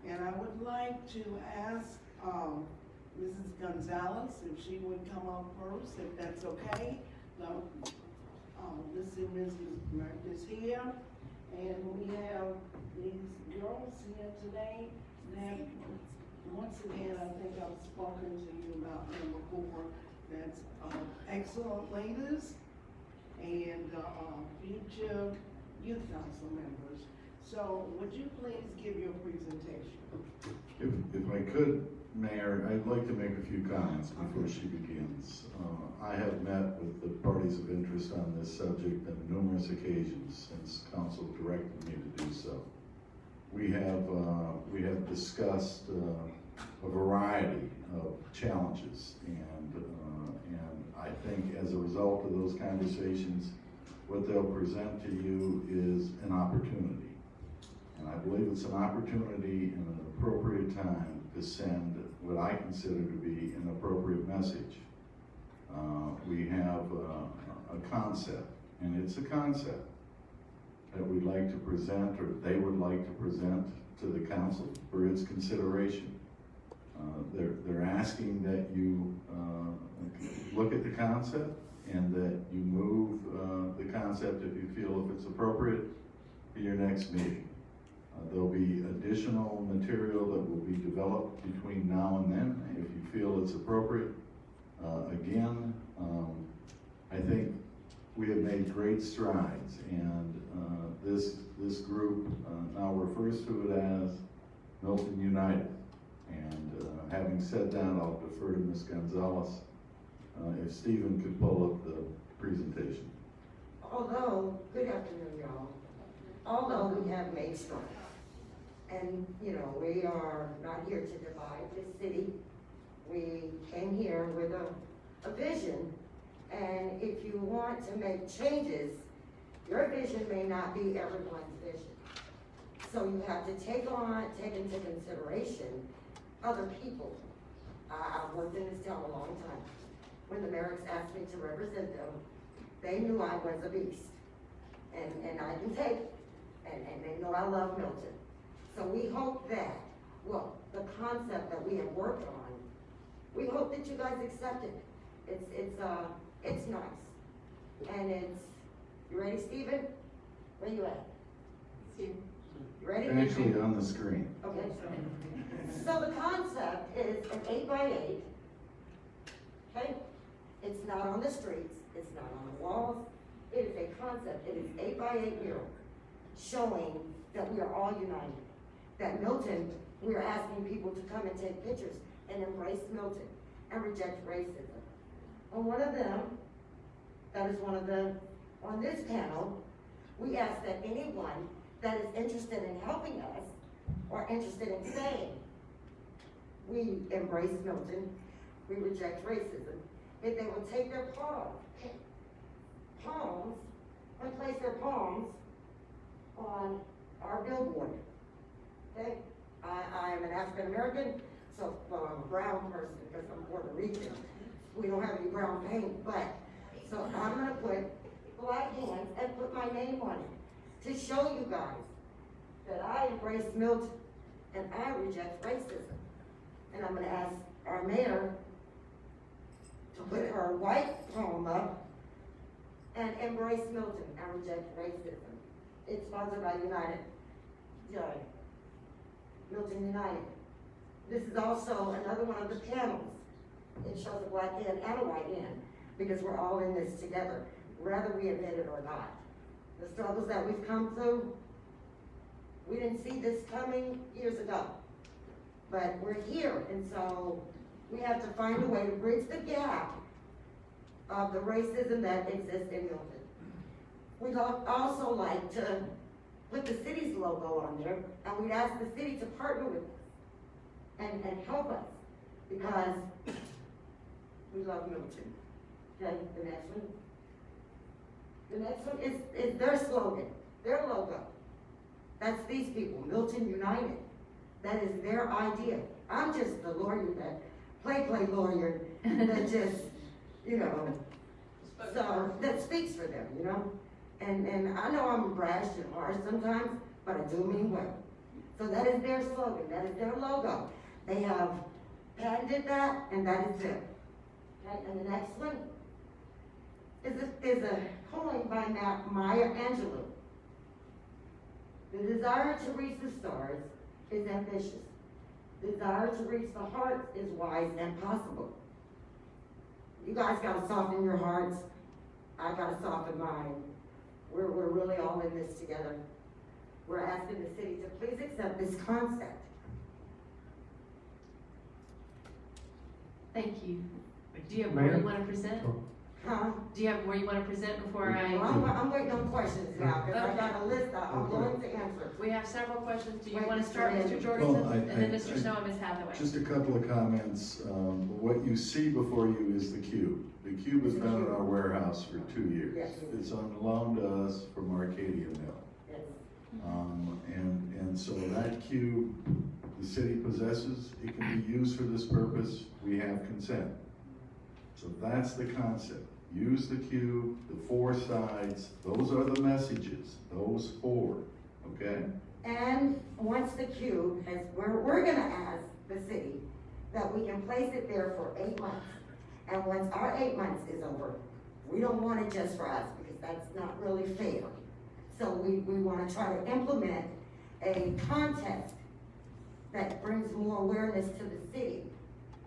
And I would like to ask Mrs. Gonzalez if she would come up first, if that's okay. Mrs. Merck is here, and we have these girls here today that, once again, I think I've spoken to you about them before. That's excellent leaders and future youth council members. So would you please give your presentation? If I could, Mayor, I'd like to make a few comments before she begins. I have met with the parties of interest on this subject on numerous occasions since council directed me to do so. We have discussed a variety of challenges, and I think as a result of those conversations, what they'll present to you is an opportunity. And I believe it's an opportunity in an appropriate time to send what I consider to be an appropriate message. We have a concept, and it's a concept that we'd like to present, or they would like to present to the council for its consideration. They're asking that you look at the concept and that you move the concept if you feel if it's appropriate for your next meeting. There'll be additional material that will be developed between now and then if you feel it's appropriate. Again, I think we have made great strides, and this group now refers to it as Milton United. And having said that, I'll defer to Ms. Gonzalez. If Stephen could pull up the presentation. Although, good afternoon, y'all. Although we have made strides, and you know, we are not here to divide this city. We came here with a vision, and if you want to make changes, your vision may not be everyone's vision. So you have to take into consideration other people. I've worked in this town a long time. When the Merricks asked me to represent them, they knew I was a beast. And I can take it. And they know I love Milton. So we hope that, well, the concept that we have worked on, we hope that you guys accept it. It's nice. And you ready, Stephen? Where you at? Stephen, you ready? Actually on the screen. Okay. So the concept is an 8x8, okay? It's not on the streets, it's not on the walls. It is a concept, it is 8x8 mural showing that we are all united. That Milton, we are asking people to come and take pictures and embrace Milton and reject racism. On one of them, that is one of them, on this panel, we ask that anyone that is interested in helping us or interested in saying, we embrace Milton, we reject racism, if they will take their palms and place their palms on our billboard. Okay? I am an African American, so well, I'm a brown person because I'm Puerto Rican. We don't have any brown paint, but so I'm gonna put black hands and put my name on it to show you guys that I embrace Milton and I reject racism. And I'm gonna ask our mayor to put her white poem up and embrace Milton and reject racism. It's sponsored by Milton United. This is also another one of the panels. It shows a black end and a white end, because we're all in this together, whether we admit it or not. The struggles that we've come through, we didn't see this coming years ago, but we're here, and so we have to find a way to bridge the gap of the racism that exists in Milton. We'd also like to put the city's logo on there, and we'd ask the city to partner with us and help us, because we love Milton. Okay, the next one. The next one is their slogan, their logo. That's these people, Milton United. That is their idea. I'm just the lawyer that, play lawyer, that just, you know, so, that speaks for them, you know? And I know I'm brash and harsh sometimes, but I do mean well. So that is their slogan, that is their logo. They have patented that, and that is them. Okay, and the next one is a poem by Maya Angelou. The desire to reach the stars is ambitious. The desire to reach the heart is wise and possible. You guys gotta soften your hearts. I gotta soften mine. We're really all in this together. We're asking the city to please accept this concept. Thank you. Do you have more you want to present? Huh? Do you have more you want to present before I? Well, I'm waiting on questions now, because I got a list I'm going to answer. We have several questions. Do you Wait, want to start, Mr. Mr. Jorgensen, Well, and then Mr. Snow and Ms. Hathaway? Just a couple of comments. What you see before you is the cube. The cube has been in our warehouse for 2 years. Yes. It's on loan to us from Arcadia Mill. Yes. And so that cube, the city possesses, it can be used for this purpose. We have consent. So that's the concept. Use the cube, the 4 sides, those are the messages, those 4, okay? And once the cube has, we're gonna ask the city that we can place it there for 8 months. And once our 8 months is over, we don't want it just for us, because that's not really fair. So we wanna try to implement a contest that brings more awareness to the city.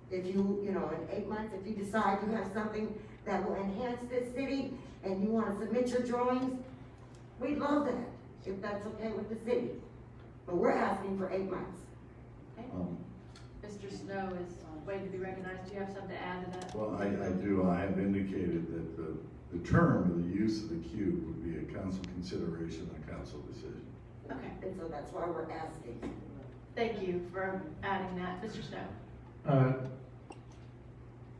If you know, in 8 months, if you decide you have something that will enhance this city and you wanna submit your drawings, we'd love that, if that's okay with the city. But we're asking for 8 months. Okay. Mr. Snow is waiting to be recognized. Do you have something to add to that? Well, I do. I have indicated that the term of the use of the cube would be a council consideration, a council decision. Okay. And so that's why we're asking. Thank you for adding that. Mr. Snow?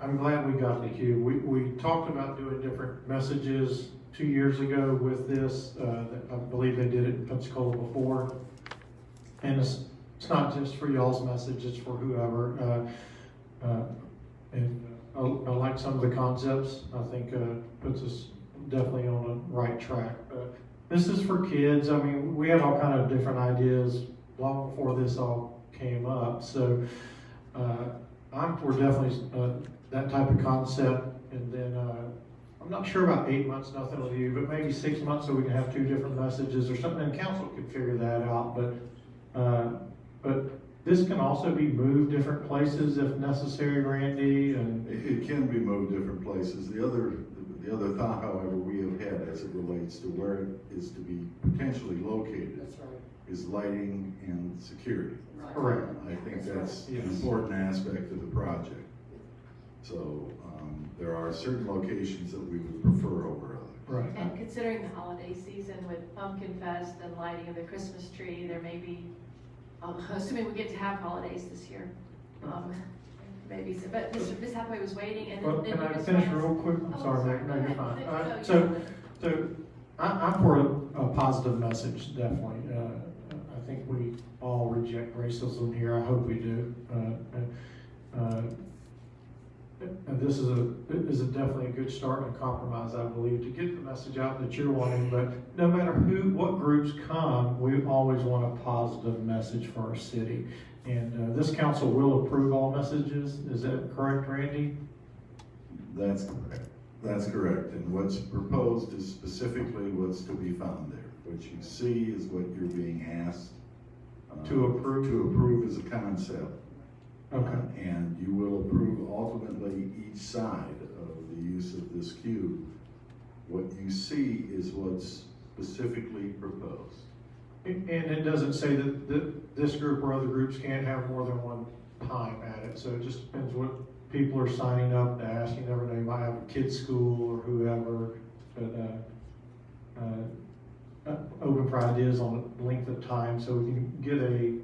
I'm glad we got the cube. We talked about doing different messages 2 years ago with this. I believe they did it in Pensacola before. And it's not just for y'all's message, it's for whoever. And I like some of the concepts. I think puts us definitely on the right track. This is for kids. I mean, we had all kind of different ideas long before this all came up. So I'm for definitely that type of concept. And then I'm not sure about 8 months, nothing with you, but maybe 6 months so we can have 2 different messages or something. And council could figure that out. But this can also be moved different places if necessary, Randy. And It can be moved different places. The other thought, however, we have had as it relates to where it is to be potentially located. That's right. Is lighting and security. Correct. I think that's Yes. an important aspect of the project. So, there are certain locations that we would prefer over others. Right. And considering the holiday season with Pumpkin Fest and lighting of the Christmas tree, there may be, assuming we get to have holidays this year, maybe so. But Ms. Hathaway was waiting, and Well, then can I Ms. finish Rice. real quick? I'm Oh, sorry, sorry. Meg. No, Go you're ahead. fine. No, So I'm for a positive message, definitely. I think we all reject racism here. I hope we do. And this is definitely a good start and a compromise, I believe, to get the message out that you're wanting. But no matter what groups come, we always want a positive message for our city. And this council will approve all messages, is that correct, Randy? That's correct. That's correct. And what's proposed is specifically what's to be found there. What you see is what you're being asked. To approve? To approve as a concept. Okay. And you will approve ultimately each side of the use of this cube. What you see is what's specifically proposed. And it doesn't say that this group or other groups can't have more than one time at it, so it just depends what people are signing up to ask. You never know, you might have a kid's school or whoever, but open for ideas on length of time, so we can get a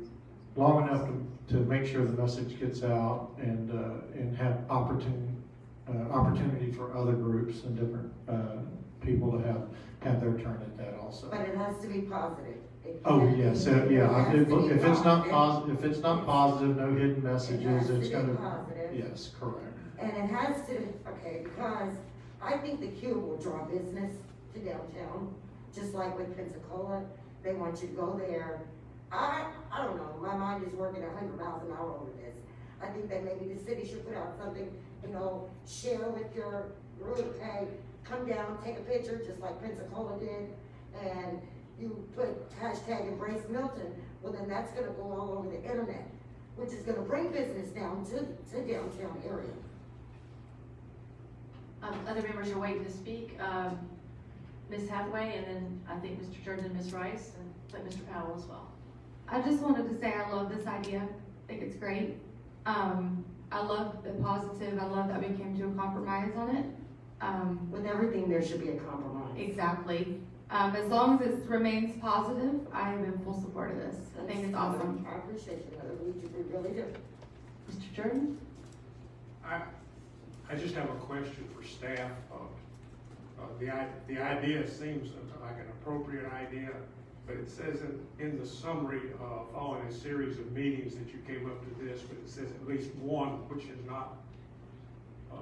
long enough to make sure the message gets out and have opportunity for other groups and different people to have their turn at that also. But it has to be positive. Oh, yes, yeah, if it's not positive, no hidden messages, it's gonna, positive. yes, correct. And it has to, okay, because I think the cube will draw business to downtown, just like with Pensacola. They want you to go there. I don't know, my mind is working 100 miles an hour over this. I think that maybe the city should put out something, you know, share with your group, hey, come down, take a picture, just like Pensacola did, and you put hashtag embrace Milton, well then that's gonna go all over the internet, which is gonna bring business down to downtown area. Other members are waiting to speak. Ms. Hathaway, and then I think Mr. Jordan and Ms. Rice, and like Mr. Powell as well. I just wanted to say I love this idea. I think it's great. I love the positive. I love that we came to a compromise on it. With everything, there should be a compromise. Exactly. As long as it remains positive, I am in full support of this. I think it's awesome. I appreciate you, Heather. We really do. Mr. Jordan? I just have a question for staff. The idea seems like an appropriate idea, but it says in the summary, following a series of meetings that you came up to this, but it says at least one which has not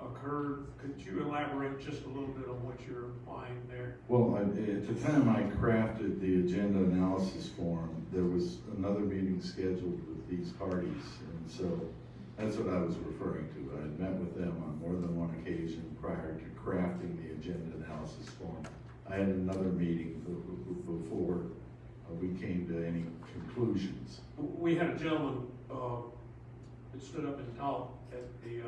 occurred. Could you elaborate just a little bit on what you're implying there? Well, at the time I crafted the agenda analysis form, there was another meeting scheduled with these parties, and so that's what I was referring to. I had met with them on more than one occasion prior to crafting the agenda analysis form. I had another meeting before we came to any conclusions. We had a gentleman that stood up and talked at the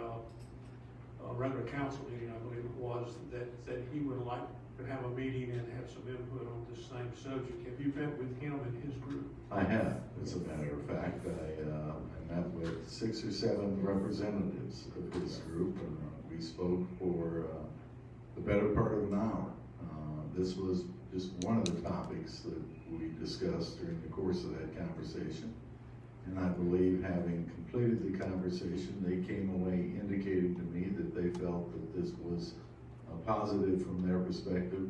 regular council meeting, I believe it was, that said he would like to have a meeting and have some input on this same subject. Have you met with him and his group? I have, as a matter of fact. I met with 6 or 7 representatives of his group, and we spoke for the better part of an hour. This was just one of the topics that we discussed during the course of that conversation. And I believe, having completed the conversation, they came away indicating to me that they felt that this was positive from their perspective,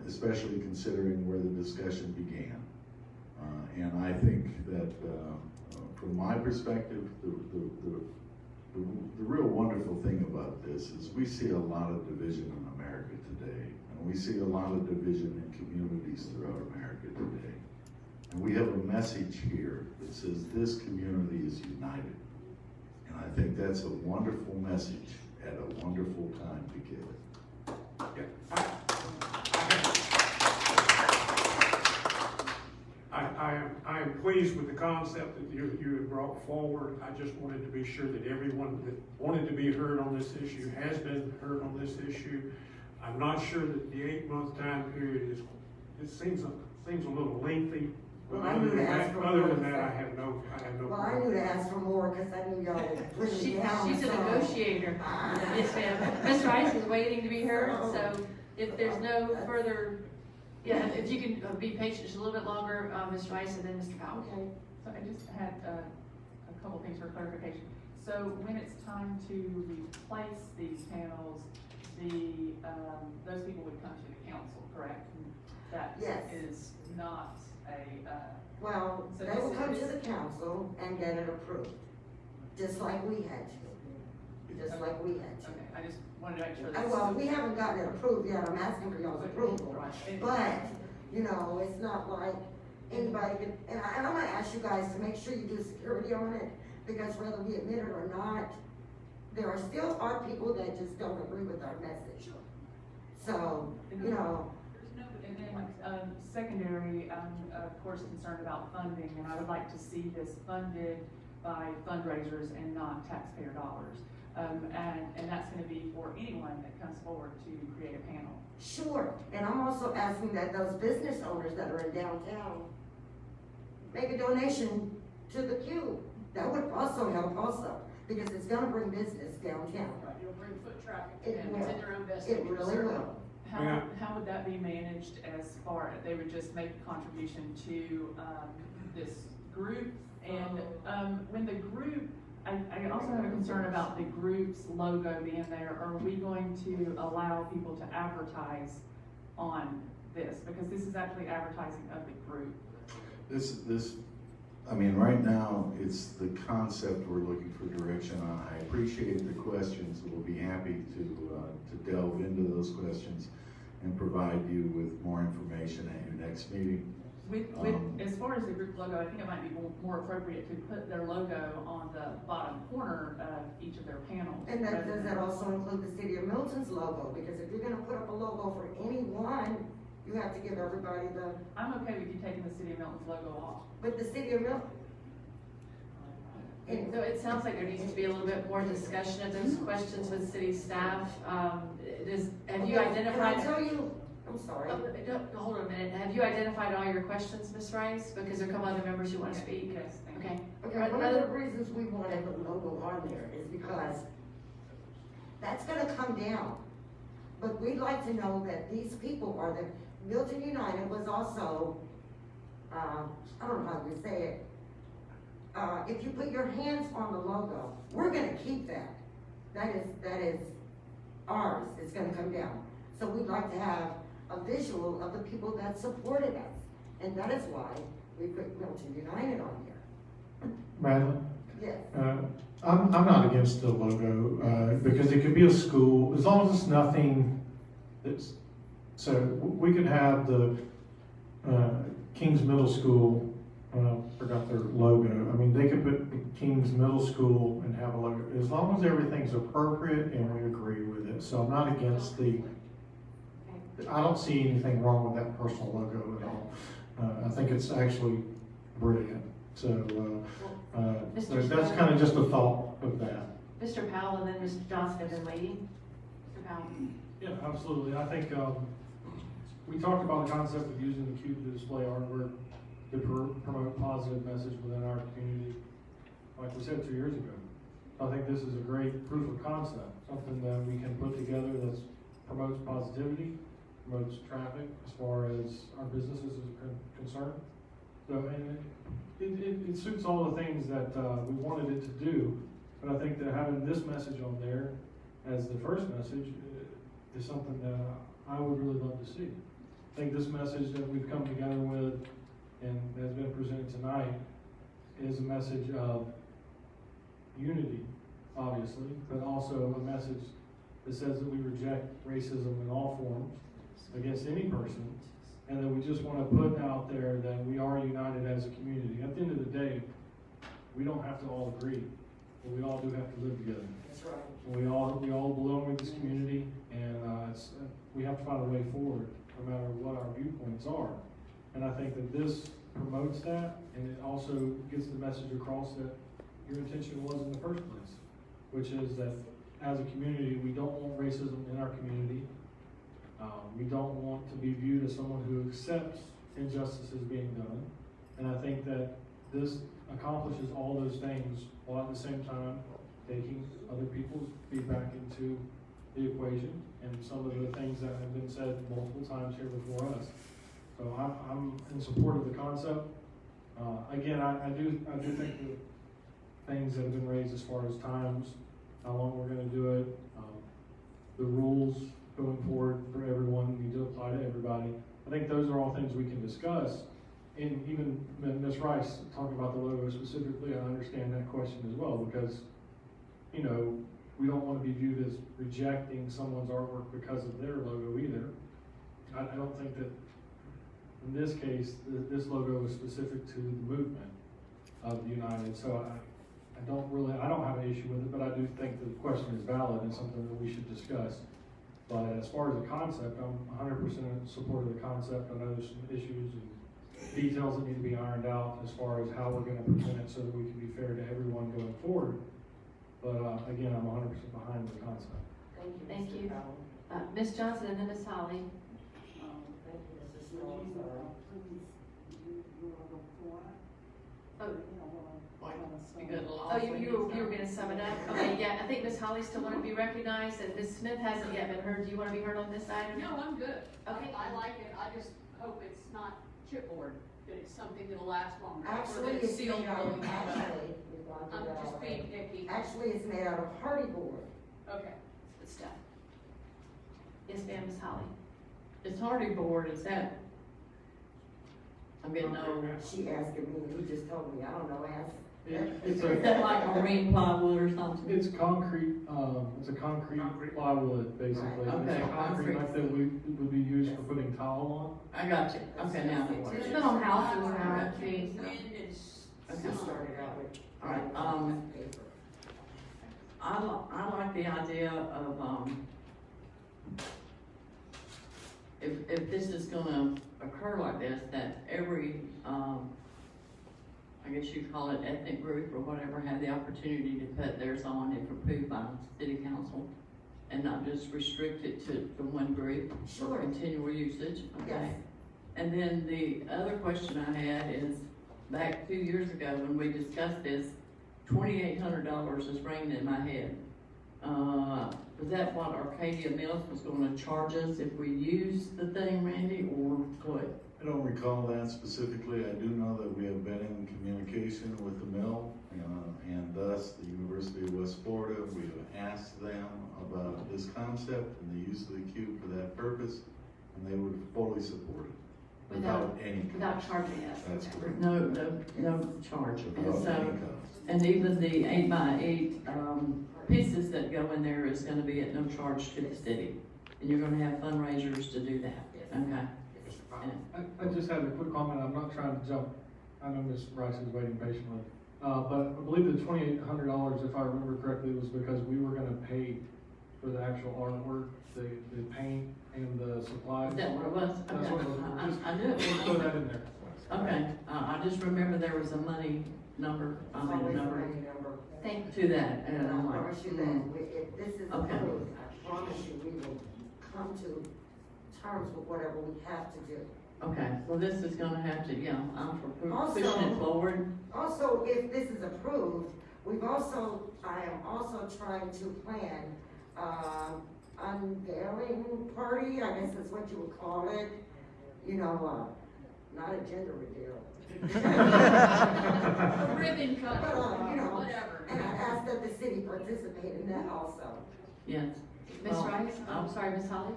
especially considering where the discussion began. And I think that from my perspective, the real wonderful thing about this is we see a lot of division in America today, and we see a lot of division in communities throughout America today. And we have a message here that says this community is united. And I think that's a wonderful message at a wonderful time to give it. I am pleased with the concept that you have brought forward. I just wanted to be sure that everyone that wanted to be heard on this issue has been heard on this issue. I'm not sure that the 8-month time period is, it seems a little lengthy. Well, I knew to ask for more. Other than that, I have no. Well, I knew to ask for more because I knew y'all would bring it down. She's a negotiator. Yes, ma'am. Ms. Rice is waiting to be heard, so if there's no further, yeah, if you can be patient just a little bit longer, Ms. Rice, and then Mr. Powell. Okay. So I just had a couple things for clarification. So when it's time to replace these panels, those people would come to the council, correct? That Yes. is not well, so they will come to the council and get it approved, just like we had to. Just like we had to. Okay, I just wanted to make sure that. Well, we haven't gotten it approved yet. I'm asking for y'all's approval. Right. But, you know, it's not like, anybody can, and I'm gonna ask you guys to make sure you do security on it, because whether we admit it or not, there are still people that just don't agree with our message. So, you know. And then, secondary, I'm of course concerned about funding, and I would like to see this funded by fundraisers and not taxpayer dollars. And that's gonna be for anyone that comes forward to create a panel. Sure, and I'm also asking that those business owners that are in downtown make a donation to the Cube. That would also help also, because it's gonna bring business downtown. You'll bring foot traffic It in, will. it's in their own best It interest. really will. How would that be managed as far, they would just make a contribution to, this group? And, when the group, I also have a concern about the group's logo being there. Are we going to allow people to advertise on this? Because this is actually advertising of the group. I mean, right now, it's the concept we're looking for direction on. I appreciate the questions. We'll be happy to delve into those questions and provide you with more information at your next meeting. As far as the group logo, I think it might be more appropriate to put their logo on the bottom corner of each of their panels. And does that also include the City of Milton's logo? Because if you're gonna put up a logo for anyone, you have to give everybody the. I'm okay with you taking the City of Milton's logo off. But the City of Milton. So it sounds like there needs to be a little bit more discussion of those questions with city staff. Have you identified? Can I tell you, I'm sorry. Hold on a minute. Have you identified all your questions, Ms. Rice? Because there are a couple other members who want to speak. Yes, thank you. Okay. Okay, one of the reasons we wanted the logo on there is because that's gonna come down. But we'd like to know that these people are Milton United was also, I don't know how to say it. If you put your hands on the logo, we're gonna keep that. That is ours, it's gonna come down. So we'd like to have a visual of the people that supported us. And that is why we put Milton United on here. Madeline? Yes. I'm not against the logo, because it could be a school, as long as it's nothing that's, so we could have the, Kings Middle School, forgot their logo. I mean, they could put Kings Middle School and have a logo, as long as everything's appropriate and we agree with it. So I'm not against I don't see anything wrong with that personal logo at all. I think it's actually brilliant. So, that's kind of just a thought of that. Mr. Powell and then Mr. Johnson have been waiting. Mr. Powell. Yeah, absolutely. I think, we talked about the concept of using the Cube to display artwork to promote positive message within our community, like we said 2 years ago. I think this is a great proof of concept, something that we can put together that promotes positivity, promotes traffic as far as our businesses are concerned. So, and it suits all the things that we wanted it to do, but I think that having this message on there as the first message is something that I would really love to see. I think this message that we've come together with and has been presented tonight is a message of unity, obviously, but also a message that says that we reject racism in all forms against any person, and that we just want to put out there that we are united as a community. At the end of the day, we don't have to all agree, but we all do have to live together. That's right. And we all belong with this community, and we have to find a way forward, no matter what our viewpoints are. And I think that this promotes that, and it also gets the message across that your intention was in the first place, which is that as a community, we don't want racism in our community. We don't want to be viewed as someone who accepts injustices being done. And I think that this accomplishes all those things while at the same time taking other people's feedback into the equation and some of the things that have been said multiple times here before us. So I'm in support of the concept. Again, I do think the things that have been raised as far as times, how long we're going to do it, the rules going forward for everyone need to apply to everybody. I think those are all things we can discuss. And even Ms. Rice talking about the logo specifically, I understand that question as well, because, you know, we don't want to be viewed as rejecting someone's artwork because of their logo either. I don't think that In this case, this logo is specific to the movement of the United, so I don't have an issue with it, but I do think the question is valid and something that we should discuss. But as far as the concept, I'm 100% in support of the concept. I know there's some issues and details that need to be ironed out as far as how we're gonna present it so that we can be fair to everyone going forward. But, again, I'm 100% behind the concept. Thank you. Ms. Johnson and then Ms. Holly. Oh, you were gonna sum it up? Okay, yeah, I think Ms. Holly still wanted to be recognized, and Ms. Smith hasn't yet been heard. Do you wanna be heard on this item? No, I'm good. Okay. I like it, I just hope it's not chipboard, that it's something that'll last longer. or that Actually, it's it's sealed made out of, really well. actually, we've gone through I'm that just being already. picky. Actually, it's made out of hardy board. Okay. Good stuff. Yes, ma'am, Ms. Holly. It's hardy board, is that? I'm getting old. She asking me, he just told me, I don't know, ask. It's Is that like marine plywood or something? It's concrete, it's a concrete plywood, basically. Right. Okay, It's a concrete like that would be used for putting tile I got you, okay, now I know what it It's is. been on houses now, too. Wind and Okay. She started out with. Alright, paper. I like the idea of, if this is gonna occur like this, that every, I guess you'd call it ethnic group or whatever, have the opportunity to put theirs on if approved by city council, and not just restrict it to one group for Sure. continual usage, okay? Yes. And then the other question I had is, back 2 years ago when we discussed this, $2,800 is ringing in my head. Was that what Arcadia Mills was gonna charge us if we used the thing, Randy, or what? I don't recall that specifically. I do know that we have been in communication with the mill, and thus the University of West Florida. We have asked them about this concept and the use of the cube for that purpose, and they would fully support it without any cost. Without charging us. That's Okay. correct. No charge. And Without so, any cost. and even the 8x8, pieces that go in there is gonna be at no charge to the city. And you're gonna have fundraisers to do that, okay? I just had a quick comment, I'm not trying to jump, I know Ms. Rice is waiting patiently. But I believe the $2,800, if I remember correctly, was because we were gonna pay for the actual artwork, the paint and the supplies. Is that what it was? That's Okay. what it was. Just I knew it was. throw that in there. Okay, I just remember there was a money number, Always a money number. Thank to that, and And I'm I like, promise you that, if this is Okay. approved, I promise you, we will come to terms with whatever we have to do. okay, well, this is gonna have to, I'm for pushing Also- it forward. Also, if this is approved, I am also trying to plan, unveiling party, I guess is what you would call it. Not a gender reveal. A ribbon cut, But, whatever. and I ask that the city participate in that also. Yes. Ms. Well, Rice, I'm sorry, Ms. Holly.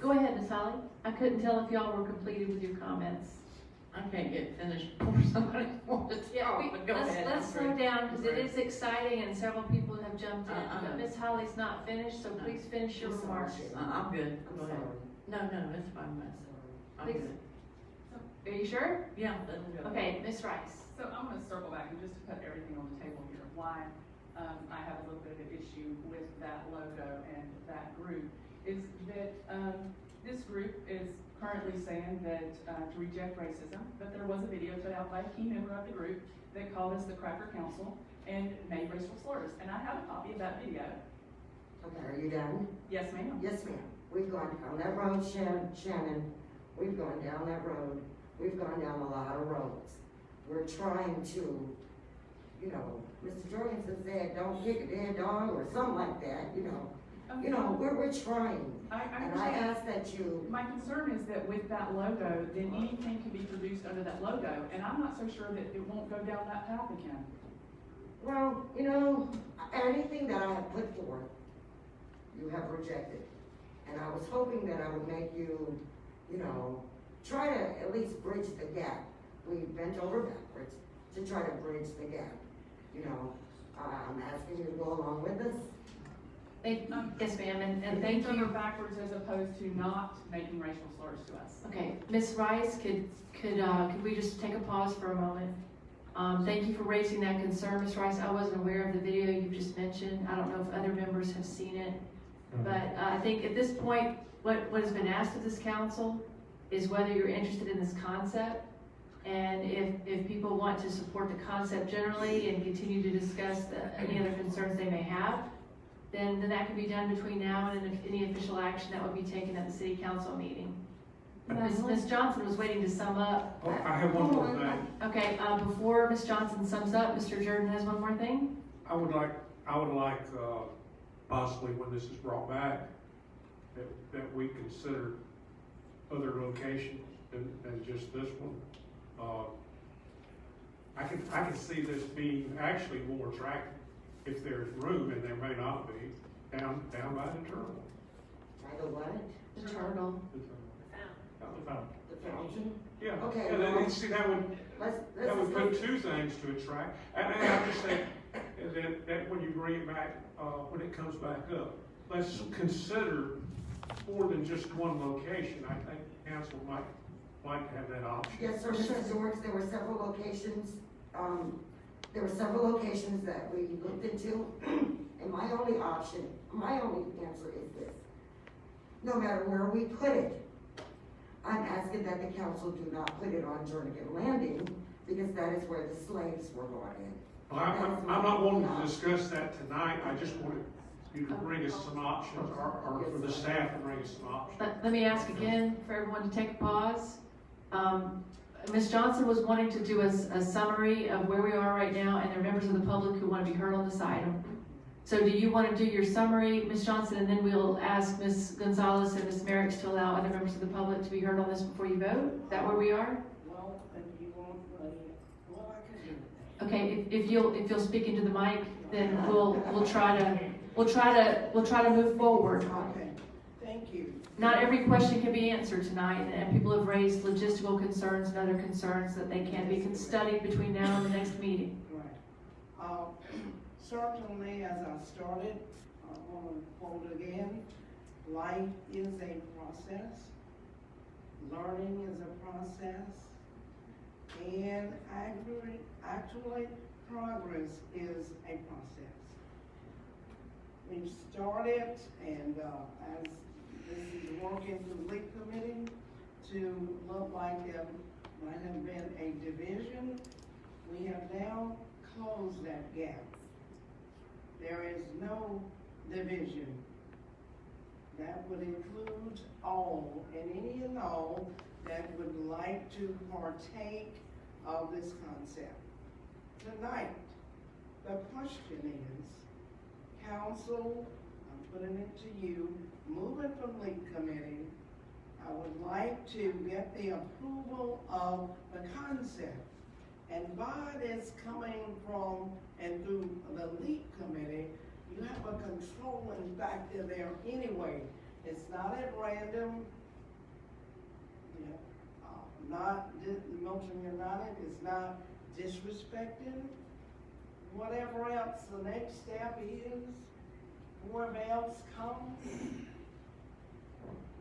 Go ahead, Ms. Holly. I couldn't tell if y'all were completed with your comments. I can't get finished before somebody wants to talk, but go ahead. Let's I'm slow free. down, because it is exciting and several people have jumped in. I But know. Ms. Holly's not finished, so please finish your I'm sorry. remarks. I'm good, I'm go ahead. sorry. No, it's fine, Miss. I'm Please. good. Are you sure? Yeah, let them go. Okay, Ms. Rice. So I'm gonna circle back and just to put everything on the table here, why, I have a little bit of an issue with that logo and that group, is that, this group is currently saying that, to reject racism, but there was a video put out by a key member of the group that called us the Cracker Council and made racial slurs, and I have a copy of that video. Okay, are you done? Yes, ma'am. Yes, ma'am. We've gone down that road, Shannon. We've gone down that road. We've gone down a lot of roads. We're trying to, Mr. Jorgensen said, don't kick a dead dog or something like that, we're trying. I And I understand. ask that you, My concern is that with that logo, then anything can be produced under that logo, and I'm not so sure that it won't go down that path again. well, anything that I have put forth, you have rejected. And I was hoping that I would make you, try to at least bridge the gap. We bent over backwards to try to bridge the gap. I'm asking you to go along with us. Yes, ma'am, and If thank things are you. backwards as opposed to not making racial slurs to us. Okay, Ms. Rice, could we just take a pause for a moment? Thank you for raising that concern, Ms. Rice. I wasn't aware of the video you just mentioned. I don't know if other members have seen it. But I think at this point, what has been asked of this council is whether you're interested in this concept. And if people want to support the concept generally and continue to discuss any other concerns they may have, then that can be done between now and any official action that would be taken at the city council meeting. Ms. Johnson was waiting to sum up. Oh, I have one more thing. Okay, before Ms. Johnson sums up, Mr. Jordan has one more thing. I would like, possibly when this is brought back, that we consider other locations than just this one. I can see this being actually more attractive if there's room, and there may not be, down by the turtle. By the what? The turtle. The fountain? Yeah. Okay, Yeah, well, see, that would put two things to attract, and I'm just saying, that when you bring it back, when it comes back up, let's consider more than just one location. I think council might like to have that option. Yes, sir, Mr. George, there were several locations, that we looked into, and my only answer is this. No matter where we put it, I'm asking that the council do not put it on Jernigan Landing, because that is where the slaves were brought in. Well, I'm not wanting to discuss that tonight, I just wanted you to bring us some options, or for the staff to bring us some options. Let me ask again for everyone to take a pause. Ms. Johnson was wanting to do a summary of where we are right now, and there are members of the public who want to be heard on this item. So do you want to do your summary, Ms. Johnson, and then we'll ask Ms. Gonzalez and Ms. Merrick to allow other members of the public to be heard on this before you vote? Is that where we are? Well, if you want, well, I can do that. Okay, if you'll speak into the mic, then we'll try to move forward. Okay, thank you. Not every question can be answered tonight, and people have raised logistical concerns and other concerns that they can't be studied between now and the next meeting. Right. Certainly, as I started, I want to quote again, life is a process, learning is a process, and actually progress is a process. We've started, and as this is working through the LEAP committee, to look like there might have been a division, we have now closed that gap. There is no division. That would include all, and any and all that would like to partake of this concept. Tonight, the question is, council, I'm putting it to you, moving from LEAP committee, I would like to get the approval of the concept. And by this coming from and through the LEAP committee, you have a controlling factor there anyway. It's not at random. Milton United is not disrespecting. Whatever else the next step is, whoever else comes,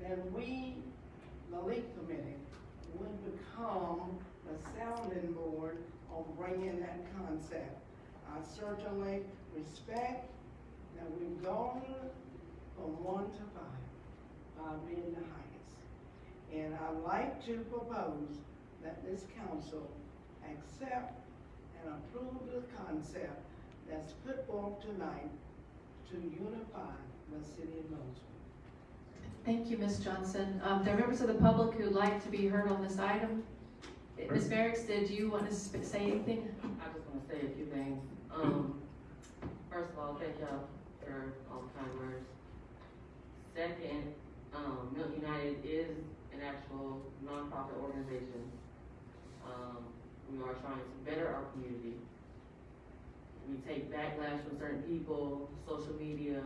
then we, the LEAP committee, would become the sounding board on bringing that concept. I certainly respect that we've gone from 1 to 5 being the highest. And I'd like to propose that this council accept and approve the concept that's put forth tonight to unify the city of Mosville. Thank you, Ms. Johnson. There are members of the public who'd like to be heard on this item. Ms. Merrick, did you want to say anything? I just want to say a few things. First of all, thank y'all for all the kind words. Second, Milton United is an actual nonprofit organization. We are trying to better our community. We take backlash from certain people, social media.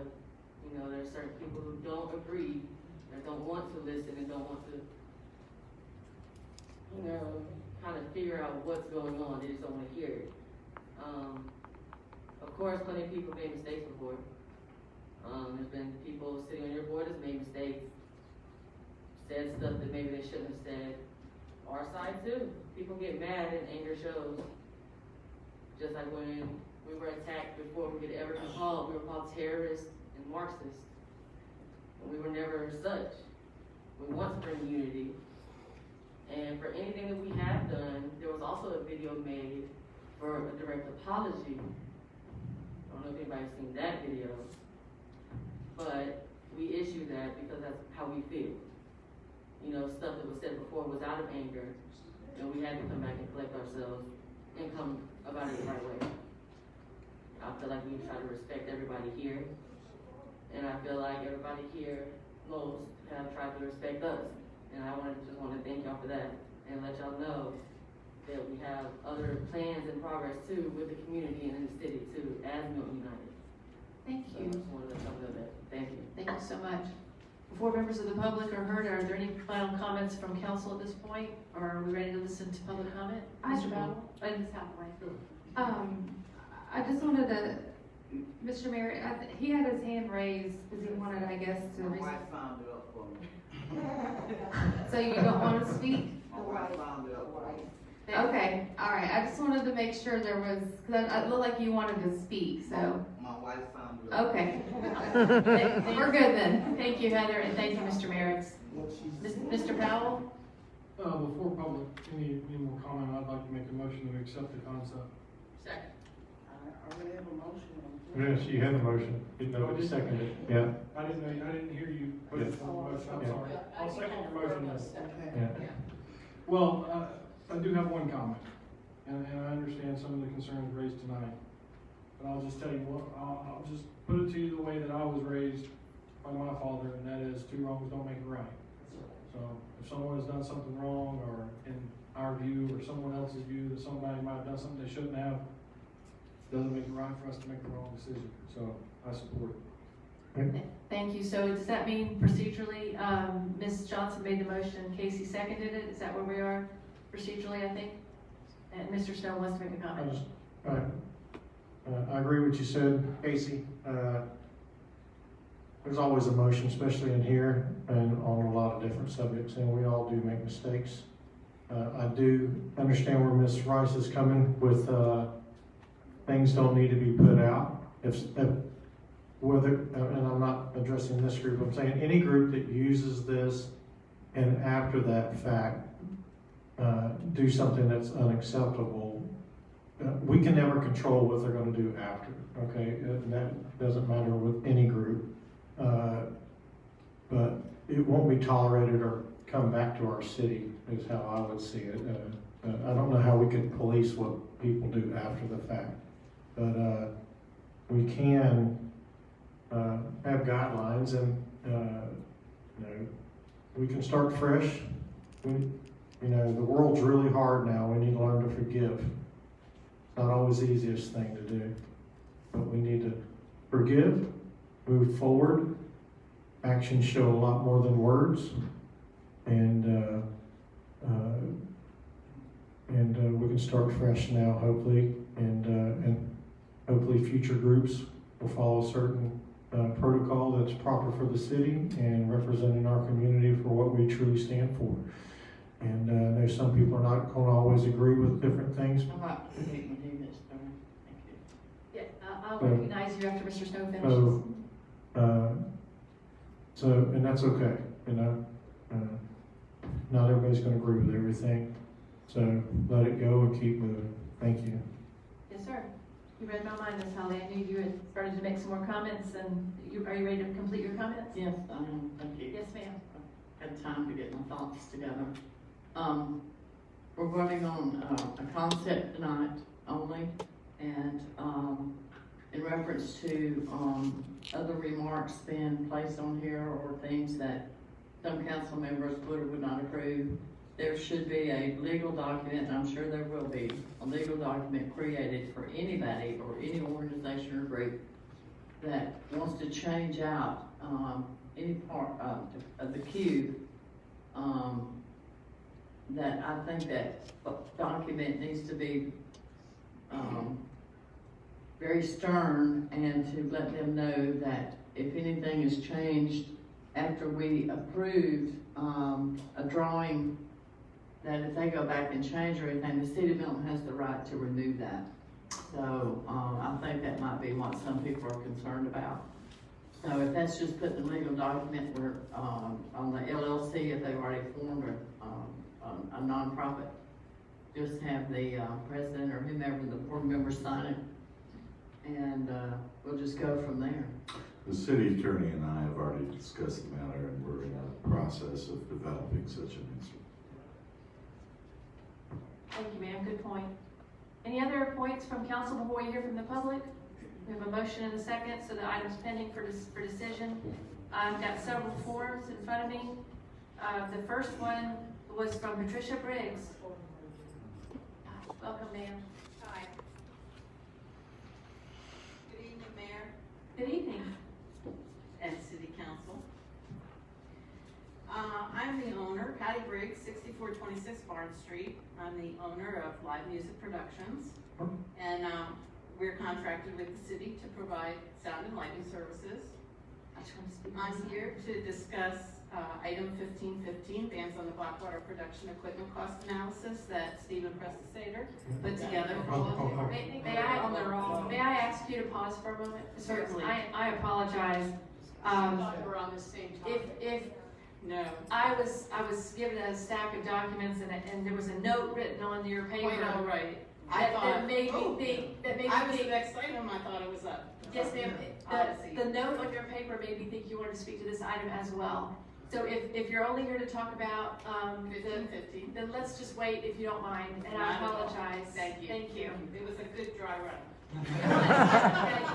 You know, there's certain people who don't agree, that don't want to listen and don't want to, you know, kind of figure out what's going on. They just don't want to hear it. Of course, plenty of people made mistakes before. There's been people sitting on your board that's made mistakes, said stuff that maybe they shouldn't have said. Our side too, people get mad and anger shows. Just like when we were attacked before we could ever be called, we were called terrorists and Marxists. And we were never such. We want to bring unity. And for anything that we have done, there was also a video made for a direct apology. I don't know if anybody's seen that video, but we issued that because that's how we feel. You know, stuff that was said before was out of anger, and we had to come back and collect ourselves and come about it the right way. I feel like we try to respect everybody here, and I feel like everybody here, most, have tried to respect us. And I just want to thank y'all for that, and let y'all know that we have other plans in progress too with the community and in the city too, as Milton United. Thank So I you. just wanted to come to that. Thank you. Thank you so much. Before members of the public are heard, are there any final comments from council at this point? Or are we ready to listen to public comment? Mr. Battle? Ms. Hathaway. I just wanted to, Mr. Mayor, he had his hand raised because he wanted, I guess, to. My wife found it up for me. So you don't want to speak? My wife found it up for me. Okay, all right. I just wanted to make sure there was, because it looked like you wanted to speak, so. My wife found it up. Okay. We're good then. Thank you, Heather, and thank you, Mr. Merrick. Mr. Powell? Before public, any more comment, I'd like to make a motion to accept the concept. Second. I already have a motion on. Yes, you had a motion, didn't know if you seconded it, yeah. I didn't hear you put it on the motion, I'm Yeah. sorry. I'll second your motion then. Yeah. Well, I do have one comment, and I understand some of the concerns raised tonight. But I'll just tell you what, I'll just put it to you the way that I was raised by my father, and that is, two wrongs don't make a right. So if someone has done something wrong, or in our view, or someone else's view, that somebody might have done something they shouldn't have, doesn't make it right for us to make the wrong decision. So I support it. Thank you. So does that mean procedurally, Ms. Johnson made the motion, Casey seconded it? Is that where we are procedurally, I think? And Mr. Snow wants to make a comment. I agree with what you said, Casey. There's always emotion, especially in here and on a lot of different subjects, and we all do make mistakes. I do understand where Ms. Rice is coming with things don't need to be put out. If whether, and I'm not addressing this group, I'm saying any group that uses this and after that fact do something that's unacceptable, we can never control what they're going to do after, okay? And that doesn't matter with any group. But it won't be tolerated or come back to our city is how I would see it. I don't know how we can police what people do after the fact, but we can have guidelines, and you know, we can start fresh. You know, the world's really hard now. We need to learn to forgive. Not always the easiest thing to do, but we need to forgive, move forward. Actions show a lot more than words, and we can start fresh now, hopefully, and hopefully future groups will follow certain protocol that's proper for the city and representing our community for what we truly stand for. And I know some people are not going to always agree with different things. Yeah, I'll recognize you after Mr. Snow finishes. So, and that's okay, you know. Not everybody's going to agree with everything. So let it go and keep moving. Thank you. Yes, sir. You read my mind, Ms. Holly. I knew you had started to make some more comments, and are you ready to complete your comments? Yes, I am. Thank you. Yes, ma'am. Had time to get my thoughts together. We're voting on a concept tonight only, and in reference to other remarks being placed on here or things that some council members would or would not approve, there should be a legal document, and I'm sure there will be, a legal document created for anybody or any organization or group that wants to change out any part of the cube. That I think that document needs to be very stern, and to let them know that if anything has changed after we approved, a drawing, that if they go back and change or anything, the city of Milton has the right to remove that. So, I think that might be what some people are concerned about. So if that's just putting a legal document where, on the LLC, if they've already formed a nonprofit, just have the, president or whomever, the board members sign it, and, we'll just go from there. The city attorney and I have already discussed the matter, and we're in a process of developing such an instrument. Thank you, ma'am, good point. Any other points from council before you hear from the public? We have a motion and a second, so the item's pending for decision. I've got several forms in front of me. The first one was from Patricia Briggs. Welcome, ma'am. Hi. Good evening, Mayor Good evening. and City Council. I'm the owner, Patty Briggs, 6426 Barnes Street. I'm the owner of Live Music Productions. And we're contracted with the city to provide sound and lighting services. I'm here to discuss item 1515, Bands on the Blackwater Production Equipment Cost Analysis that Stephen Prestisator put together for all of you. May I ask you to pause for a moment? Certainly. I apologize. We're on the same topic. If No. I was given a stack of documents and there was a note written on your paper. Quite all right. That made me think, I was the next item, I thought it was up. Yes, ma'am. Odyssey. The note on your paper made me think you wanted to speak to this item as well. So if you're only here to talk about, 1515. then let's just wait if you don't mind, and I Not at all. apologize. Thank you. Thank you. It was a good dry run.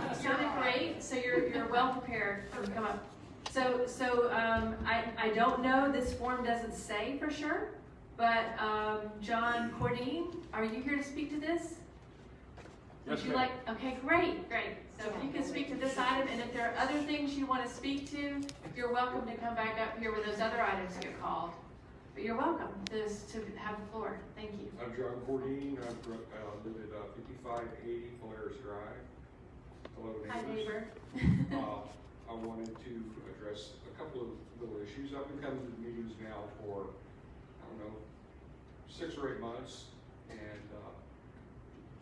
You sounded great, so you're well prepared to come up. So, I don't know, this form doesn't say for sure, but, John Cordine, are you here to speak to this? Would you like, okay, great. So if you can speak to this item, and if there are other things you want to speak to, you're welcome to come back up here when those other items get called. But you're welcome to have the floor. Thank you. I'm John Cordine. I live at 5580 Polaris Drive. Hello, neighbors. Hi, neighbor. I wanted to address a couple of little issues. I've been coming to the meetings now for, 6 or 8 months, and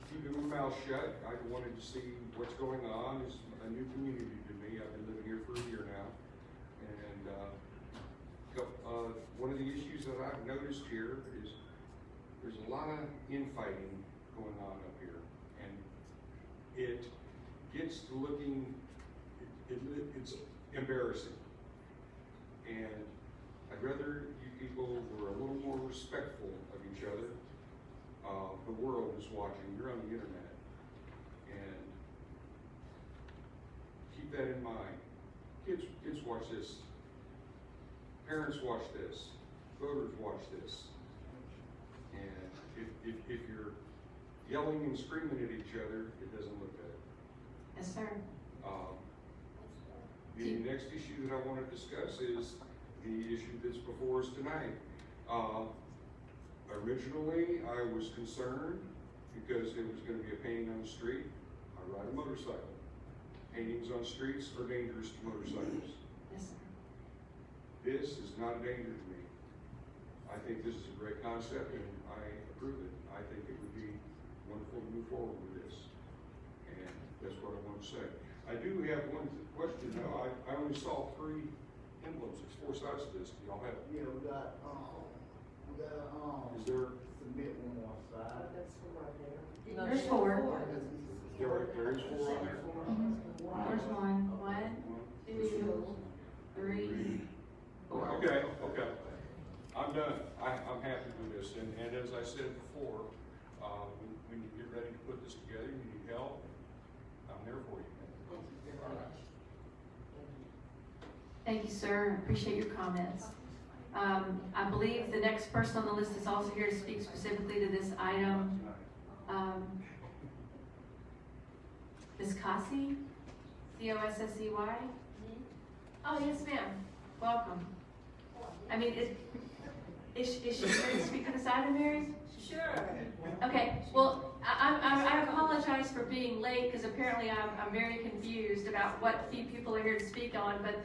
keeping my mouth shut. I wanted to see what's going on. It's a new community to me. I've been living here for a year now, and one of the issues that I've noticed here is there's a lot of infighting going on up here, and it gets to looking, it's embarrassing. And I'd rather you people were a little more respectful of each other. The world is watching. You're on the internet, and keep that in mind. Kids watch this. Parents watch this. Voters watch this. And if you're yelling and screaming at each other, it doesn't look good. Yes, sir. The next issue that I want to discuss is the issue that's before us tonight. Originally, I was concerned because it was going to be a painting on the street. I ride a motorcycle. Paintings on streets are dangerous to motorcycles. Yes, sir. This is not a danger to me. I think this is a great concept, and I approve it. I think it would be wonderful to move forward with this. And that's what I want to say. I do have one question now. I only saw 3 envelopes. There's 4 sides to this. Do y'all have? Yeah, we got, Is there? submit one more side. That's right there. There's 4. There is 4 on there. There's 1, 2, 3, 4. Okay. I'm done. I'm happy with this. And as I said before, when you get ready to put this together, you need help, I'm there for you. All right. Thank you, sir. Appreciate your comments. I believe the next person on the list is also here to speak specifically to this item. Ms. Cossey, C-O-S-S-E-Y? Oh, yes, ma'am. Welcome. I mean, Is she ready to speak to this item, Mary? Sure. Okay, well, I apologize for being late, because apparently I'm very confused about what people are here to speak on, but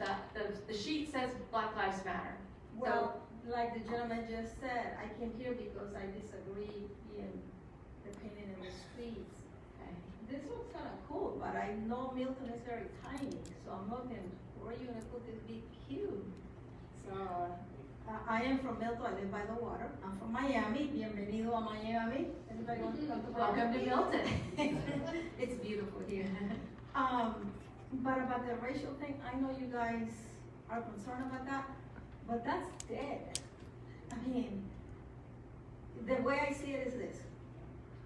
the sheet says Black Lives Matter. Well, like the gentleman just said, I came here because I disagree in the painting in the streets. Okay. This looks kind of cool, but I know Milton is very tiny, so I'm looking, where are you gonna put this big cube? So, I am from Milton, I live by the water. I'm from Miami, bienvenido a Miami. Anybody want to come to Miami? Welcome to Milton. It's beautiful here. But about the racial thing, I know you guys are concerned about that, but that's dead. I mean, the way I see it is this.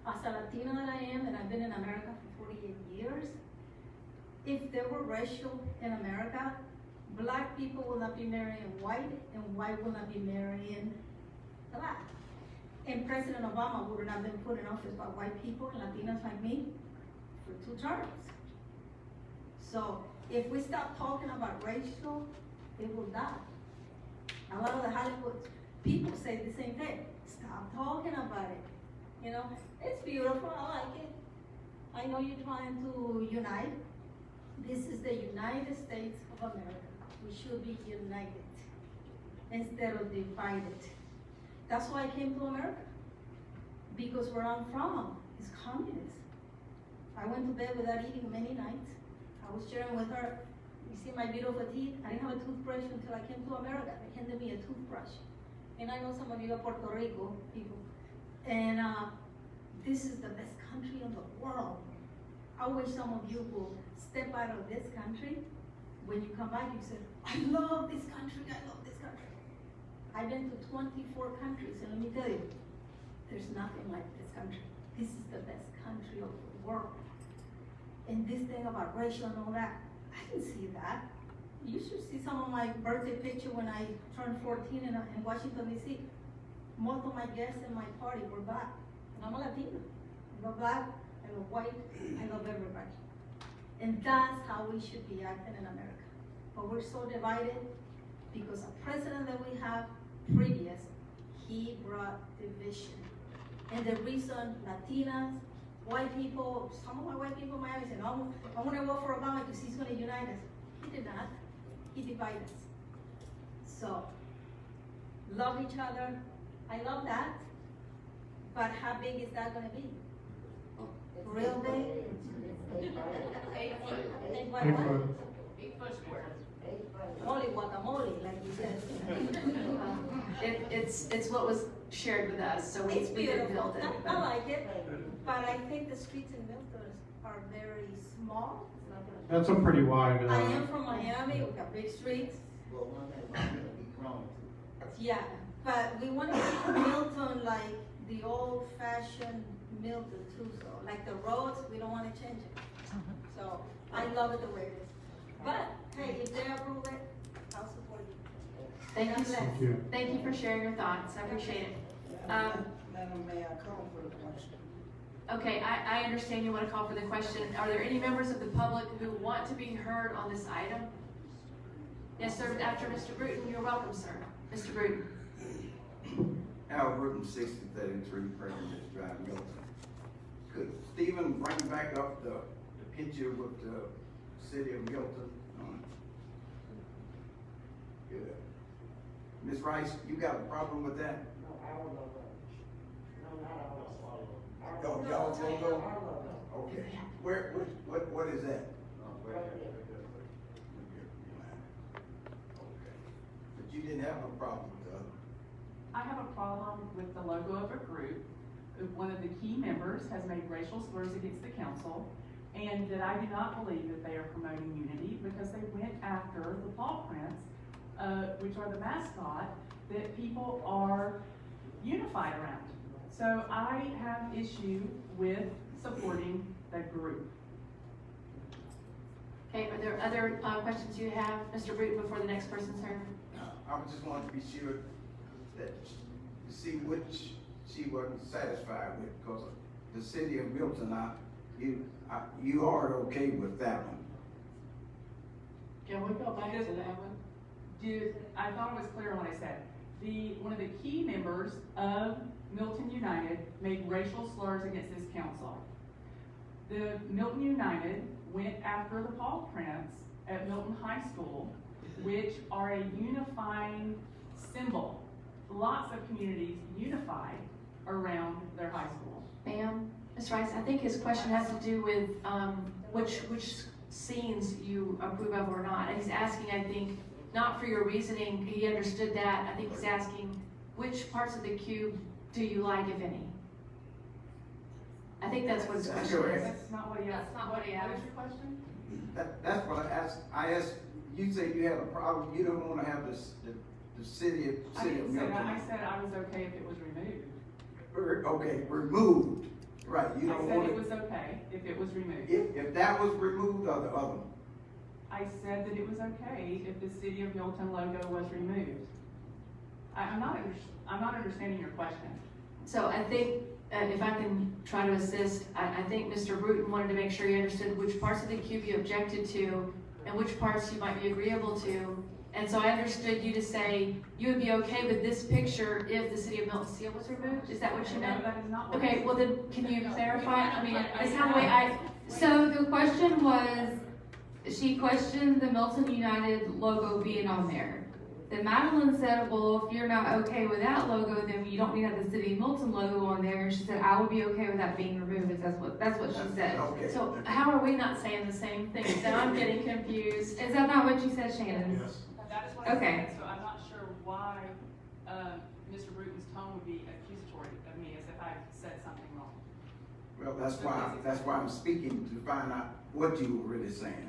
As a Latina that I am, and I've been in America for 48 years, if there were racial in America, black people will not be marrying white, and white will not be marrying black. And President Obama would not have been put in office by white people and Latinas like me for 2 terms. So if we stop talking about racial, it will die. A lot of the Hollywood people say the same thing. Stop talking about it. You know, it's beautiful, I like it. I know you're trying to unite. This is the United States of America. We should be united instead of divided. That's why I came to America. Because where I'm from is communist. I went to bed without eating many nights. I was sharing with her, you see my beautiful teeth? I didn't have a toothbrush until I came to America. They handed me a toothbrush. And I know some of you are Puerto Rico people. And this is the best country in the world. I wish some of you will step out of this country. When you come back, you say, I love this country, I love this country. I've been to 24 countries, and let me tell you, there's nothing like this country. This is the best country of the world. And this thing about racial and all that, I didn't see that. You should see some of my birthday picture when I turned 14 in Washington, D.C. Most of my guests in my party were black. And I'm a Latina. I love black, I love white, I love everybody. And that's how we should be acting in America. But we're so divided because the president that we have previous, he brought division. And the reason Latinas, white people, some of my white people in Miami said, no, I want to vote for Obama because he's going to unite us. He did not. He divided us. So, love each other. I love that. But how big is that going to be? Real big? 8 foot. 8 foot square. Holy guacamole, like you said. It's what was shared with us, so we didn't build it. I like it, but I think the streets in Milton are very small. That's a pretty wide, I am from Miami, we got big streets. Yeah, but we want to keep Milton like the old-fashioned Milton too, so like the roads, we don't want to change it. So I love it the way it is. But hey, if they approve it, I'll support you. Thank you. Thank you. Thank you for sharing your thoughts. I appreciate it. Madam, may I call for the question? Okay, I understand you want to call for the question. Are there any members of the public who want to be heard on this item? Yes, sir. After Mr. Bruton, you're welcome, sir. Mr. Bruton. Al Bruton, 6033 President Drive, Milton. Could Stephen bring back up the picture with the city of Milton on it? Good. Ms. Rice, you got a problem with that? No, our logo. No, not our logo. Oh, y'all's logo? Okay. What is that? Okay. But you didn't have no problem with the other? I have a problem with the logo of a group. One of the key members has made racial slurs against the council, and that I do not believe that they are promoting unity because they went after the paw prints, which are the mascot that people are unified around. So I have issue with supporting the group. Okay, are there other questions you have, Mr. Bruton, before the next person's heard? I would just want to be sure that to see which she wasn't satisfied with, because the city of Milton, you are okay with that one. Can we go back to that one? I thought it was clear when I said, one of the key members of Milton United made racial slurs against this council. The Milton United went after the paw prints at Milton High School, which are a unifying symbol. Lots of communities unify around their high school. Ma'am, Ms. Rice, I think his question has to do with which scenes you approve of or not. And he's asking, I think, not for your reasoning, he understood that. I think he's asking, which parts of the cube do you like, if any? I think that's what his question is. That's not what he asked. That's not what he asked. What is your question? That's what I asked. I asked, you said you have a problem, you don't wanna have the city of I didn't say Milton. that. I said I was okay if it was removed. Okay, removed, right, you I don't said want it it. was okay if it was removed. If that was removed, or the other? I said that it was okay if the City of Milton logo was removed. I'm not understanding your question. So I think, if I can try to assist, I think Mr. Bruton wanted to make sure you understood which parts of the cube you objected to and which parts you might be agreeable to. And so I understood you to say you would be okay with this picture if the City of Milton seal was removed? Is that what you meant? No, that is not what Okay, well then, can you clarify? I mean, it's how the way So the question was, she questioned the Milton United logo being on there. Then Madeline said, well, if you're not okay with that logo, then you don't need to have the City of Milton logo on there. And she said, I would be okay with that being removed, if that's what she said. Okay. So how are we not saying the same thing? Then I'm getting confused. Is that not what you said, Shannon? Yes. That is what I Okay. said, so I'm not sure why, Mr. Bruton's tone would be accusatory of me, as if I said something wrong. Well, that's why I'm speaking, to find out what you were really saying.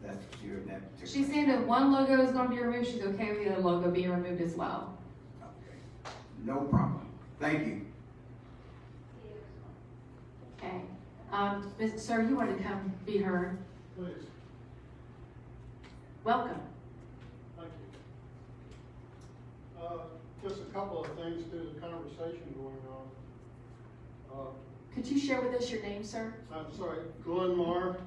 That's what you're in that particular. She's saying that one logo is gonna be removed, she's okay with the other logo being removed as well. Okay. No problem. Thank you. Okay. Sir, you wanted to come be heard. Please, Welcome. thank you. Just a couple of things to the conversation going on. Could you share with us your name, sir? I'm sorry, Glenn Marr,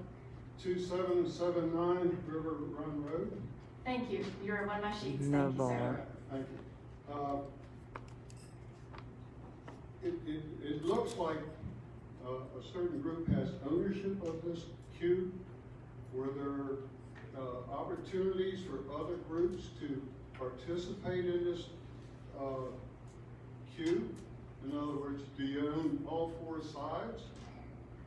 2779 River Run Road. Thank you. You're on one of my sheets. No Thank you, sir. Thank you. It looks like a certain group has ownership of this cube. Were there opportunities for other groups to participate in this cube? In other words, do you own all four sides?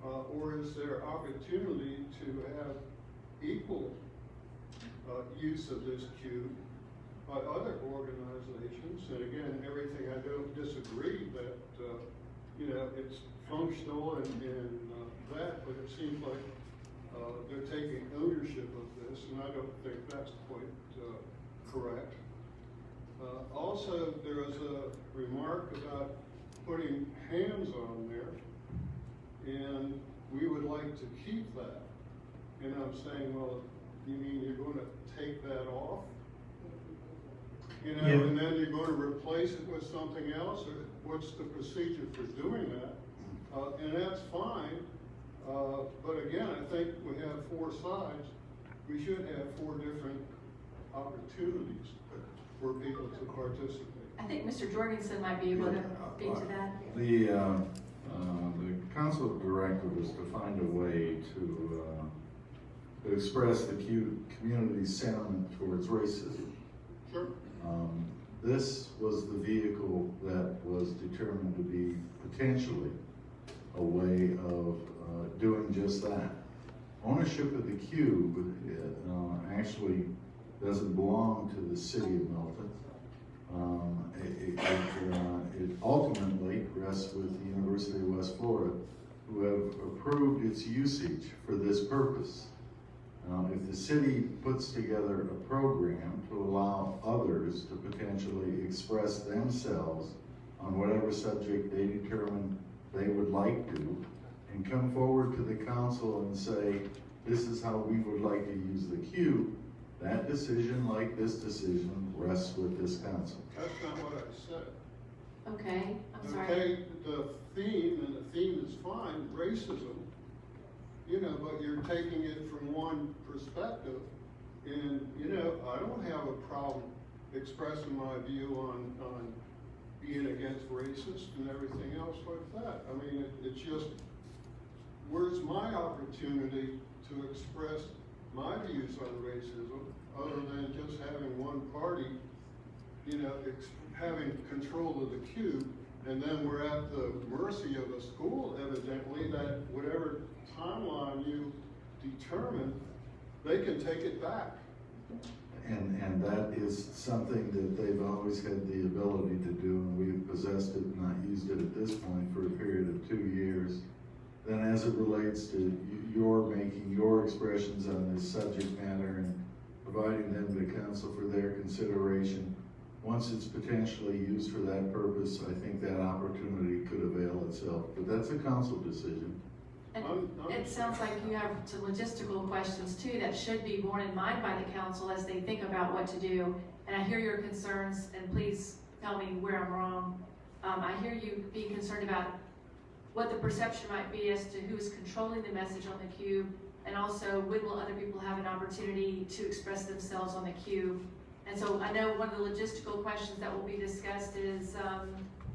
Or is there opportunity to have equal use of this cube by other organizations? And again, everything, I don't disagree that, it's functional and that, but it seems like they're taking ownership of this, and I don't think that's quite correct. Also, there was a remark about putting hands on there. And we would like to keep that. And I'm saying, well, you mean you're going to take that off? You know, Yeah. and then you're going to replace it with something else? Or what's the procedure for doing that? And that's fine. But again, I think we have four sides. We should have four different opportunities for people to participate. I think Mr. Jorgensen might be able to speak to that. The council directive was to find a way to express the community's sentiment towards racism. Sure. This was the vehicle that was determined to be potentially a way of doing just that. Ownership of the cube actually doesn't belong to the city of Milton. It ultimately rests with the University of West Florida, who have approved its usage for this purpose. If the city puts together a program to allow others to potentially express themselves on whatever subject they determine they would like to, and come forward to the council and say, this is how we would like to use the cube, that decision, like this decision, rests with this council. That's not what I said. Okay, I'm sorry. Okay, the theme, and the theme is fine, racism, but you're taking it from one perspective. And, I don't have a problem expressing my view on being against racist and everything else like that. I mean, it's just, where's my opportunity to express my views on racism, other than just having one party, you know, having control of the cube, and then we're at the mercy of a school, evidently, that whatever timeline you determine, they can take it back. And that is something that they've always had the ability to do, and we've possessed it and not used it at this point for a period of 2 years. Then as it relates to your making your expressions on this subject matter and providing them to council for their consideration, once it's potentially used for that purpose, I think that opportunity could avail itself. But that's a council decision. And it sounds like you have some logistical questions too that should be borne in mind by the council as they think about what to do. And I hear your concerns, and please tell me where I'm wrong. I hear you being concerned about what the perception might be as to who is controlling the message on the cube, and also when will other people have an opportunity to express themselves on the cube. And so I know one of the logistical questions that will be discussed is,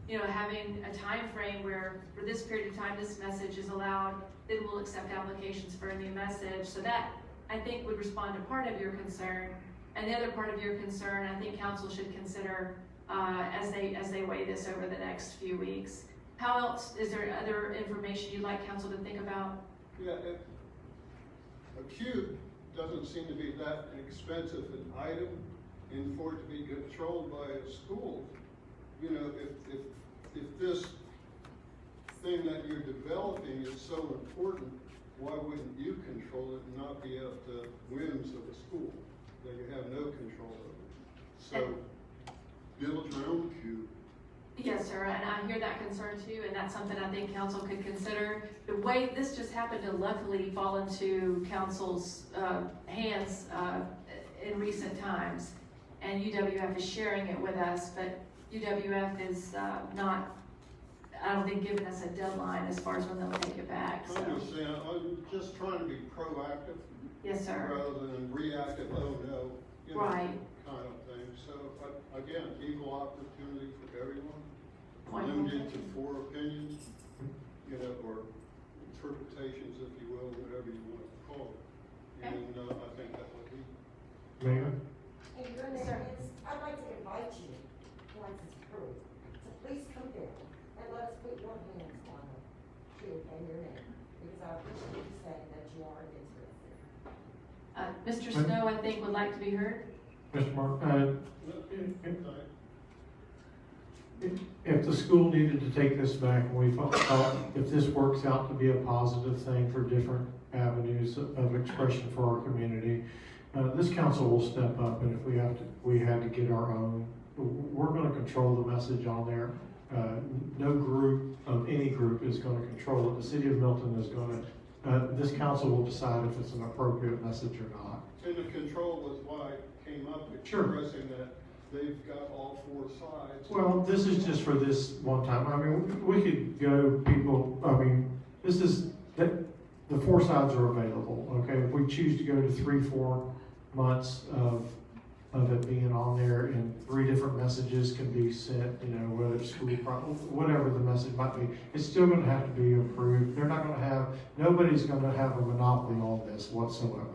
you know, having a time frame where for this period of time this message is allowed, then we'll accept applications for a new message. So that, I think, would respond to part of your concern. And the other part of your concern, I think council should consider as they weigh this over the next few weeks. How else, is there other information you'd like council to think about? Yeah, a cube doesn't seem to be that expensive an item, and for it to be controlled by a school. You know, if this thing that you're developing is so important, why wouldn't you control it and not be at the whims of a school that you have no control over? So build your own cube. Yes, sir, and I hear that concern too, and that's something I think council could consider. The way this just happened to luckily fall into council's hands in recent times, and UWF is sharing it with us, but UWF is not, I don't think, giving us a deadline as far as when they'll take it back, so. I understand, I'm just trying to be proactive. Yes, sir. Rather than reactive, oh no, you know, Right. kind of thing. So, again, equal opportunity for everyone. Point Limited to 4 opinions, you know, or interpretations, if you will, whatever you want to call it. And I think that would be. Mayor? And your name is, I'd like to invite you, once it's approved, to please come down and let us put your hands on it, too, and your name, because I appreciate you saying that you are interested. Mr. Snow, I think, would like to be heard. Mr. Mark, if the school needed to take this back, and we thought if this works out to be a positive thing for different avenues of expression for our community, this council will step up, and if we had to get our own, we're gonna control the message on there. No group of any group is gonna control it. The city of Milton is gonna, this council will decide if it's an appropriate message or not. And the control was why it came up, expressing that they've got all 4 sides. Well, this is just for this one time. I mean, we could go people, I mean, this is, the 4 sides are available, okay? If we choose to go to 3-4 months of it being on there, and 3 different messages can be sent, you know, whether it's school, whatever the message might be, it's still gonna have to be approved. They're not gonna have, nobody's gonna have a monopoly on this whatsoever.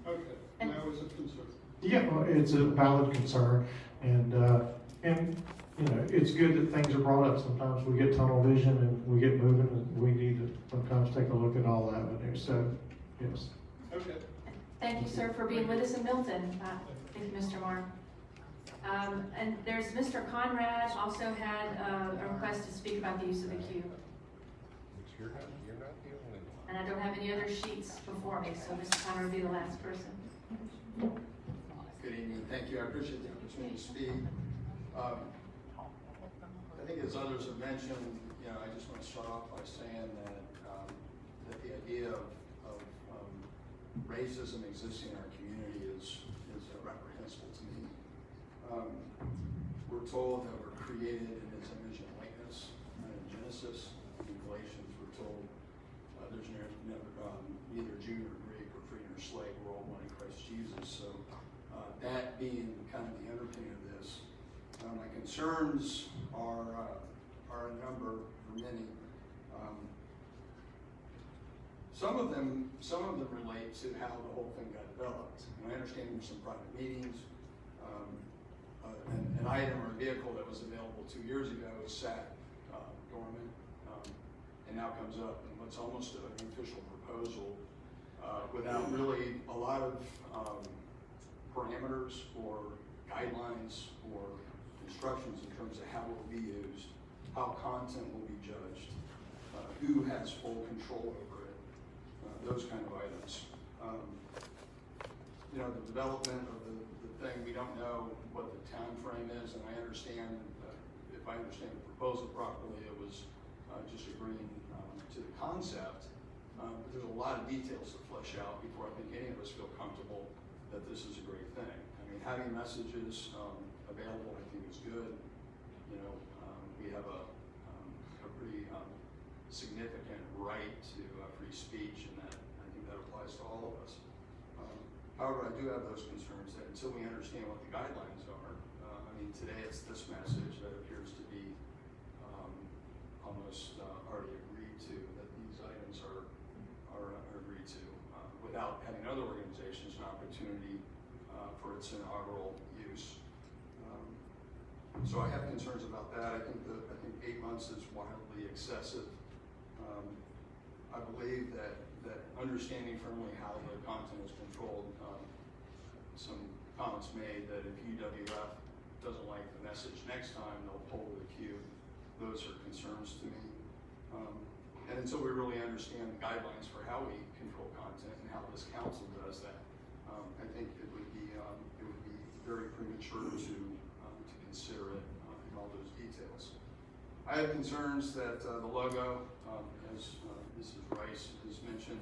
Okay, that was a concern. Yeah, well, it's a valid concern, and you know, it's good that things are brought up. Sometimes we get tunnel vision and we get moving, and we need to sometimes take a look at all avenues, so, yes. Okay. Thank you, sir, for being with us in Milton. Thank you, Mr. Marr. And there's Mr. Conrad also had a request to speak about the use of the cube. You're not the only one. And I don't have any other sheets before me, so Mr. Conrad will be the last person. Good evening, thank you, I appreciate the opportunity to speak. I think as others have mentioned, you know, I just want to start off by saying that the idea of racism existing in our community is reprehensible to me. We're told that we're created in His image and likeness. In Genesis, in Galatians, we're told there's neither Jew nor Greek or free nor slave. We're all one in Christ Jesus. So that being kind of the underpinning of this. My concerns are a number, for many. Some of them relate to how the whole thing got developed. And I understand there's some private meetings. An item or a vehicle that was available 2 years ago is sat dormant, and now comes up in what's almost an official proposal without really a lot of parameters or guidelines or instructions in terms of how it will be used, how content will be judged, who has full control over it, those kind of items. You know, the development of the thing, we don't know what the time frame is, and I understand, if I understand the proposal properly, it was just agreeing to the concept, but there's a lot of details to flesh out before I think any of us feel comfortable that this is a great thing. I mean, having messages available, I think, is good. You know, we have a pretty significant right to free speech, and that I think that applies to all of us. However, I do have those concerns that until we understand what the guidelines are, I mean, today it's this message that appears to be almost already agreed to, that these items are agreed to, without having other organizations an opportunity for its inaugural use. So I have concerns about that. I think 8 months is wildly excessive. I believe that understanding firmly how the content is controlled, some comments made that if UWF doesn't like the message next time, they'll pull the queue. Those are concerns to me. And until we really understand the guidelines for how we control content and how this council does that, I think it would be very premature to consider it in all those details. I have concerns that the logo, as Mrs. Rice has mentioned,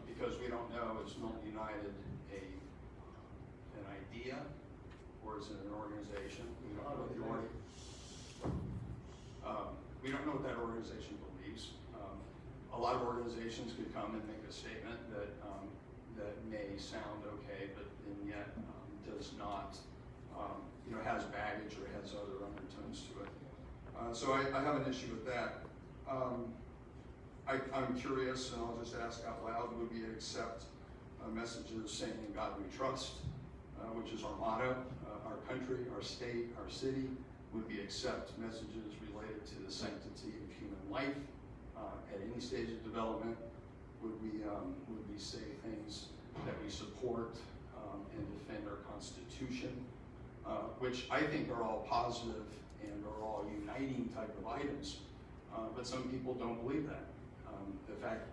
because we don't know, is Milton United an idea, or is it an organization? We don't know what that organization believes. A lot of organizations could come and make a statement that may sound okay, but yet does not, has baggage or has other undertones to it. So I have an issue with that. I'm curious, and I'll just ask out loud, would we accept messages saying "In God We Trust," which is our motto, our country, our state, our city? Would we accept messages related to the sanctity of human life at any stage of development? Would we say things that we support and defend our Constitution, which I think are all positive and are all uniting type of items, but some people don't believe that. The fact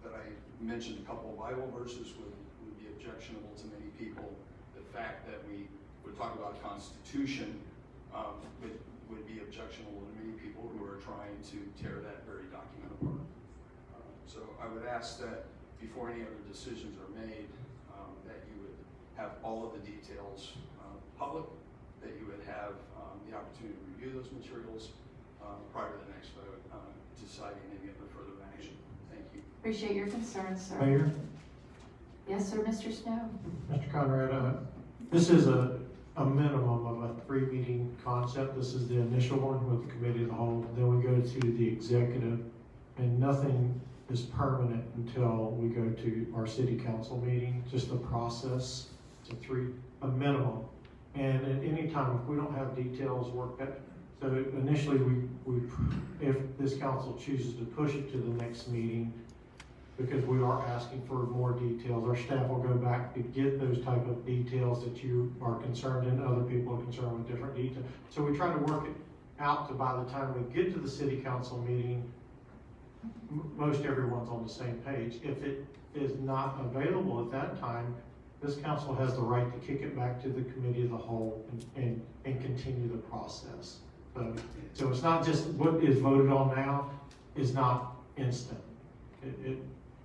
that I mentioned a couple of Bible verses would be objectionable to many people. The fact that we would talk about Constitution would be objectionable to many people who are trying to tear that very document apart. So I would ask that before any other decisions are made, that you would have all of the details public, that you would have the opportunity to review those materials prior to the next vote, deciding any other further action. Thank you. Appreciate your concerns, sir. Mayor, Yes, sir, Mr. Snow. Mr. Conrad, this is a minimum of a 3-meeting concept. This is the initial one with the committee of the whole. Then we go to the executive, and nothing is permanent until we go to our city council meeting. Just the process. It's a minimum. And at any time, if we don't have details worked out, so initially if this council chooses to push it to the next meeting, because we are asking for more details, our staff will go back to get those type of details that you are concerned and other people are concerned with different details. So we try to work it out to by the time we get to the city council meeting, most everyone's on the same page. If it is not available at that time, this council has the right to kick it back to the committee of the whole and continue the process. So it's not just what is voted on now is not instant.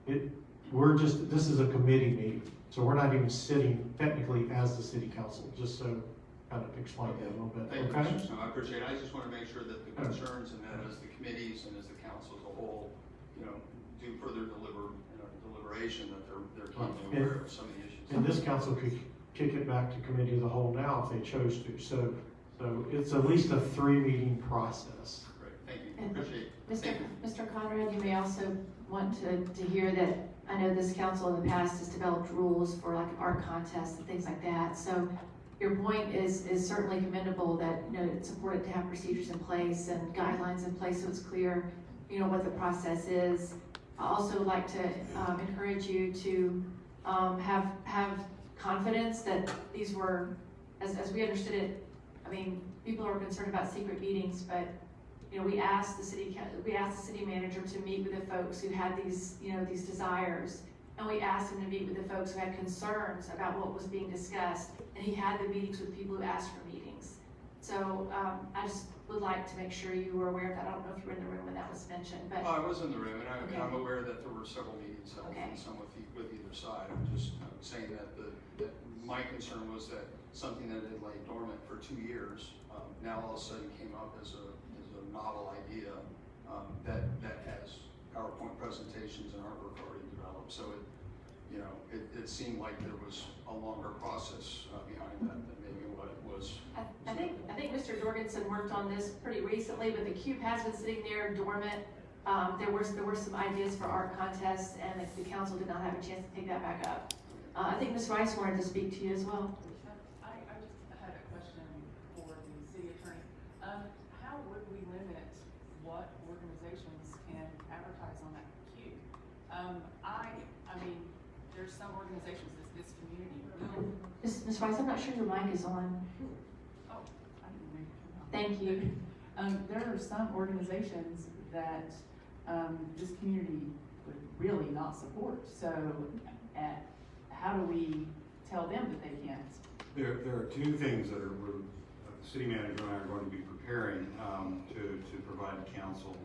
This is a committee meeting, so we're not even sitting technically as the city council, just so kind of explain that a little bit. Thank you, Okay? Mr. Snow. I appreciate it. I just want to make sure that the concerns and that as the committees and as the council as a whole, do further deliberation, that they're keenly aware of some of the issues. And this council could kick it back to committee of the whole now if they chose to. So it's at least a 3-meeting process. Great, thank you, appreciate it. Mr. Conrad, you may also want to hear that I know this council in the past has developed rules for like art contests and things like that. So your point is certainly commendable that, you know, it's important to have procedures in place and guidelines in place so it's clear, you know, what the process is. I also like to encourage you to have confidence that these were, as we understood it, I mean, people are concerned about secret meetings, but you know, we asked the city manager to meet with the folks who had these, you know, these desires, and we asked him to meet with the folks who had concerns about what was being discussed, and he had the meetings with people who asked for meetings. So I just would like to make sure you were aware of that. I don't know if you were in the room when that was mentioned, but. I was in the room, and Okay. I'm aware that there were several meetings held, Okay. and some with either side. I'm just saying that that my concern was that something that had laid dormant for 2 years, now all of a sudden came up as a novel idea that has PowerPoint presentations and artwork already developed. So it seemed like there was a longer process behind that than maybe what it was. I think Mr. Jorgensen worked on this pretty recently, but the cube has been sitting there dormant. There were some ideas for art contests, and the council did not have a chance to take that back up. I think Ms. Rice wanted to speak to you as well. I just had a question for the city attorney. How would we limit what organizations can advertise on that cube? I mean, there's some organizations that this community will. Ms. Rice, I'm not sure your mic is on. Oh, I didn't make it on. Thank you. There are some organizations that this community would really not support. So how do we tell them that they can't? There are 2 things that the city manager and I are going to be preparing to provide the council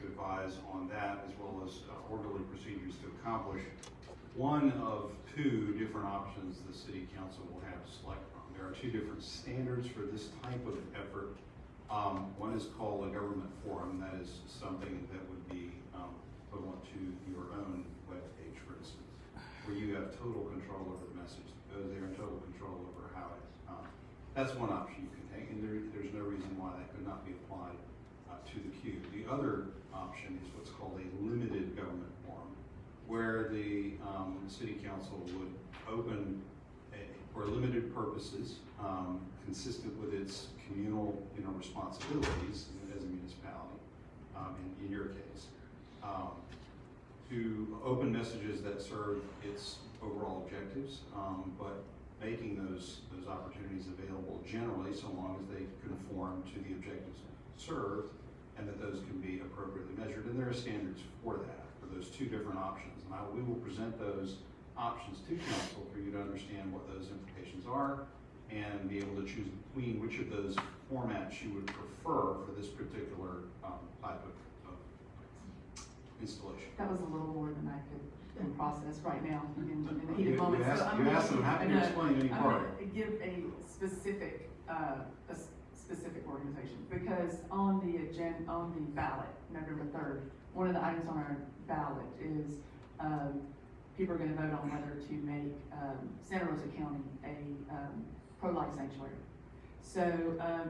to advise on that, as well as orderly procedures to accomplish one of 2 different options the city council will have to select from. There are 2 different standards for this type of effort. One is called a government forum. That is something that would be equivalent to your own webpage, for instance, where you have total control over the message that goes there and total control over how it that's one option you can take, and there's no reason why that could not be applied to the cube. The other option is what's called a limited government forum, where the city council would open for limited purposes, consistent with its communal, responsibilities as a municipality, in your case, to open messages that serve its overall objectives, but making those opportunities available generally so long as they conform to the objectives served, and that those can be appropriately measured. And there are standards for that, for those 2 different options. And we will present those options to council for you to understand what those implications are and be able to choose between which of those formats you would prefer for this particular type of installation. That was a little more than I could process right now in the heated You moment. asked, I'm happy to explain any part. I'm gonna give a specific organization, because on the ballot, November 3rd, one of the items on our ballot is, people are gonna vote on whether to make, Santa Rosa County a, pro-life sanctuary. So,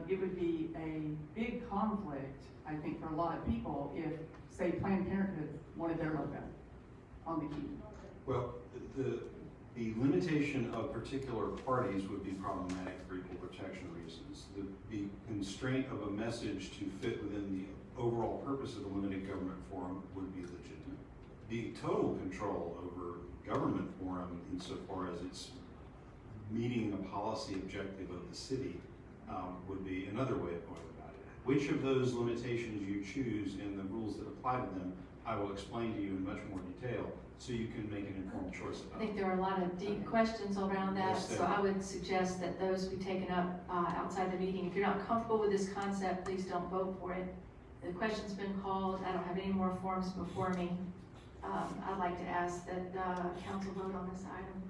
it would be a big conflict, I think, for a lot of people if, say, Planned Parenthood wanted their logo on the cube. Well, the limitation of particular parties would be problematic for equal protection reasons. The constraint of a message to fit within the overall purpose of the limited government forum would be legitimate. The total control over government forum, insofar as it's meeting a policy objective of the city, would be another way of going about it. Which of those limitations you choose and the rules that apply to them, I will explain to you in much more detail, so you can make an informed choice I about think it. there are a lot of deep questions around that, Yes, there so are. I would suggest that those be taken up outside the meeting. If you're not comfortable with this concept, please don't vote for it. The question's been called. I don't have any more forms before me. I'd like to ask that council vote on this item.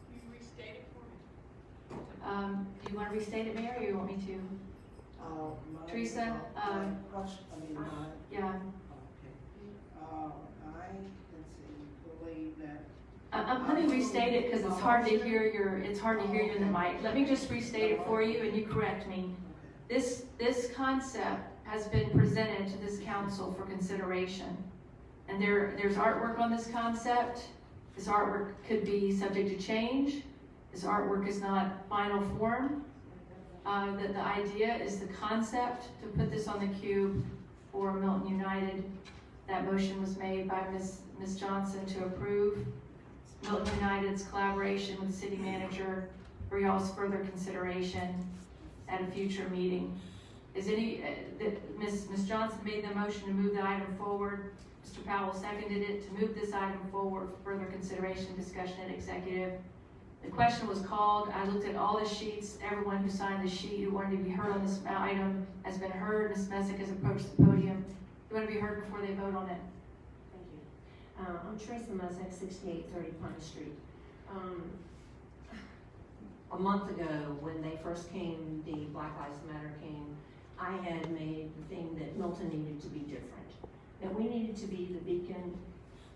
Will you restate it for me? Do you want to restate it, Mayor, or you want me to? Teresa, My question, yeah. okay. I Let me restate it, because it's hard to hear you in the mic. Let me just restate it for you, and you correct me. This concept has been presented to this council for consideration. And there's artwork on this concept. This artwork could be subject to change. This artwork is not final form. The idea is the concept to put this on the cube for Milton United. That motion was made by Ms. Johnson to approve Milton United's collaboration with the city manager for y'all's further consideration at a future meeting. Is Ms. Johnson made the motion to move the item forward. Mr. Powell seconded it to move this item forward for further consideration, discussion at executive. The question was called. I looked at all the sheets. Everyone who signed the sheet who wanted to be heard on this item has been heard. Ms. Messick has approached the podium. You want to be heard before they vote on it? Thank you. I'm Teresa Messick, 6830 Pine Street. A month ago, when they first came, the Black Lives Matter came, I had made the thing that Milton needed to be different. That we needed to be the beacon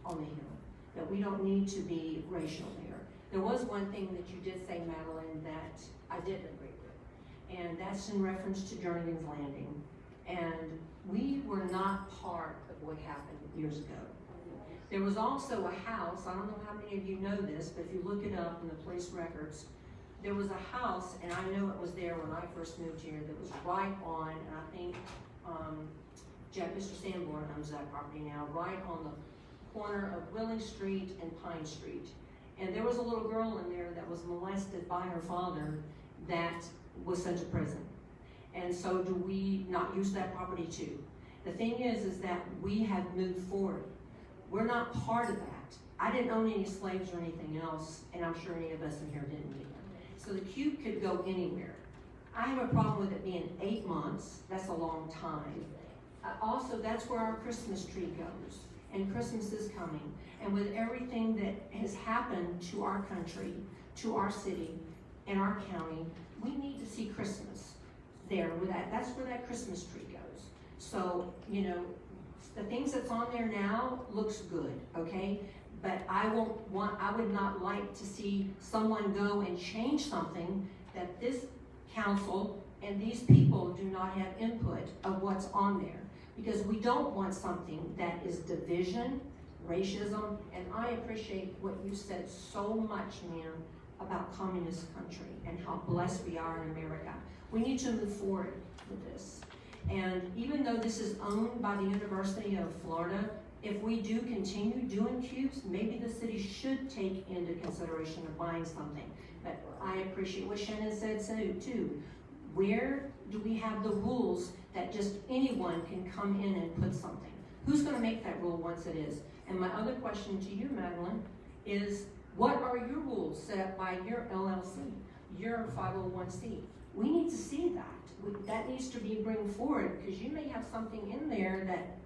on the hill. That we don't need to be racial here. There was one thing that you did say, Madeline, that I didn't agree with. And that's in reference to Jernigan's Landing. And we were not part of what happened years ago. There was also a house, I don't know how many of you know this, but if you look it up in the police records, there was a house, and I know it was there when I first moved here, that was right on, and I think Mr. Sanborn owns that property now, right on the corner of Willing Street and Pine Street. And there was a little girl in there that was molested by her father that was sent to prison. And so do we not use that property too? The thing is that we have moved forward. We're not part of that. I didn't own any slaves or anything else, and I'm sure any of us in here didn't either. So the cube could go anywhere. I have a problem with it being 8 months. That's a long time. Also, that's where our Christmas tree goes, and Christmas is coming. And with everything that has happened to our country, to our city, and our county, we need to see Christmas there. That's where that Christmas tree goes. So, you know, the things that's on there now looks good, okay? But I would not like to see someone go and change something that this council and these people do not have input of what's on there. Because we don't want something that is division, racism, and I appreciate what you said so much, ma'am, about communist country and how blessed we are in America. We need to move forward with this. And even though this is owned by the University of Florida, if we do continue doing cubes, maybe the city should take into consideration of buying something. But I appreciate what Shannon said too. Where do we have the rules that just anyone can come in and put something? Who's gonna make that rule once it is? And my other question to you, Madeline, is what are your rules set up by your LLC, your 501c? We need to see that. That needs to be bring forward, because you may have something in there that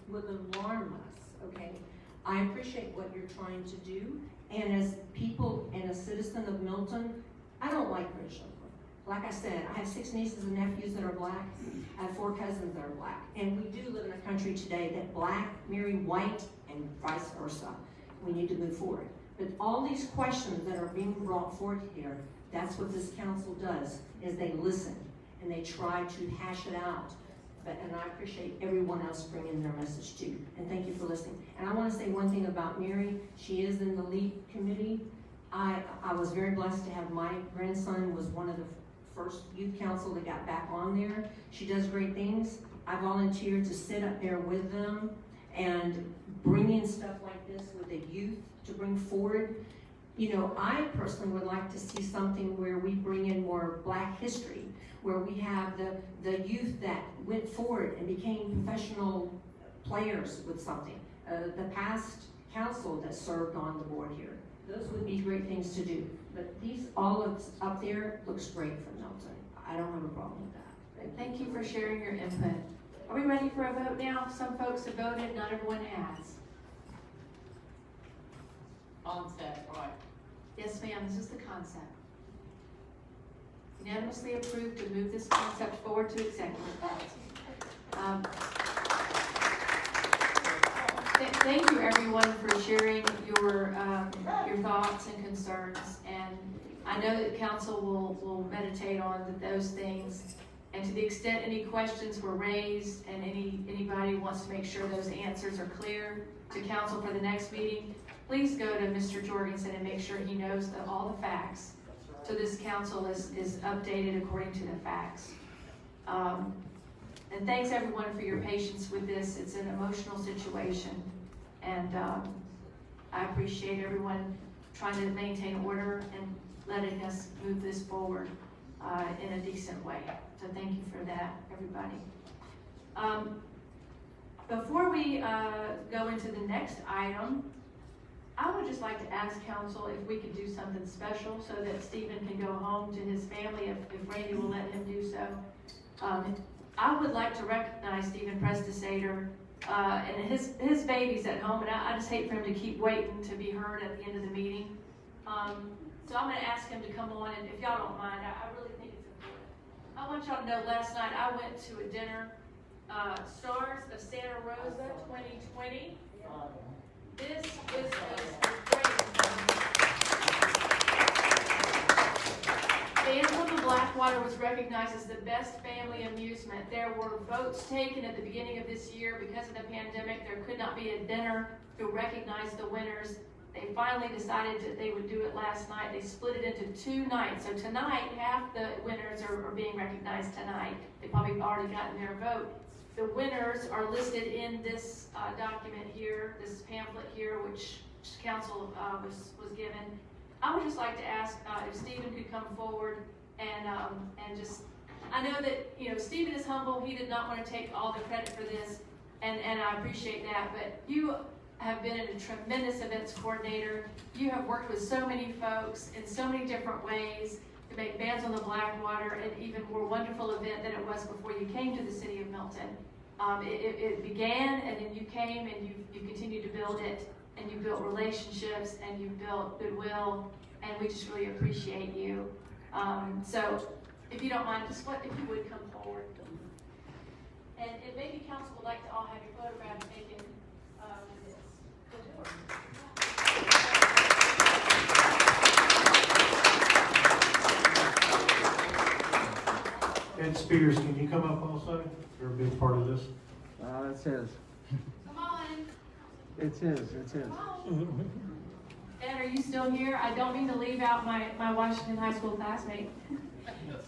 would alarm us, okay? I appreciate what you're trying to do, and as people and a citizen of Milton, I don't like racial. Like I said, I have 6 nieces and nephews that are black. I have 4 cousins that are black. And we do live in a country today that black marry white and vice versa. We need to move forward. But all these questions that are being brought forth here, that's what this council does, is they listen and they try to hash it out. And I appreciate everyone else bringing their message too. And thank you for listening. And I want to say one thing about Mary. She is in the LEAP committee. I was very blessed to have my grandson was one of the first youth council that got back on there. She does great things. I volunteered to sit up there with them and bring in stuff like this with the youth to bring forward. You know, I personally would like to see something where we bring in more black history, where we have the youth that went forward and became professional players with something. The past council that served on the board here. Those would be great things to do. But all of up there looks great for Milton. I don't have a problem with that. Thank you for sharing your input. Are we ready for a vote now? Some folks have voted, not everyone has. Onset, right. Yes, ma'am, this is the concept. Unanimously approved to move this concept forward to executive. thank you everyone for sharing your thoughts and concerns. And I know that council will meditate on those things. And to the extent any questions were raised and anybody wants to make sure those answers are clear to council for the next meeting, please go to Mr. Jorgensen and make sure he knows all the facts. So this council is updated according to the facts. And thanks everyone for your patience with this. It's an emotional situation. And I appreciate everyone trying to maintain order and letting us move this forward in a decent way. So thank you for that, everybody. Before we go into the next item, I would just like to ask council if we could do something special so that Stephen can go home to his family if Randy will let him do so. I would like to recognize Stephen Prestisator and his baby's at home, and I just hate for him to keep waiting to be heard at the end of the meeting. So I'm going to ask him to come on, and if y'all don't mind, I really think it's important. I want y'all to know last night I went to a dinner, Stars of Santa Rosa 2020. This was great. Phantom of Blackwater was recognized as the best family amusement. There were votes taken at the beginning of this year. Because of the pandemic, there could not be a dinner to recognize the winners. They finally decided that they would do it last night. They split it into 2 nights. So tonight, half the winners are being recognized tonight. They've probably already gotten their vote. The winners are listed in this document here, this pamphlet here, which council was given. I would just like to ask if Stephen could come forward and just, I know that, Stephen is humble. He did not want to take all the credit for this, and I appreciate that, but you have been a tremendous events coordinator. You have worked with so many folks in so many different ways to make Bands on the Blackwater an even more wonderful event than it was before you came to the city of Milton. It began, and then you came and you continued to build it, and you built relationships, and you built goodwill, and we just really appreciate you. So if you don't mind, if you would come forward. And maybe council would like to all have your photograph taken with this. Ed Spears, can you come up also? You're a big part of this. It's his. Come on. It's his. Ed, are you still here? I don't mean to leave out my Washington High School classmate.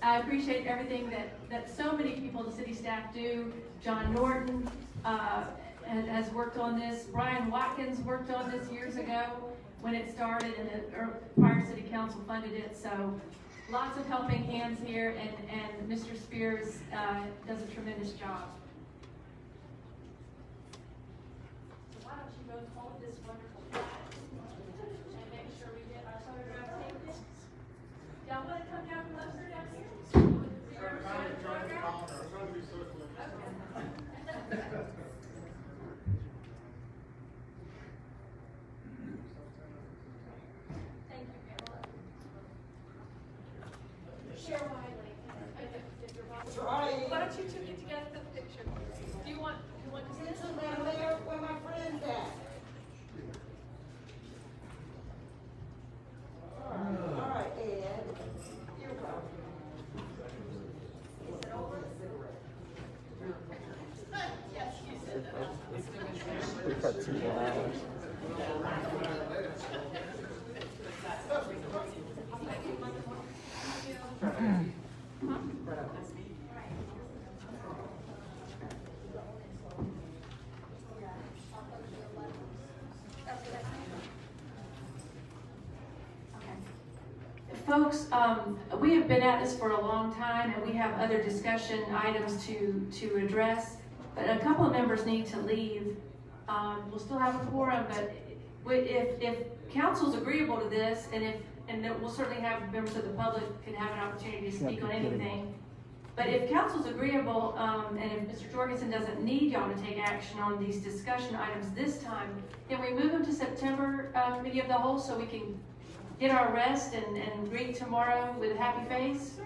I appreciate everything that so many people, the city staff do. John Norton has worked on this. Brian Watkins worked on this years ago when it started, and the prior city council funded it. So lots of helping hands here, and Mr. Spears does a tremendous job. So why don't you both hold this wonderful flag and make sure we get our photograph taken. Y'all want to come down from upstairs down here? Thank you, Pamela. Share widely. If you're welcome. Why don't you two get together for the picture? Do you want to see this? Where my friends at? All right, Ed. You're welcome. Is it over? Yes, you said that. We've got 2 more hours. Folks, we have been at this for a long time, and we have other discussion items to address, but a couple of members need to leave. We'll still have a quorum, but if council's agreeable to this, and we'll certainly have members of the public can have an opportunity to speak on anything. But if council's agreeable, and if Mr. Jorgensen doesn't need y'all to take action on these discussion items this time, can we move them to September committee of the whole so we can get our rest and greet tomorrow with a happy face?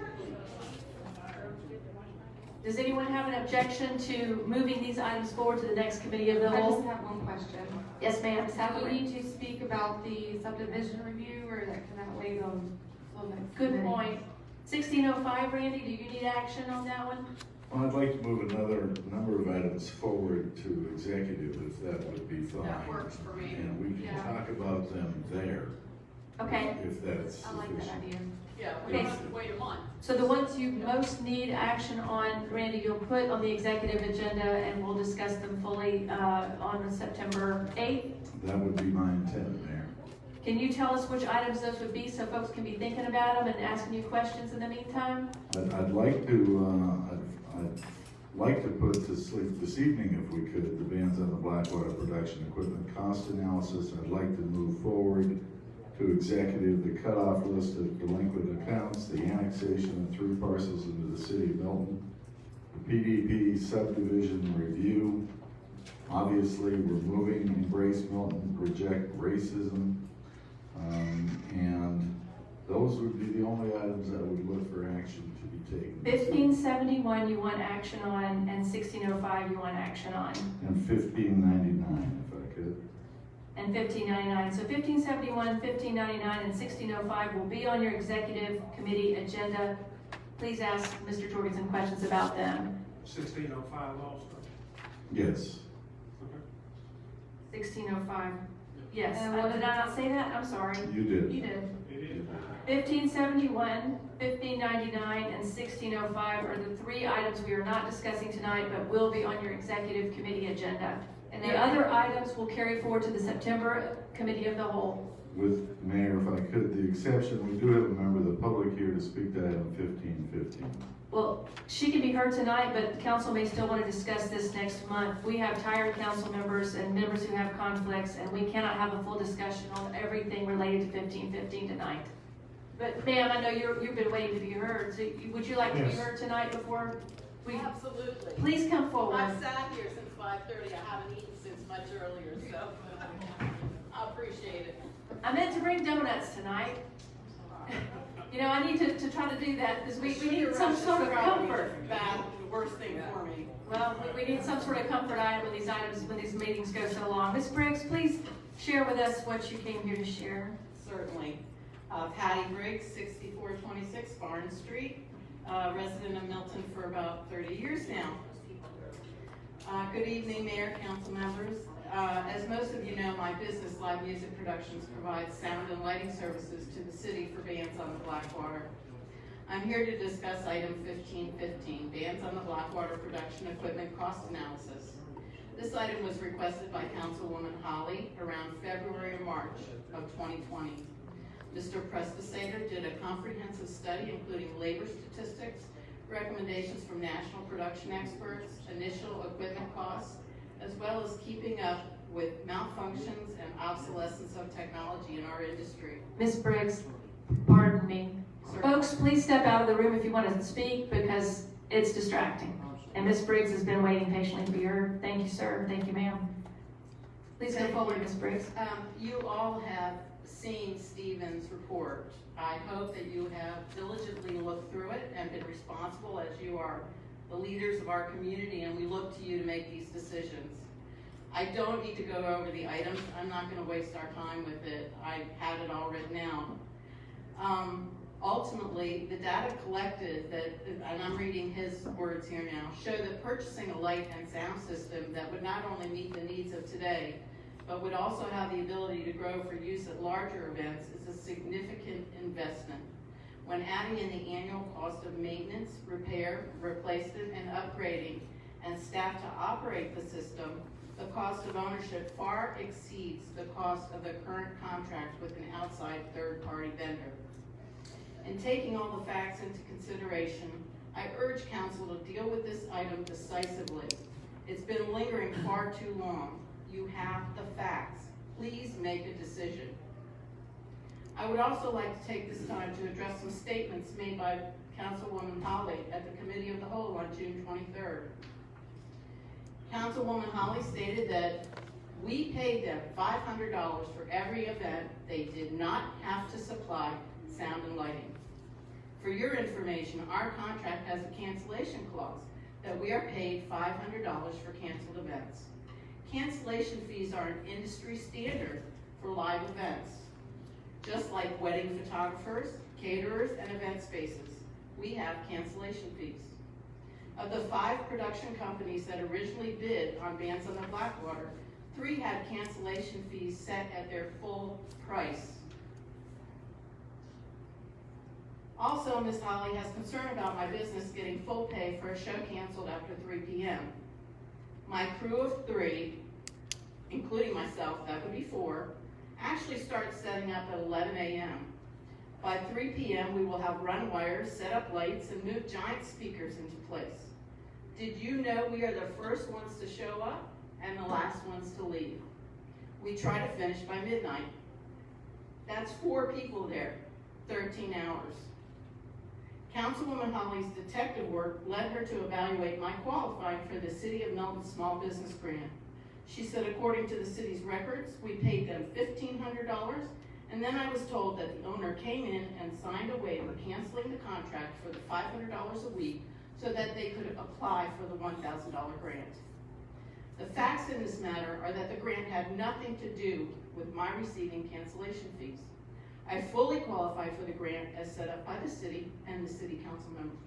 Does anyone have an objection to moving these items forward to the next committee of the I whole? just have one question. Yes, ma'am. Ms. Do Hathaway. we need to speak about the subdivision review, or can that wait on till next Good committee? point. 1605, Randy, do you need action on that one? Well, I'd like to move another number of items forward to executive, if that would be fine. That works for me. And we can Yeah. talk about them there. Okay. If that's I like that sufficient. idea. Yeah, we Okay. don't have to wait a month. So the ones you most need action on, Randy, you'll put on the executive agenda, and we'll discuss them fully on September 8th. That would be my intent, Mayor. Can you tell us which items those would be, so folks can be thinking about them and asking you questions in the meantime? I'd like to, I'd like to put to sleep this evening, if we could, the bans on the Blackwater production equipment cost analysis. I'd like to move forward to executive the cutoff list of delinquent accounts, the annexation of 3 parcels into the city of Milton, the PDP subdivision review. Obviously, removing Embrace Milton, reject racism, and those would be the only items I would look for action to be taken. 1571 you want action on, and 1605 you want action on, And 1599, if I could. and 1599. So 1571, 1599, and 1605 will be on your executive committee agenda. Please ask Mr. Jorgensen questions about them. 1605 also. Yes. 1605, yes. And Did I not say that? I'm sorry. You did. You did. It is. 1571, 1599, and 1605 are the 3 items we are not discussing tonight, but will be on your executive committee agenda. And the other items will carry forward to the September committee of the whole. With Mayor, if I could, the exception, we do have a member of the public here to speak to item 1515. Well, she can be heard tonight, but council may still want to discuss this next month. We have tired council members and members who have conflicts, and we cannot have a full discussion on everything related to 1515 tonight. But ma'am, I know you've been waiting to be heard, so would you like to be Yes. heard tonight before we? Absolutely. Please come forward. I've sat here since 5:30. I haven't eaten since much earlier, so I appreciate it. I meant to bring donuts tonight. You know, I need to try to do that, because we need some sort of comfort. Bad, the worst thing for me. Well, we need some sort of comfort item when these meetings go so long. Ms. Briggs, please share with us what you came here to share. Certainly. Patty Briggs, 6426 Barn Street, resident of Milton for about 30 years now. Good evening, Mayor, council members. As most of you know, my business, Live Music Productions, provides sound and lighting services to the city for bands on the Blackwater. I'm here to discuss item 1515, bans on the Blackwater production equipment cost analysis. This item was requested by Councilwoman Holly around February or March of 2020. Mr. Prestisator did a comprehensive study including labor statistics, recommendations from national production experts, initial equipment costs, as well as keeping up with malfunctions and obsolescence of technology in our industry. Ms. Briggs, pardon me. Sir. Folks, please step out of the room if you want to speak, because it's distracting. And Ms. Briggs has been waiting patiently to be heard. Thank you, sir. Thank you, ma'am. Please go Thank forward, you. Ms. Briggs. You all have seen Stephen's report. I hope that you have diligently looked through it and been responsible, as you are the leaders of our community, and we look to you to make these decisions. I don't need to go over the items. I'm not going to waste our time with it. I had it all written out. Ultimately, the data collected that, and I'm reading his words here now, show that purchasing a light and sound system that would not only meet the needs of today, but would also have the ability to grow for use at larger events is a significant investment. When adding in the annual cost of maintenance, repair, replacement, and upgrading, and staff to operate the system, the cost of ownership far exceeds the cost of the current contract with an outside third-party vendor. In taking all the facts into consideration, I urge council to deal with this item decisively. It's been lingering far too long. You have the facts. Please make a decision. I would also like to take this time to address some statements made by Councilwoman Holly at the Committee of the Whole on June 23rd. Councilwoman Holly stated that we paid them $500 for every event. They did not have to supply sound and lighting. For your information, our contract has a cancellation clause. that we are paid $500 for canceled events. Cancellation fees are an industry standard for live events. Just like wedding photographers, caterers, and event spaces, we have cancellation fees. Of the 5 production companies that originally bid on Bands on the Blackwater, 3 had cancellation fees set at their full price. Also, Ms. Holly has concern about my business getting full pay for a show canceled after 3 p.m. My crew of 3, including myself, that would be 4, actually starts setting up at 11 a.m. By 3 p.m., we will have run wires, set up lights, and move giant speakers into place. Did you know we are the first ones to show up and the last ones to leave? We try to finish by midnight. That's 4 people there, 13 hours. Councilwoman Holly's detective work led her to evaluate my qualifying for the City of Milton Small Business Grant. She said according to the city's records, we paid them $1,500, and then I was told that the owner came in and signed a waiver canceling the contract for the $500 a week so that they could apply for the $1,000 grant. The facts in this matter are that the grant had nothing to do with my receiving cancellation fees. I fully qualify for the grant as set up by the city and the city council members.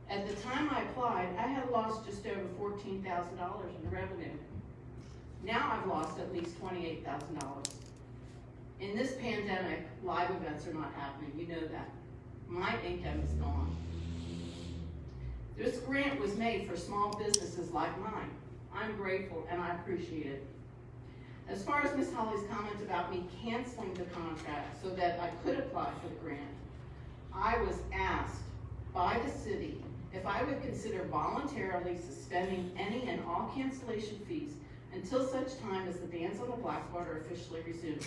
At the time I applied, I had lost just over $14,000 in revenue. Now I've lost at least $28,000. In this pandemic, live events are not happening, you know that. My income is gone. This grant was made for small businesses like mine. I'm grateful and I appreciate it. As far as Ms. Holly's comment about me canceling the contract so that I could apply for the grant, I was asked by the city if I would consider voluntarily suspending any and all cancellation fees until such time as the Bands on the Blackwater officially resumes.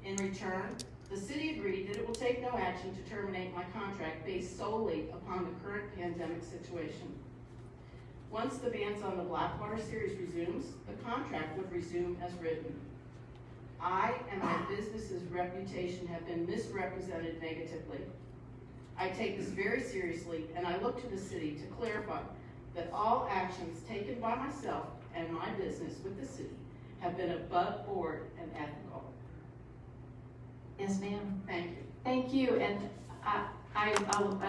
In return, the city agreed that it will take no action to terminate my contract based solely upon the current pandemic situation. Once the Bands on the Blackwater series resumes, the contract would resume as written. I and my business's reputation have been misrepresented negatively. I take this very seriously, and I look to the city to clarify that all actions taken by myself and my business with the city have been above board and ethical. Yes, ma'am. Thank you. Thank you, and I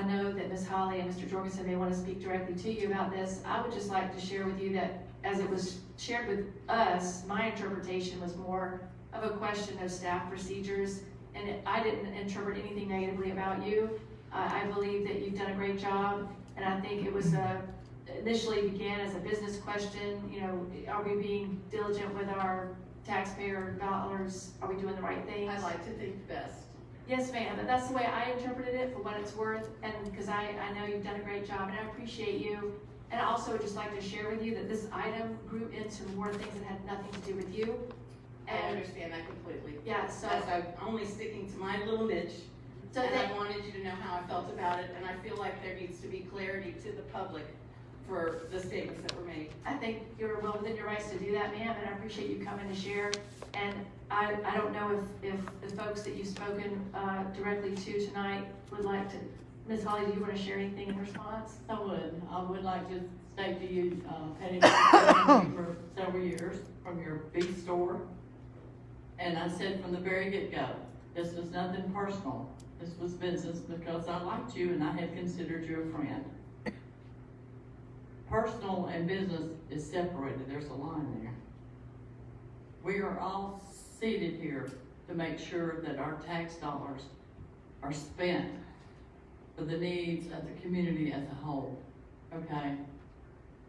know that Ms. Holly and Mr. Jorgensen may want to speak directly to you about this. I would just like to share with you that as it was shared with us, my interpretation was more of a question of staff procedures, and I didn't interpret anything negatively about you. I believe that you've done a great job, and I think it was initially began as a business question. You know, are we being diligent with our taxpayer dollars? Are we doing the right things? I like to think the best. Yes, ma'am, and that's the way I interpreted it for what it's worth, and because I know you've done a great job, and I appreciate you. And I also would just like to share with you that this item grew into more things that had nothing to do with you. I And understand that completely. yeah, so As I'm only sticking to my little niche, So and that- I wanted you to know how I felt about it, and I feel like there needs to be clarity to the public for the statements that were made. I think you're well within your rights to do that, ma'am, and I appreciate you coming to share. And I don't know if the folks that you've spoken directly to tonight would like to, Ms. Holly, do you want to share anything in response? I would like to say to you, Patty, I've known you for several years from your big store. And I said from the very get-go, this was nothing personal. This was business because I liked you and I had considered you a friend. Personal and business is separated. There's a line there. We are all seated here to make sure that our tax dollars are spent for the needs of the community as a whole, okay?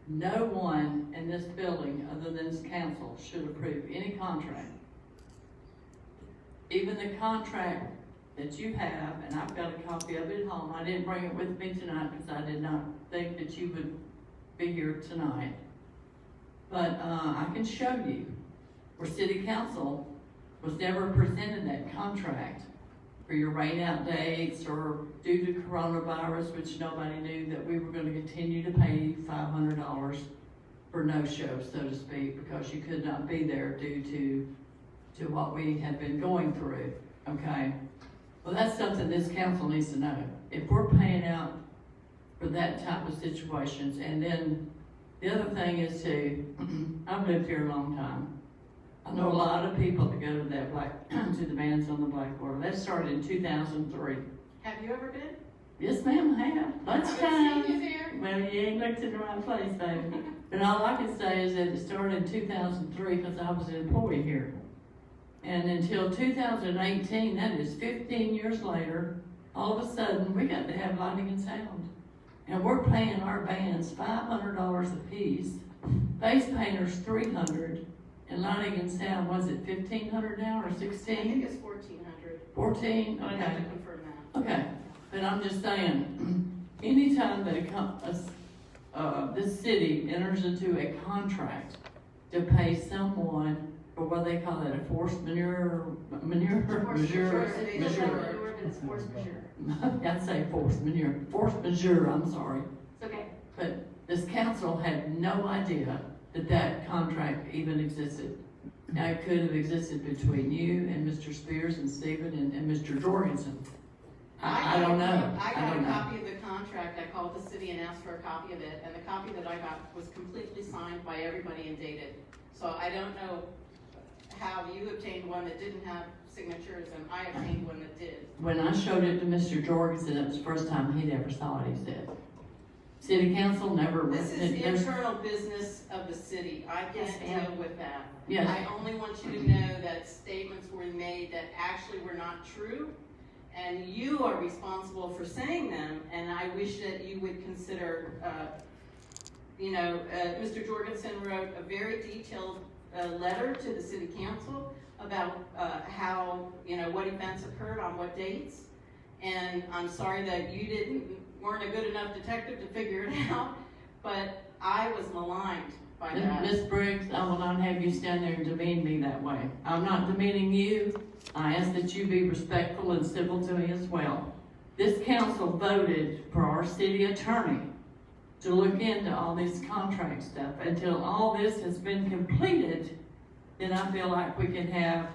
No one in this building, other than this council, should approve any contract. Even the contract that you have, and I've got a copy of it at home. I didn't bring it with me tonight because I did not think that you would be here tonight. But I can show you where city council was never presented that contract for your rain out dates or due to coronavirus, which nobody knew that we were going to continue to pay you $500 for no show, so to speak, because you could not be there due to what we had been going through, okay? Well, that's something this council needs to know. If we're paying out for for that type of situations. And then the other thing is too, I've lived here a long time. I know a lot of people that go to that to the bands on the Blackwater. That started in 2003. Have you ever been? Yes, ma'am, I have. Lots of times. Seen you there? Well, you ain't looked in the right place, baby. But all I can say is that it started in 2003 because I was an employee here. And until 2018, that is 15 years later, all of a sudden, we got to have lighting and sound. And we're paying our bands $500 a piece, face painters $300, and lighting and sound, was it $1,500 now or $16? I think it's 1,400. 14? I'd Okay. have to confirm that. Okay, but I'm just saying, anytime that this city enters into a contract to pay someone for what they call it, a force majeure. It's force majeure. I'd say force majeure, I'm sorry. It's okay. But this council had no idea that that contract even existed. Now, it could have existed between you and Mr. Spears and Stephen and Mr. Jorgensen. I don't know. I got don't a know. copy of the contract. I called the city and asked for a copy of it, and the copy that I got was completely signed by everybody and dated. So I don't know how you obtained one that didn't have signatures and I obtained one that did. When I showed it to Mr. Jorgensen, it was the first time he'd ever saw it, he said. City council never. This is there's- internal business of the city. I Yes, can't ma'am. deal with that. Yes. I only want you to know that statements were made that actually were not true, and you are responsible for saying them, and I wish that you would consider, Mr. Jorgensen wrote a very detailed letter to the city council about how, what events occurred on what dates, and I'm sorry that you weren't a good enough detective to figure it out, but I was maligned by that. Ms. Briggs, I will not have you stand there and demean me that way. I'm not demeaning you. I ask that you be respectful and civil to me as well. This council voted for our city attorney to look into all this contract stuff. Until all this has been completed, then I feel like we can have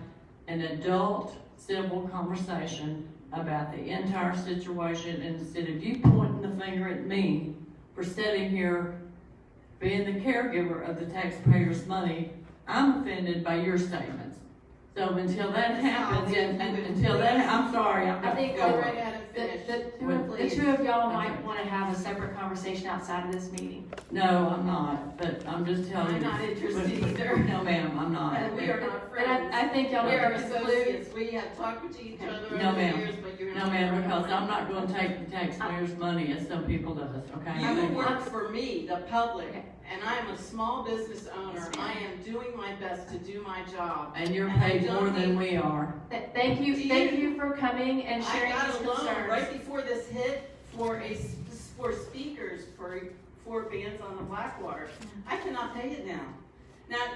an adult civil conversation about the entire situation instead of you pointing the finger at me for sitting here being the caregiver of the taxpayers' money. I'm offended by your statements. So until that happens, and until that, I'm sorry, I'm I not think going. the two of y'all might want to have a separate conversation outside of this meeting. No, I'm not, but I'm just telling you. I'm not interested either. No, ma'am, I'm not. And we are not But friends. I think y'all We need are to conclude. associates. We have talked to each other No, over the ma'am. years, but you're No, not. ma'am, because I'm not gonna take the taxpayers' money as some people does, okay? You work for me, the public, and I am a small business owner. I am doing my best to do my job. And you're And I paid don't more than need- we are. Thank you for coming and I sharing got these a loan concerns. right before this hit for speakers for bands on the Blackwater. I cannot pay it now. Now,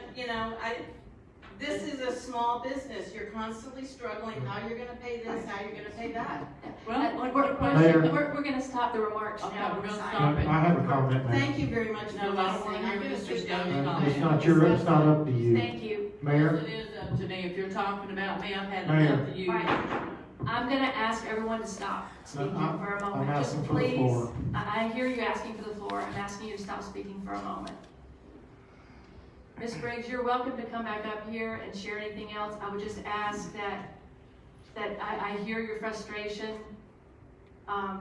this is a small business. You're constantly struggling how you're gonna pay this, how you're gonna pay that. We're gonna stop the remarks Okay, now. we're gonna Sign. stop it. I have a comment, Mayor. Thank you very much for No, I don't wanna listening. I'm hear gonna Mr. sit down. Stone. It's not it's not up to you. Thank you. Mayor? It is up to me. If you're talking about me, I've had Mayor. enough of you. Right. I'm gonna ask everyone to stop speaking I'm- for a I'm moment. Just asking for the please, floor. I hear you asking for the floor. I'm asking you to stop speaking for a moment. Ms. Briggs, you're welcome to come back up here and share anything else. I would just ask that I hear your frustration. I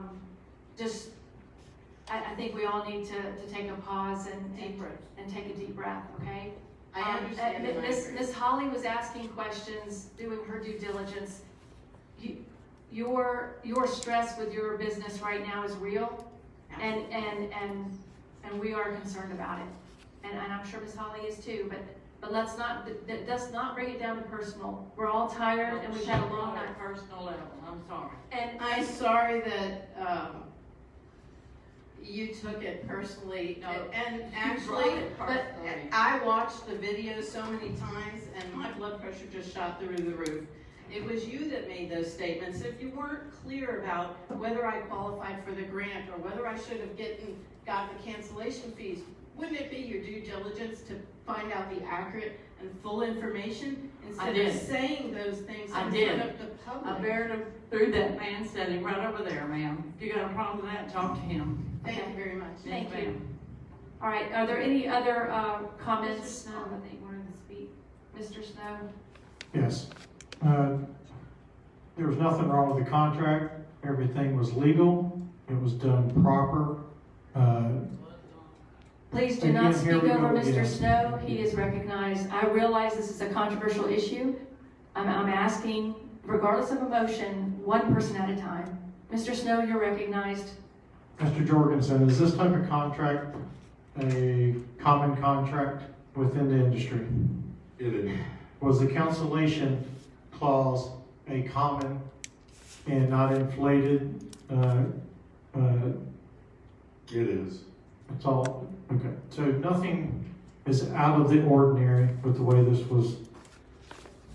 think we all need to take a pause and take a deep breath, okay? I understand and I agree. Ms. Holly was asking questions, doing her due diligence. Your stress with your business right now is real, and we are concerned about it. And I'm sure Ms. Holly is too, but let's not bring it down to personal. We're all tired and we've had a long night. Personal level, I'm sorry. And I'm sorry that, you took it personally, and actually, but I watched the video so many times, and my blood pressure just shot through the roof. It was you that made those statements. If you weren't clear about whether I qualified for the grant, or whether I should have gotten the cancellation fees, wouldn't it be your due diligence to find out the accurate and full information I instead of did. saying those things I in did. front of the public. I barely threw that man sitting right over there, ma'am. If you got a problem with that, talk to him. Thank you very much. Yes, Thank you. ma'am. All right, are there any other comments? Mr. Snow, I think wanted to speak. Mr. Snow? Yes. There was nothing wrong with the contract. Everything was legal. It was done proper. Please do not Again, speak here we over go Mr. again. Snow. He is recognized. I realize this is a controversial issue. I'm asking, regardless of emotion, one person at a time. Mr. Snow, you're recognized. Mr. Jorgensen, is this type of contract a common contract within the industry? It is. Was the cancellation clause a common and not inflated? It is. That's all, okay. So nothing is out of the ordinary with the way this was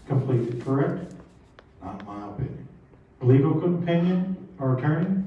completed, correct? Not my opinion. Legal opinion or attorney?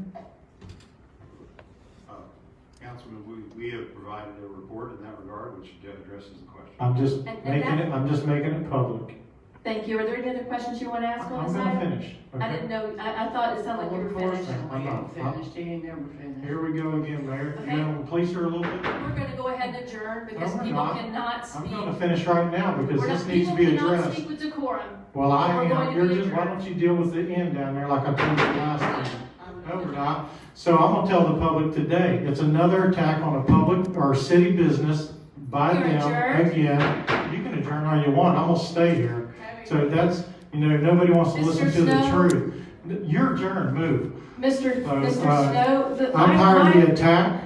Councilman, we have provided a report in that regard, which addresses the question. I'm just And making it public. Thank you. Are there any other questions you want to ask on I'm this gonna item? finish. I didn't know, I thought it sounded like you were finished. I'm not. Finished, he ain't never finished. Here we go again, Mayor. Okay. You know, police are a little bit. We're going to go ahead and adjourn because No, we're people not. cannot I'm speak. gonna finish right now because We're this not- needs to be People cannot addressed. speak with decorum. Well, I We're going am, to you're be just, why adjourned. don't you deal with the end down there like I told you last time? No, we're not. So I'm gonna tell the public today, it's another attack on a public or city business by You're them adjourned. again. You can adjourn all you want, I'm gonna stay here. So that's, nobody wants to Mr. listen to the Snow? truth. You're adjourned, move. Mr. Uh, Snow, I'm tired of the attack.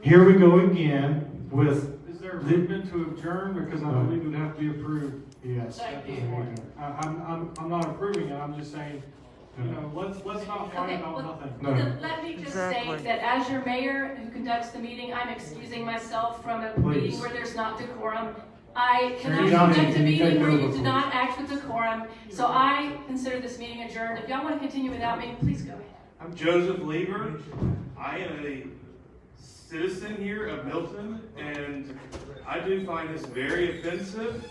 Here we go again with, Is there a movement to adjourn? Because I believe it would have to be approved. yes. I'm not approving it, I'm just saying, let's not fight Okay, about well, nothing. No. let me just Exactly. state that as your mayor who conducts the meeting, I'm excusing myself from a Please. meeting where there's not decorum. I cannot Mary Johnson, conduct a can you meeting take where over, you do please? not act with decorum. So I consider this meeting adjourned. If y'all want to continue without me, please go ahead. I'm Joseph Lever. I am a citizen here of Milton, and I do find this very offensive.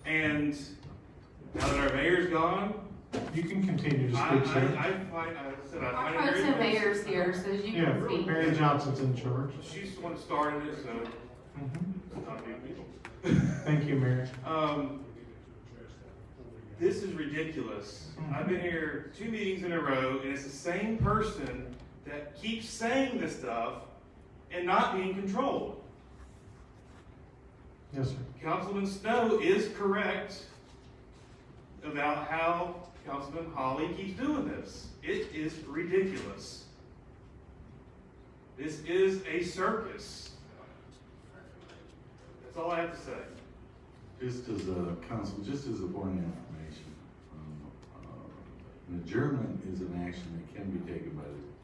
And now that our mayor's gone, You can continue to I speak, sir. find it Our very pro tem offensive. mayor's here, so you Yeah, can speak. Mary Johnson's in charge. She's the one that started it, so Mhm. it's not a big deal. Thank you, Mary. This is ridiculous. I've been here 2 meetings in a row, and it's the same person that keeps saying this stuff and not being controlled. Yes, sir. Councilman Snow is correct about how Councilman Holly keeps doing this. It is ridiculous. This is a circus. That's all I have to say. Just as a council, just as a point of information, an adjournment is an action that can be taken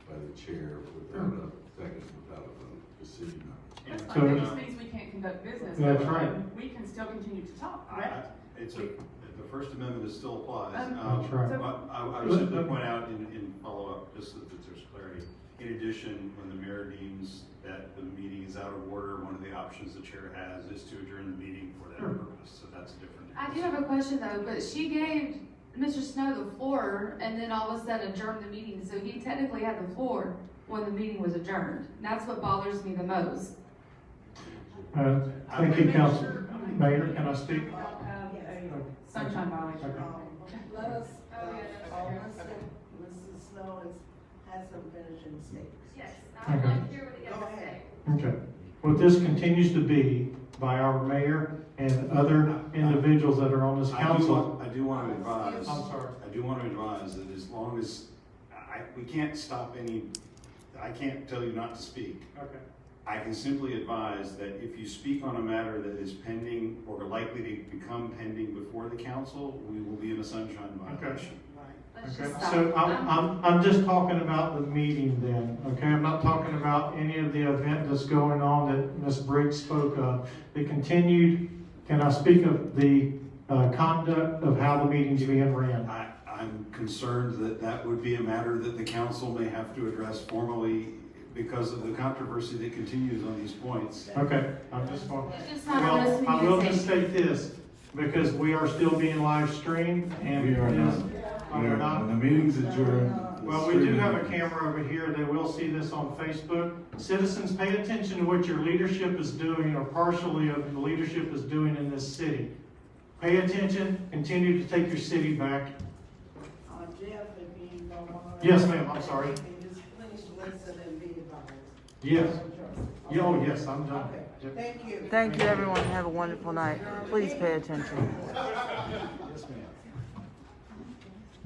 by the chair without a second, without a vote, just so you know. That's So- fine, that just means we can't conduct business. That's right. We can still continue to talk, correct? The First Amendment still applies. That's right. I would simply point out in follow-up, just so that there's clarity, in addition, when the mayor deems that the meeting is out of order, one of the options the chair has is to adjourn the meeting for that purpose, so that's different. I do have a question though, but she gave Mr. Snow the floor and then all of a sudden adjourned the meeting, so he technically had the floor when the meeting was adjourned. That's what bothers me the most. Thank you, Council. Mayor, can I speak? Sunshine violation. Let us, Oh, yeah, that's true. Mrs. Snow has some finishing statements. Yes, I would like to hear what he has to say. Okay. What this continues to be by our mayor and other individuals that are on this council. I do want to advise. I'm sorry. I do want to advise that as long as, we can't stop I can't tell you not to speak. Okay. I can simply advise that if you speak on a matter that is pending or likely to become pending before the council, we will be in a sunshine violation. Okay, so I'm just talking about the meeting then, okay? I'm not talking about any of the event that's going on that Ms. Briggs spoke of. The continued, can I speak of the conduct of how the meeting's being ran? I'm concerned that that would be a matter that the council may have to address formally because of the controversy that continues on these points. Okay, I'm just going, It's just not on this well, I will just communication. state this, because we are still being live streamed and. We are not. Oh, you're not? When the meeting's adjourned. Well, we do have a camera over here, they will see this on Facebook. Citizens, pay attention to what your leadership is doing, or partially of the leadership is doing in this city. Pay attention, continue to take your city back. Jeff, if you don't mind. Yes, ma'am, I'm sorry. Just please listen and be advised. Yes. Oh, yes, I'm done. Okay, thank you. Thank you, everyone. Have a wonderful night. Please pay attention. Yes, ma'am.